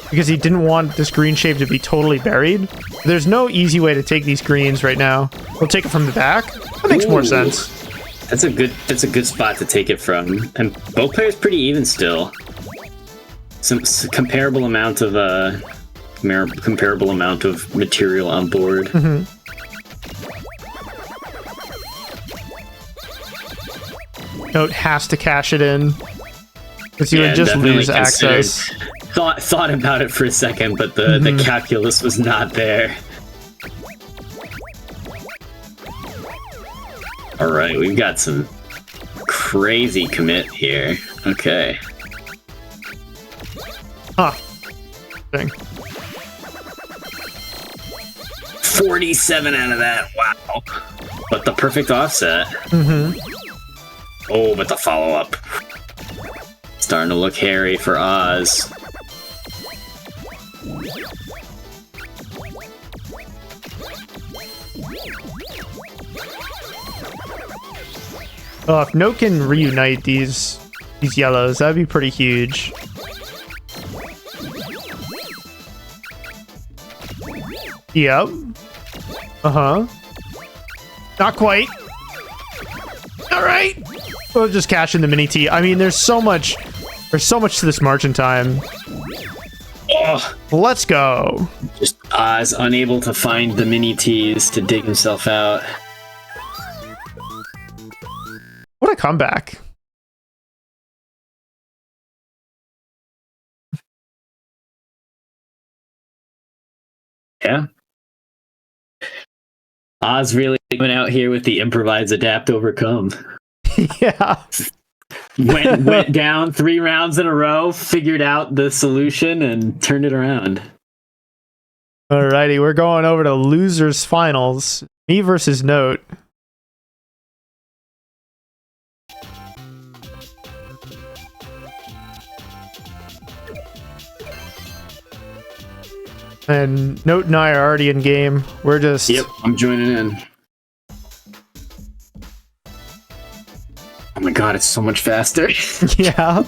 [SPEAKER 1] because he didn't want this green shape to be totally buried. There's no easy way to take these greens right now. We'll take it from the back. That makes more sense.
[SPEAKER 3] That's a good spot to take it from. And both players pretty even still. Some comparable amount of material on board.
[SPEAKER 1] Note has to cash it in because he would just lose access.
[SPEAKER 3] Thought about it for a second, but the calculus was not there. All right, we've got some crazy commit here. Okay.
[SPEAKER 1] Huh. Dang.
[SPEAKER 3] 47 out of that. Wow. But the perfect offset. Oh, but the follow-up. Starting to look hairy for Oz.
[SPEAKER 1] Oh, if Note can reunite these yellows, that'd be pretty huge. Yep. Uh-huh. Not quite. All right. We'll just cash in the mini T. I mean, there's so much to this margin time.
[SPEAKER 3] Oh,
[SPEAKER 1] Let's go.
[SPEAKER 3] just Oz unable to find the mini T's to dig himself out.
[SPEAKER 1] What a comeback.
[SPEAKER 3] Yeah. Oz really went out here with the improvise, adapt, overcome.
[SPEAKER 1] Yeah.
[SPEAKER 3] Went down 3 rounds in a row, figured out the solution, and turned it around.
[SPEAKER 1] Alrighty, we're going over to losers finals. Me versus Note. And Note and I are already in game. We're just...
[SPEAKER 3] Yep, I'm joining in. Oh my god, it's so much faster.
[SPEAKER 1] Yeah.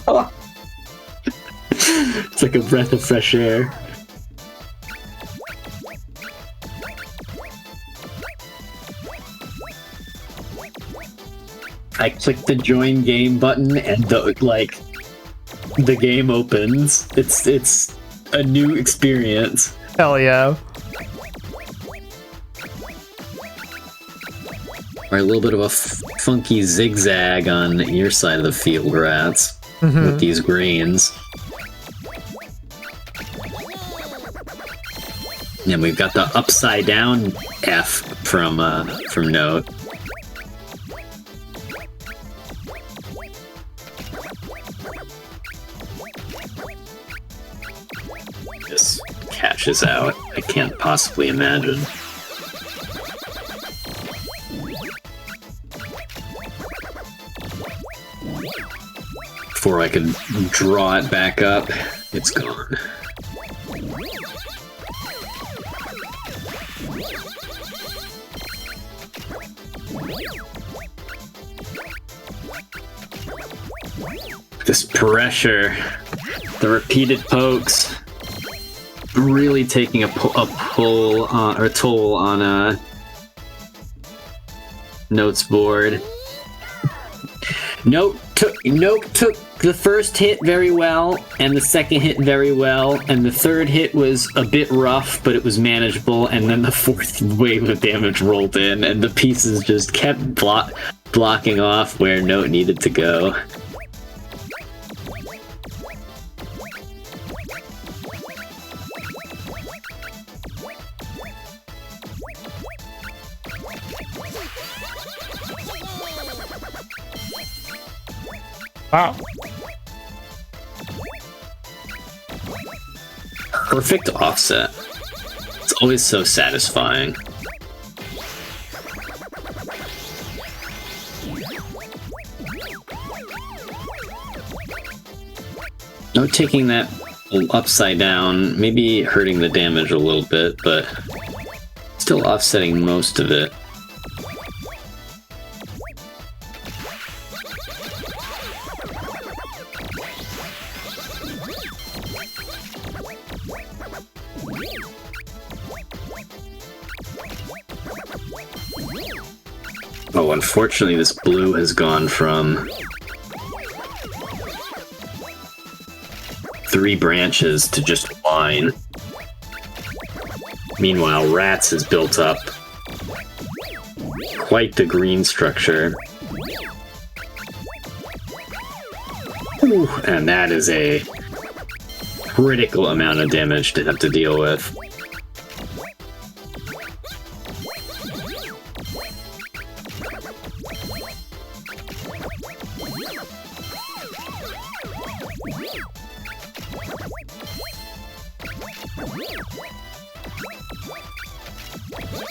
[SPEAKER 3] It's like a breath of fresh air. I click the join game button and the game opens. It's a new experience.
[SPEAKER 1] Hell yeah.
[SPEAKER 3] Or a little bit of a funky zigzag on your side of the field, Ratttz, with these greens. And we've got the upside down F from Note. This cashes out. I can't possibly imagine. Before I could draw it back up, it's gone. This pressure, the repeated pokes, really taking a pull or toll on Note's board. Note took the first hit very well, and the second hit very well, and the third hit was a bit rough, but it was manageable, and then the fourth wave of damage rolled in, and the pieces just kept blocking off where Note needed to go.
[SPEAKER 1] Wow.
[SPEAKER 3] Perfect offset. It's always so satisfying. No taking that upside down, maybe hurting the damage a little bit, but still offsetting most of it. Oh, unfortunately, this blue has gone from 3 branches to just 1. Meanwhile, Ratttz has built up quite the green structure. Ooh, and that is a critical amount of damage to have to deal with.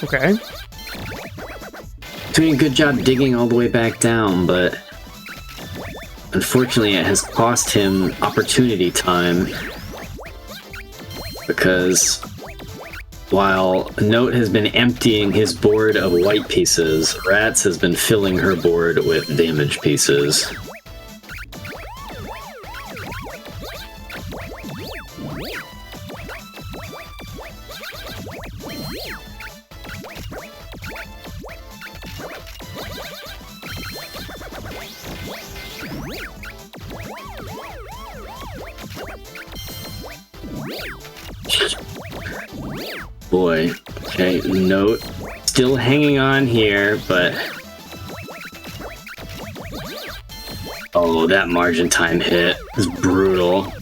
[SPEAKER 1] Okay.
[SPEAKER 3] Doing a good job digging all the way back down, but unfortunately it has cost him opportunity time because While Note has been emptying his board of white pieces, Ratttz has been filling her board with damage pieces. Boy, okay, Note still hanging on here, but oh, that margin time hit is brutal.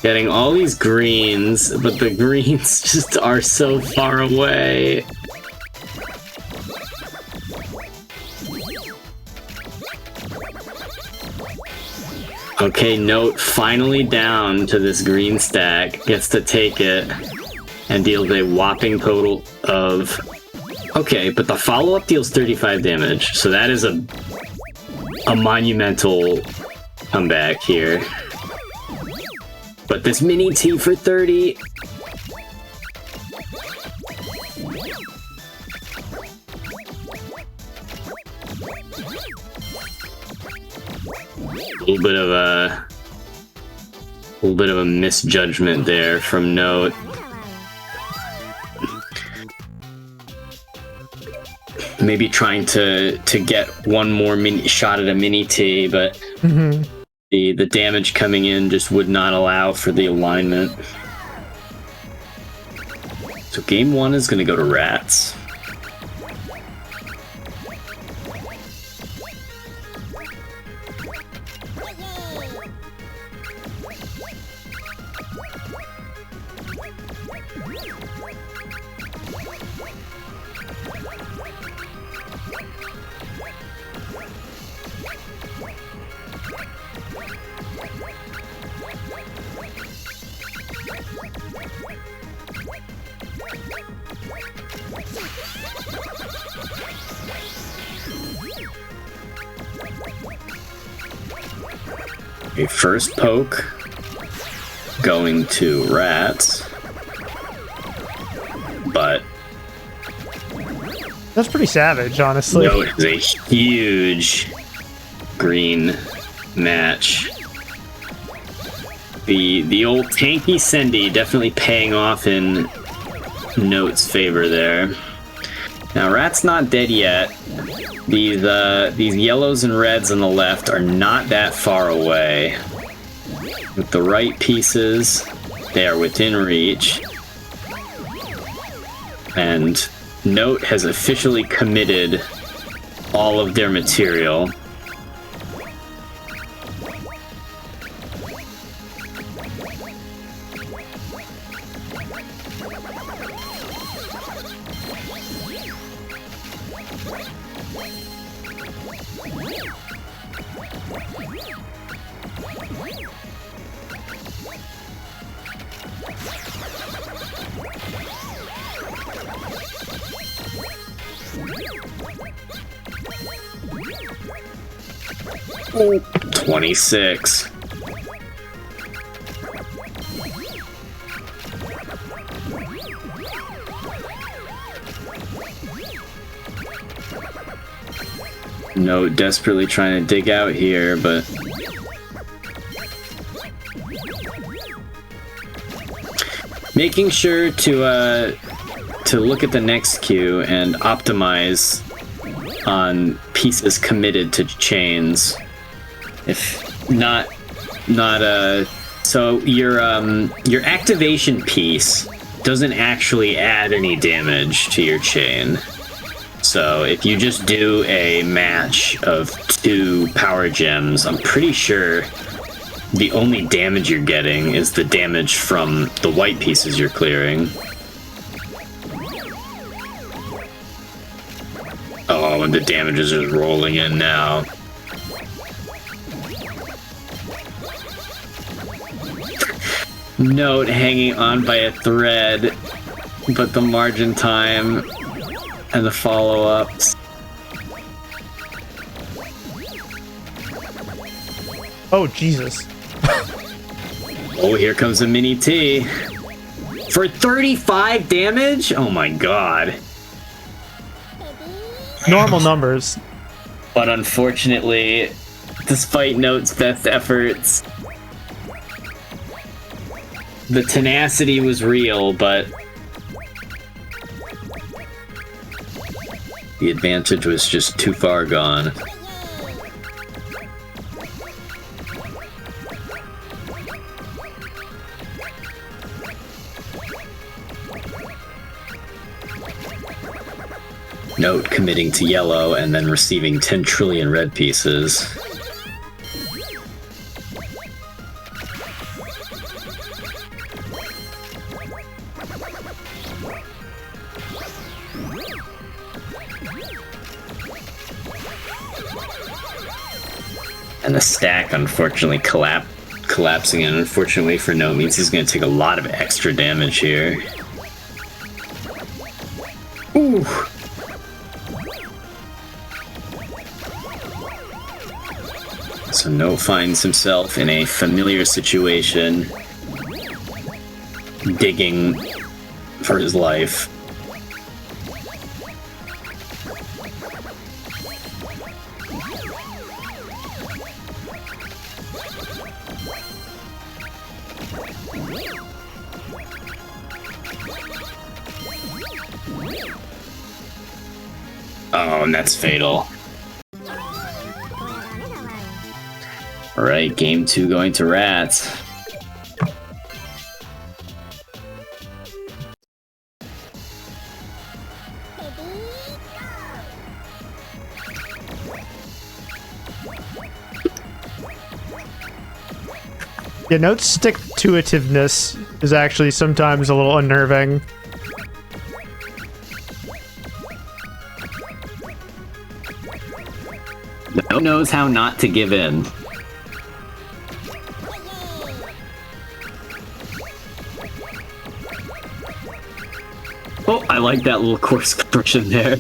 [SPEAKER 3] Getting all these greens, but the greens just are so far away. Okay, Note finally down to this green stack, gets to take it, and deals a whopping total of... Okay, but the follow-up deals 35 damage, so that is a monumental comeback here. But this mini T for 30... A little bit of a misjudgment there from Note. Maybe trying to get one more mini shot at a mini T, but the damage coming in just would not allow for the alignment. So game one is going to go to Ratttz. A first poke going to Ratttz, but
[SPEAKER 1] that's pretty savage, honestly.
[SPEAKER 3] Note is a huge green match. The old tanky Sendy definitely paying off in Note's favor there. Now Rattt's not dead yet. These yellows and reds on the left are not that far away. With the right pieces, they are within reach. And Note has officially committed all of their material. Oh, 26. Note desperately trying to dig out here, but making sure to look at the next queue and optimize on pieces committed to chains. If not, so your activation piece doesn't actually add any damage to your chain. So if you just do a match of 2 power gems, I'm pretty sure the only damage you're getting is the damage from the white pieces you're clearing. Oh, and the damage is just rolling in now. Note hanging on by a thread, but the margin time and the follow-ups.
[SPEAKER 1] Oh, Jesus.
[SPEAKER 3] Oh, here comes a mini T. For 35 damage? Oh my god.
[SPEAKER 1] Normal numbers.
[SPEAKER 3] But unfortunately, despite Note's best efforts, the tenacity was real, but the advantage was just too far gone. Note committing to yellow and then receiving 10 trillion red pieces. And the stack unfortunately collapsing, and unfortunately for Note means he's going to take a lot of extra damage here. Ooh! So Note finds himself in a familiar situation, digging for his life. Oh, and that's fatal. Alright, game 2 going to Ratttz.
[SPEAKER 1] Yeah, Note's stick-to-itiveness is actually sometimes a little unnerving.
[SPEAKER 3] Note knows how not to give in. Oh, I like that little course correction there.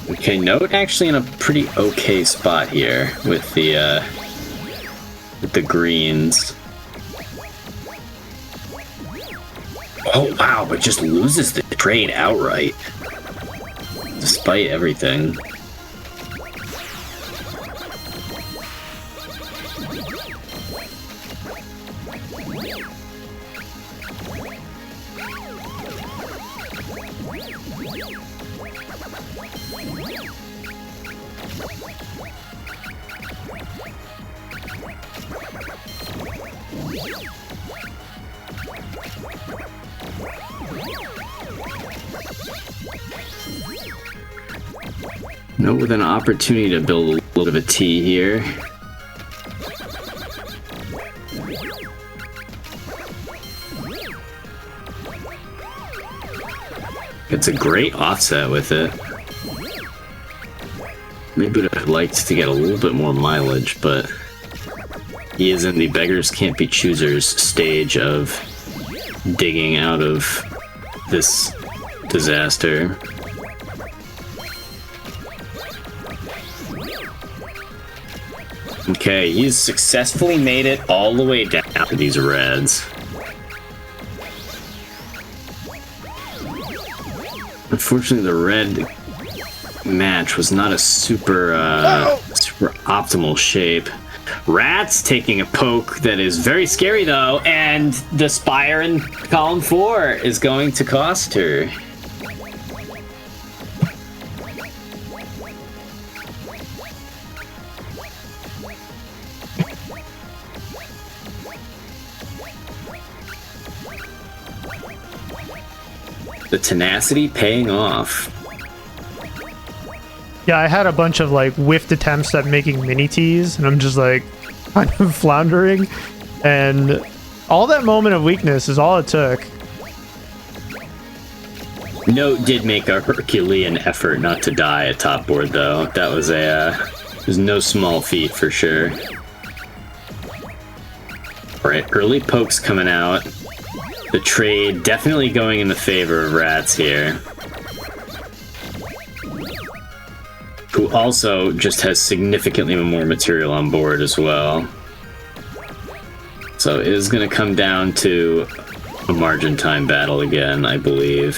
[SPEAKER 3] Okay, Note actually in a pretty okay spot here with the greens. Oh wow, but just loses the trade outright, despite everything. Note with an opportunity to build a little bit of a T here. It's a great offset with it. Maybe would have liked to get a little bit more mileage, but he is in the beggars can't be choosers stage of digging out of this disaster. Okay, he's successfully made it all the way down to these reds. Unfortunately, the red match was not a super optimal shape. Ratttz taking a poke that is very scary though, and the Spire in column 4 is going to cost her. The tenacity paying off.
[SPEAKER 1] Yeah, I had a bunch of like whiffed attempts at making mini teas, and I'm just like kind of floundering. And all that moment of weakness is all it took.
[SPEAKER 3] Note did make a Herculean effort not to die at top board, though. That was was no small feat for sure. Alright, early pokes coming out. The trade definitely going in the favor of Ratttz here. Who also just has significantly more material on board as well. So it is going to come down to a margin time battle again, I believe.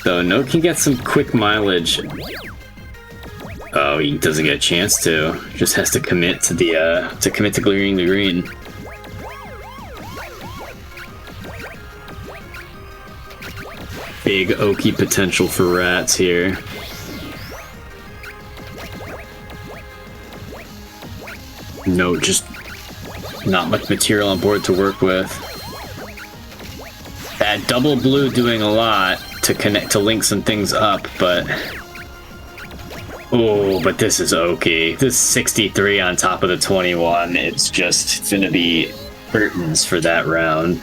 [SPEAKER 3] So Note can get some quick mileage. Oh, he doesn't get a chance to. Just has to commit to the clearing the green. Big Oki potential for Ratttz here. No, just not much material on board to work with. That double blue doing a lot to link some things up, but oh, but this is Oki. This 63 on top of the 21. It's gonna be curtains for that round.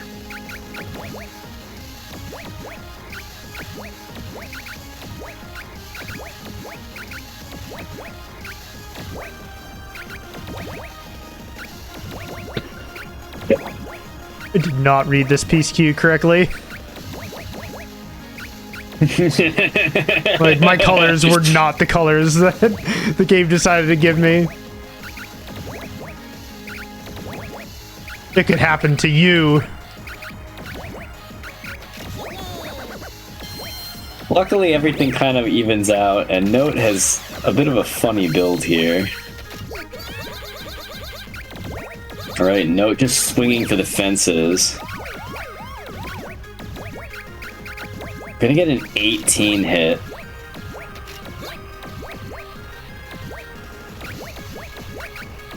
[SPEAKER 1] I did not read this piece queue correctly. Like, my colors were not the colors that the game decided to give me. It could happen to you.
[SPEAKER 4] Luckily, everything kind of evens out, and Note has a bit of a funny build here. Alright, Note just swinging for the fences. Gonna get an 18 hit.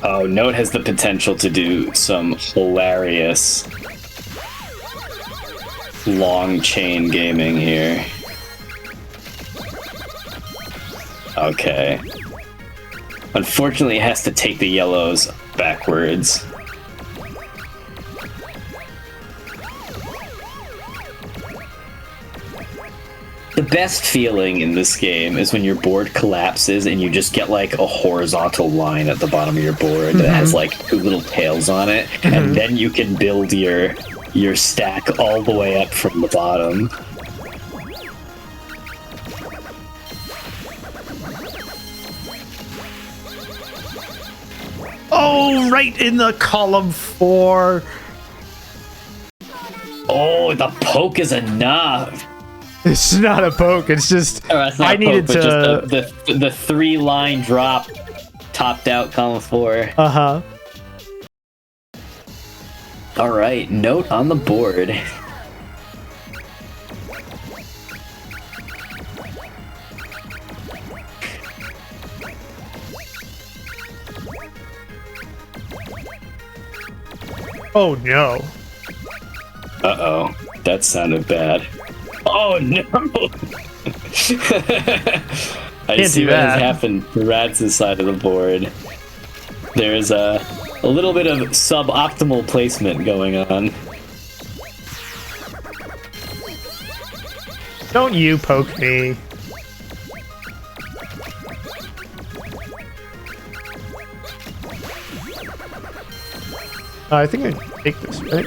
[SPEAKER 4] Oh, Note has the potential to do some hilarious long chain gaming here. Okay. Unfortunately, it has to take the yellows backwards. The best feeling in this game is when your board collapses and you just get like a horizontal line at the bottom of your board that has like two little tails on it, and then you can build your stack all the way up from the bottom.
[SPEAKER 1] Oh, right in the column 4.
[SPEAKER 4] Oh, the poke is enough.
[SPEAKER 1] It's not a poke. It's just
[SPEAKER 4] It's not
[SPEAKER 1] I needed
[SPEAKER 4] poke,
[SPEAKER 1] to.
[SPEAKER 4] just the 3-line drop, topped out column 4.
[SPEAKER 1] Uh-huh.
[SPEAKER 4] All right, Note on the board.
[SPEAKER 1] Oh no.
[SPEAKER 4] Uh-oh, that sounded bad. Oh no! I see what has happened to Rattz's side of the board. There's a little bit of suboptimal placement going on.
[SPEAKER 1] Don't you poke me. I think I take this, right?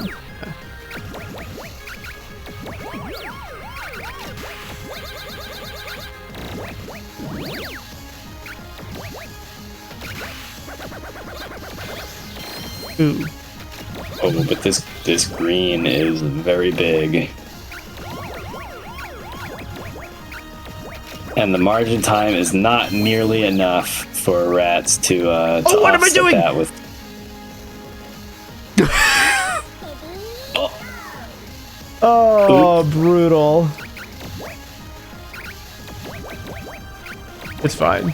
[SPEAKER 1] Ooh.
[SPEAKER 4] Oh, but this green is very big. And the margin time is not nearly enough for Ratttz to
[SPEAKER 1] what am I
[SPEAKER 4] offset
[SPEAKER 1] doing?
[SPEAKER 4] that with.
[SPEAKER 1] Oh, brutal. It's fine.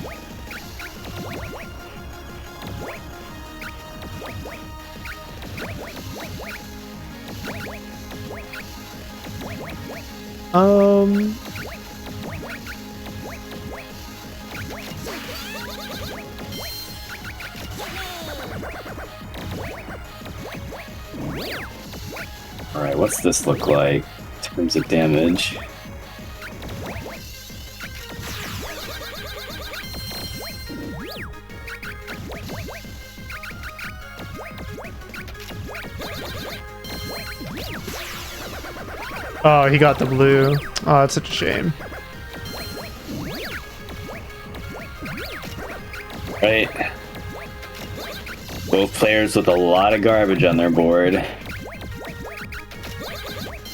[SPEAKER 4] what's this look like in terms of damage?
[SPEAKER 1] Oh, he got the blue. Oh, that's such a shame.
[SPEAKER 4] Right. Both players with a lot of garbage on their board.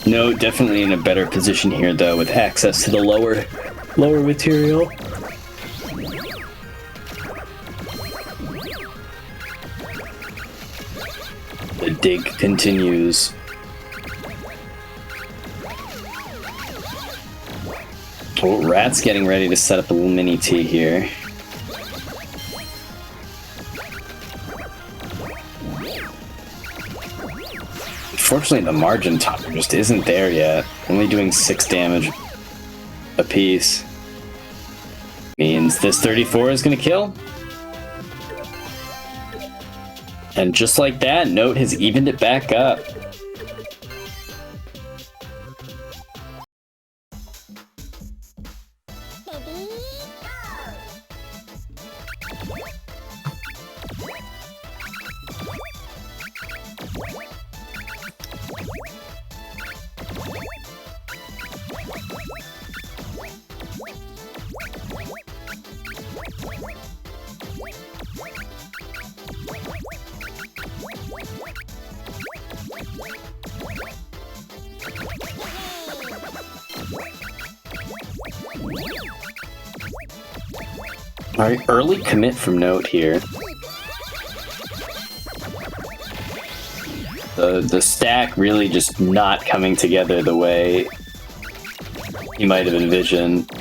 [SPEAKER 4] No, definitely in a better position here though, with access to the lower material. The dig continues. Oh, Ratttz getting ready to set up a little mini T here. Unfortunately, the margin topper just isn't there yet. Only doing 6 damage a piece. Means this 34 is going to kill. And just like that, Note has evened it back up. Alright, early commit from Note here. The stack really just not coming together the way you might have envisioned.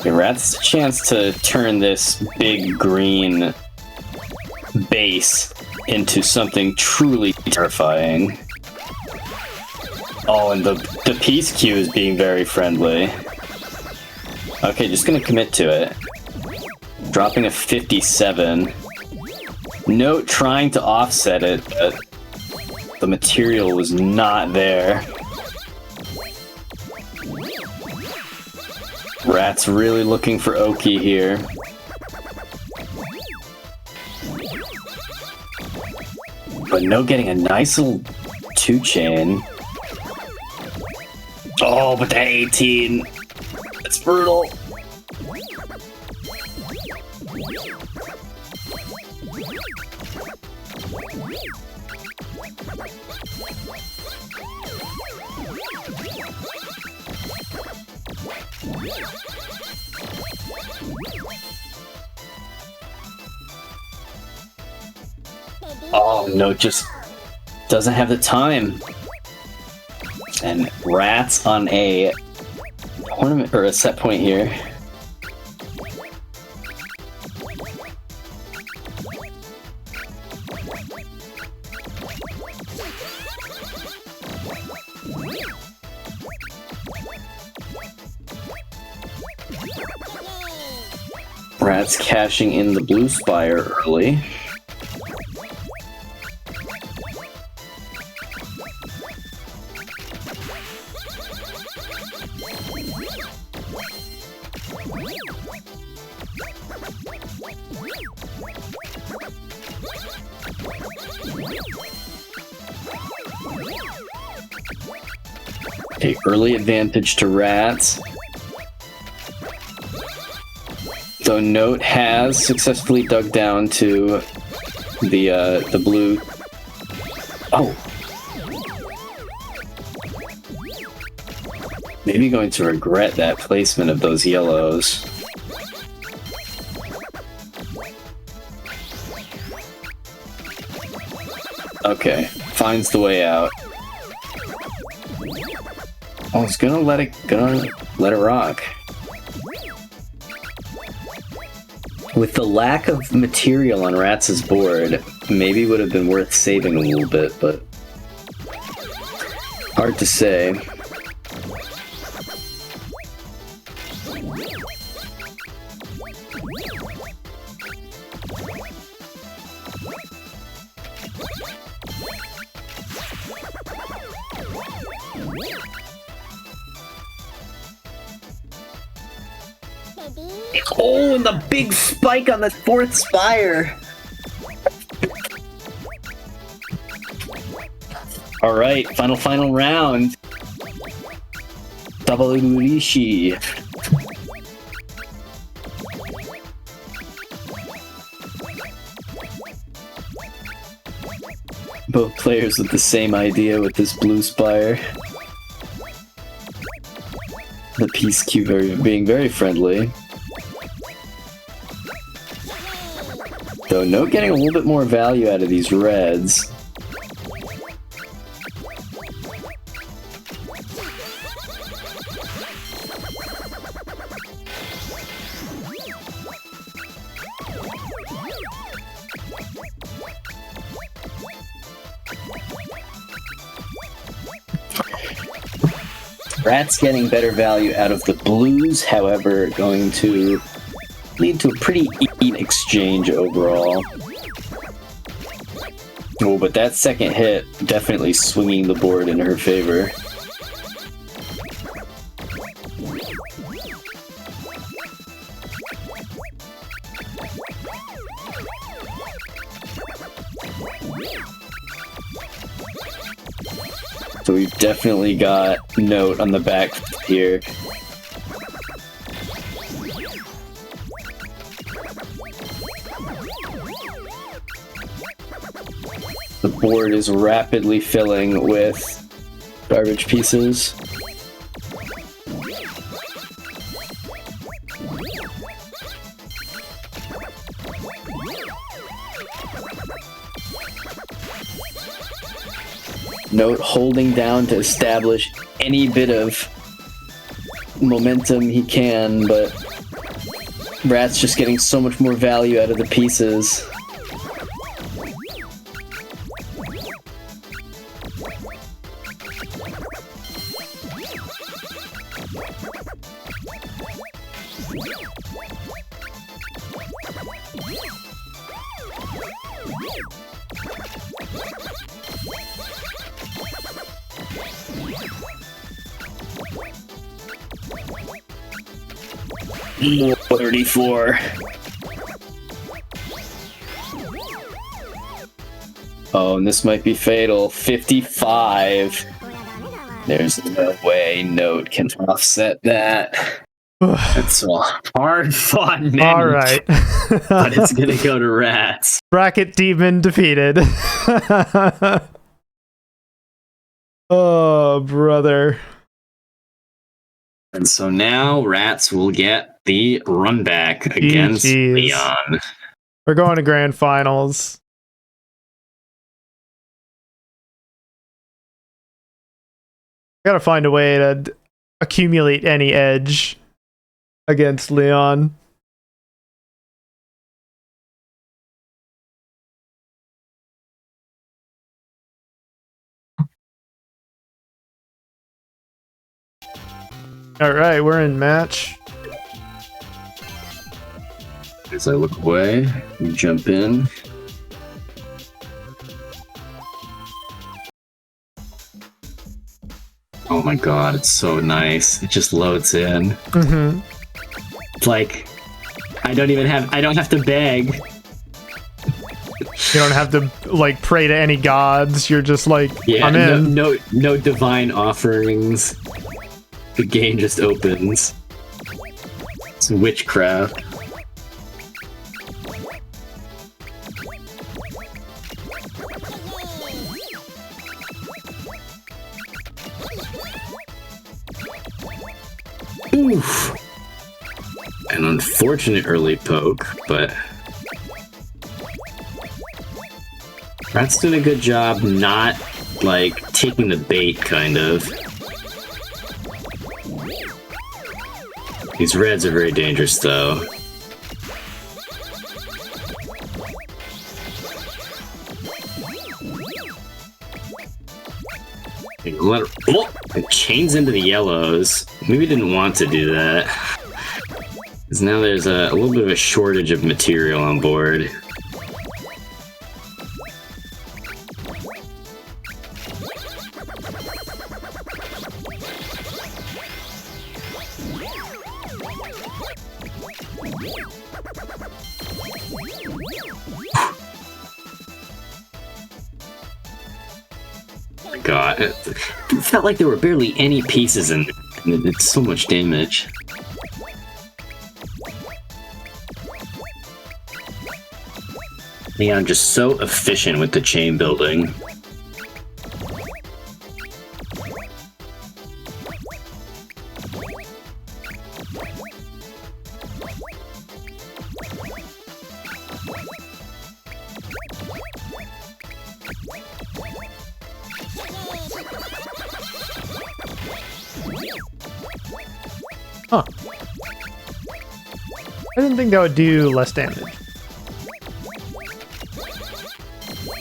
[SPEAKER 4] Ratttz' chance to turn this big green base into something truly terrifying. Oh, and the piece queue is being very friendly. Okay, just gonna commit to it. Dropping a 57. Note trying to offset it, but the material was not there. Ratttz really looking for Aiky here. But Note getting a nice little 2-chain. Oh, but that 18. That's brutal. Oh, Note just doesn't have the time. And Ratttz on a tournament or a set point here. Ratttz cashing in the blue spire early. Okay, early advantage to Ratttz. Though Note has successfully dug down to the blue. Oh. Maybe going to regret that placement of those yellows. Okay, finds the way out. Oh, it's gonna let it rock. With the lack of material on Rattz's board, maybe would have been worth saving a little bit, but hard to say. Oh, and the big spike on the fourth spire! Alright, final round. Tabalurishi. Both players with the same idea with this blue spire. The peace cube being very friendly. Though Note getting a little bit more value out of these reds. Ratttz getting better value out of the blues, however, going to lead to a pretty even exchange overall. Oh, but that second hit definitely swinging the board in her favor. So we've definitely got Note on the back here. The board is rapidly filling with garbage pieces. Note holding down to establish any bit of momentum he can, but Ratttz just getting so much more value out of the pieces. More 34. Oh, and this might be fatal. 55. There's no way Note can offset that.
[SPEAKER 3] That's a hard fought match.
[SPEAKER 1] All right.
[SPEAKER 3] But it's gonna go to Ratttz.
[SPEAKER 1] Bracket Demon defeated. Oh, brother.
[SPEAKER 3] And so now Ratttz will get the run back against
[SPEAKER 1] GGs.
[SPEAKER 3] Leon.
[SPEAKER 1] We're going to grand finals. Gotta find a way to accumulate any edge against Leon. All right, we're in match.
[SPEAKER 3] As I look away, you jump in. Oh my god, it's so nice. It just loads in.
[SPEAKER 1] Mm-hmm.
[SPEAKER 3] It's like I don't have to beg.
[SPEAKER 1] You don't have to like pray to any gods. You're just like,
[SPEAKER 3] Yeah,
[SPEAKER 1] I'm in.
[SPEAKER 3] no divine offerings. The game just opens. It's witchcraft. Oof. An unfortunate early poke, but Ratttz did a good job not, like, taking the bait, kind of. These reds are very dangerous, though. Let her, oh, it chains into the yellows. Maybe didn't want to do that. Because now there's a little bit of a shortage of material on board. God, it felt like there were barely any pieces in there, and it did so much damage. Leon just so efficient with the chain building.
[SPEAKER 1] Huh. I didn't think that would do less damage.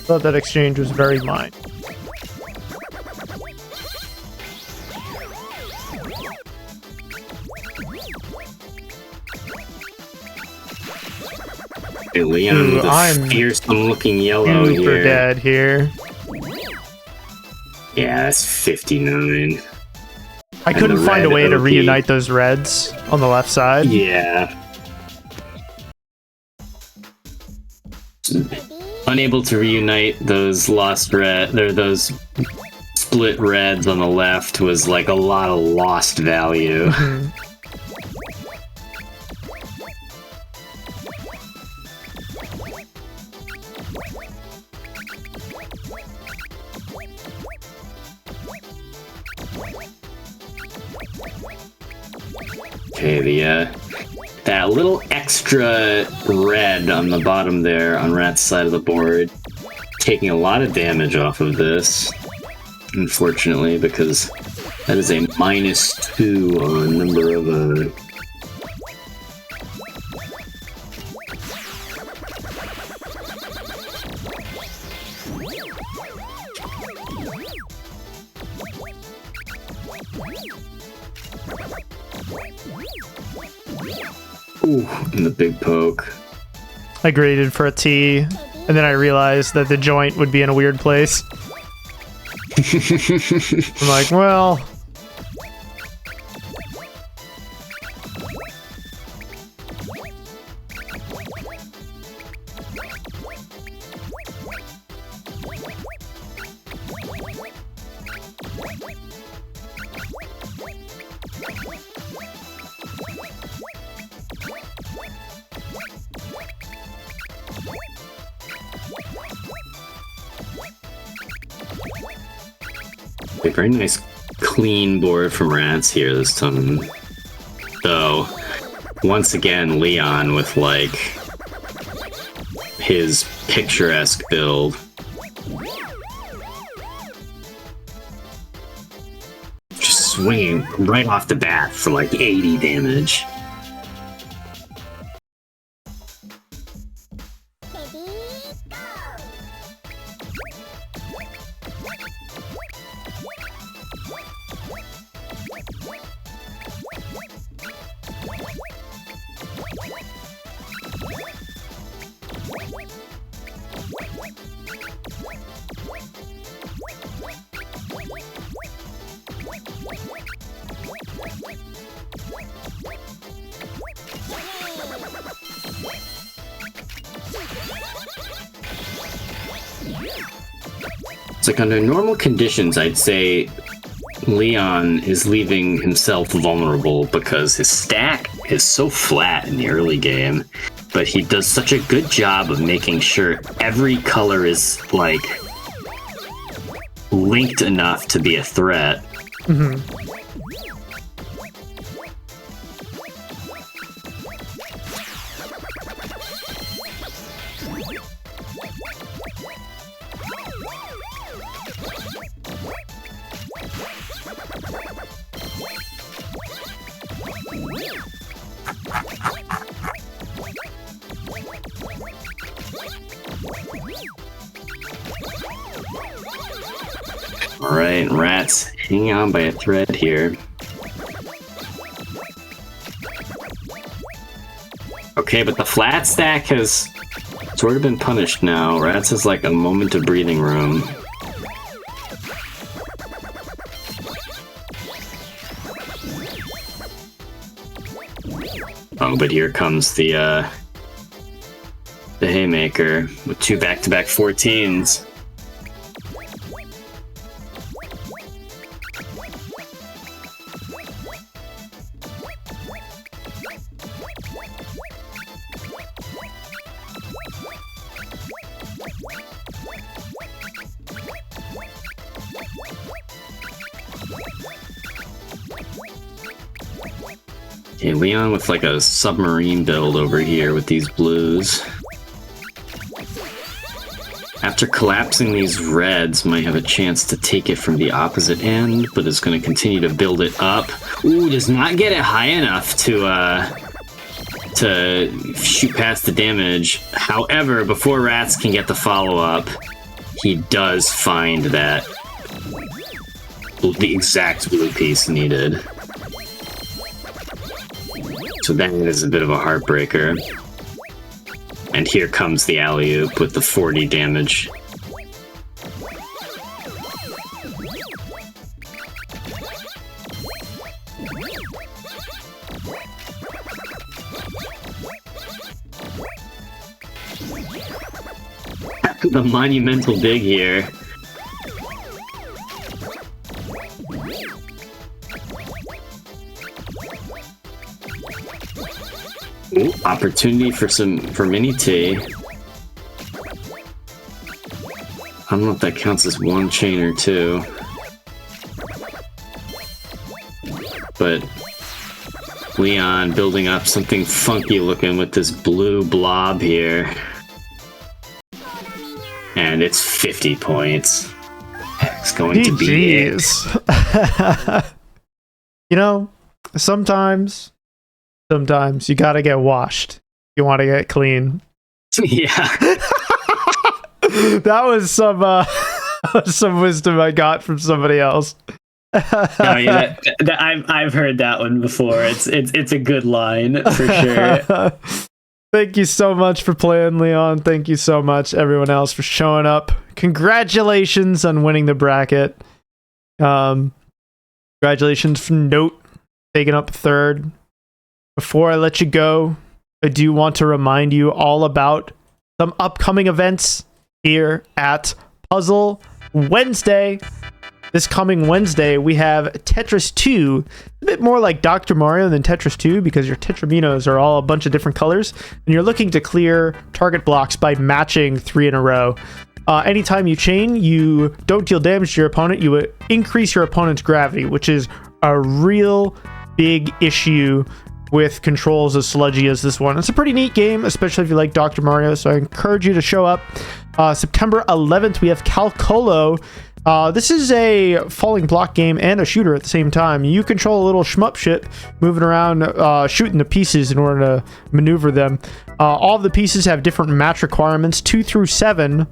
[SPEAKER 1] Thought that exchange was very mine.
[SPEAKER 3] Hey, Leon,
[SPEAKER 1] Ooh,
[SPEAKER 3] with a
[SPEAKER 1] I'm
[SPEAKER 3] fearsome-looking yellow
[SPEAKER 1] super
[SPEAKER 3] here.
[SPEAKER 1] dead here.
[SPEAKER 3] Yeah, that's 59.
[SPEAKER 1] I
[SPEAKER 3] And
[SPEAKER 1] couldn't
[SPEAKER 3] the
[SPEAKER 1] find a
[SPEAKER 3] red
[SPEAKER 1] way to
[SPEAKER 3] OP.
[SPEAKER 1] reunite those reds on the left side.
[SPEAKER 3] Yeah. Unable to reunite those lost red, or those split reds on the left was like a lot of lost value. Okay, that little extra red on the bottom there on Rat's side of the board, taking a lot of damage off of this, unfortunately, because that is a -2 on number of Ooh, and the big poke.
[SPEAKER 1] I graded for a T, and then I realized that the joint would be in a weird place. I'm like, well...
[SPEAKER 3] A very nice clean board from Ratttz here this time. Though, once again, Leon with, like, his picturesque build. Just swinging right off the bat for, like, 80 damage. It's like under normal conditions, I'd say Leon is leaving himself vulnerable because his stack is so flat in the early game, but he does such a good job of making sure every color is, like, linked enough to be a threat.
[SPEAKER 1] Mm-hmm.
[SPEAKER 2] Alright, Ratttz hanging on by a thread here. Okay, but the flat stack has sort of been punished now. Ratttz has like a moment of breathing room. Oh, but here comes the haymaker with 2 back-to-back 14s. Okay, Leon with like a submarine build over here with these blues. After collapsing these reds, might have a chance to take it from the opposite end, but is going to continue to build it up. Ooh, does not get it high enough to shoot past the damage. However, before Ratttz can get the follow-up, he does find that the exact blue piece needed. So that is a bit of a heartbreaker. And here comes the alley-oop with the 40 damage. The monumental dig here. Ooh, opportunity for mini T. I don't know if that counts as 1 chain or 2. But Leon building up something funky looking with this blue blob here. And it's 50 points. It's going to be it.
[SPEAKER 1] You know, sometimes you gotta get washed. You want to get clean.
[SPEAKER 2] Yeah.
[SPEAKER 1] That was some wisdom I got from somebody else.
[SPEAKER 4] Oh, yeah, I've heard that one before. It's a good line for sure.
[SPEAKER 1] Thank you so much for playing, Leon. Thank you so much, everyone else, for showing up. Congratulations on winning the bracket. Congratulations from Note taking up 3rd. Before I let you go, I do want to remind you all about some upcoming events here at Puzzle Wednesday. This coming Wednesday, we have Tetris 2. A bit more like Dr. Mario than Tetris 2 because your Tetraminos are all a bunch of different colors, and you're looking to clear target blocks by matching 3 in a row. Anytime you chain, you don't deal damage to your opponent, you increase your opponent's gravity, which is a real big issue with controls as sludgy as this one. It's a pretty neat game, especially if you like Dr. Mario, so I encourage you to show up. September 11th, we have Calcolo. This is a falling block game and a shooter at the same time. You control a little shmup ship moving around, shooting the pieces in order to maneuver them. All of the pieces have different match requirements, 2 through 7.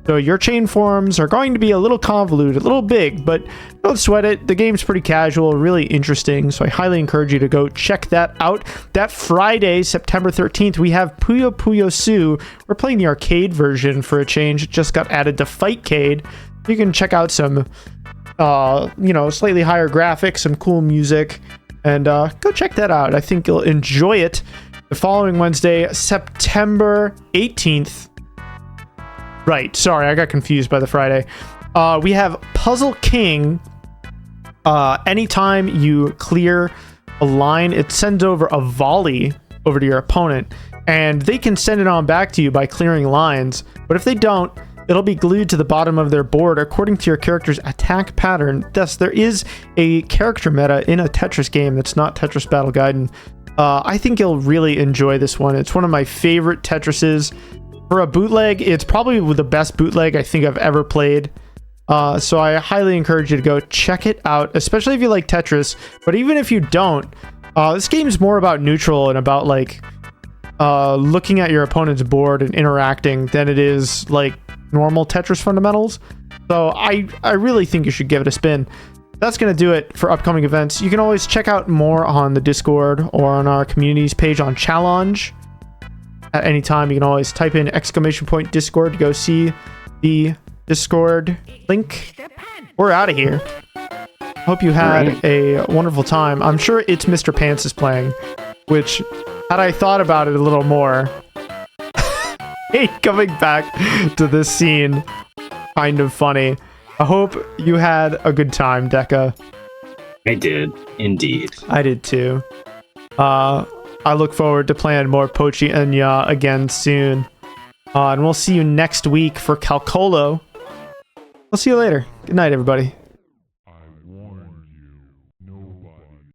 [SPEAKER 1] So your chain forms are going to be a little convoluted, a little big, but don't sweat it. The game's pretty casual, really interesting, so I highly encourage you to go check that out. That Friday, September 13th, we have Puyo Puyo Su. We're playing the arcade version for a change. It just got added to Fightcade. You can check out some, slightly higher graphics, some cool music, and go check that out. I think you'll enjoy it. The following Wednesday, September 18th. Right, sorry, I got confused by the Friday. We have Puzzle King. Anytime you clear a line, it sends over a volley over to your opponent, and they can send it on back to you by clearing lines. But if they don't, it'll be glued to the bottom of their board according to your character's attack pattern. Thus, there is a character meta in a Tetris game that's not Tetris Battle Gaiden. I think you'll really enjoy this one. It's one of my favorite Tetrises. For a bootleg, it's probably the best bootleg I think I've ever played. So I highly encourage you to go check it out, especially if you like Tetris. But even if you don't, this game's more about neutral and about like looking at your opponent's board and interacting than it is like normal Tetris fundamentals. So I really think you should give it a spin. That's going to do it for upcoming events. You can always check out more on the Discord or on our communities page on Challenge. At any time, you can always type in !Discord to go see the Discord link. We're out of here. Hope you had a wonderful time. I'm sure It's Mr. Pants is playing, which, had I thought about it a little more, hey, coming back to this scene, kind of funny. I hope you had a good time, Deka.
[SPEAKER 2] I did, indeed.
[SPEAKER 1] I did too. I look forward to playing more Pochi and Nyaa again soon. And we'll see you next week for Calcolo. I'll see you later. Good night, everybody.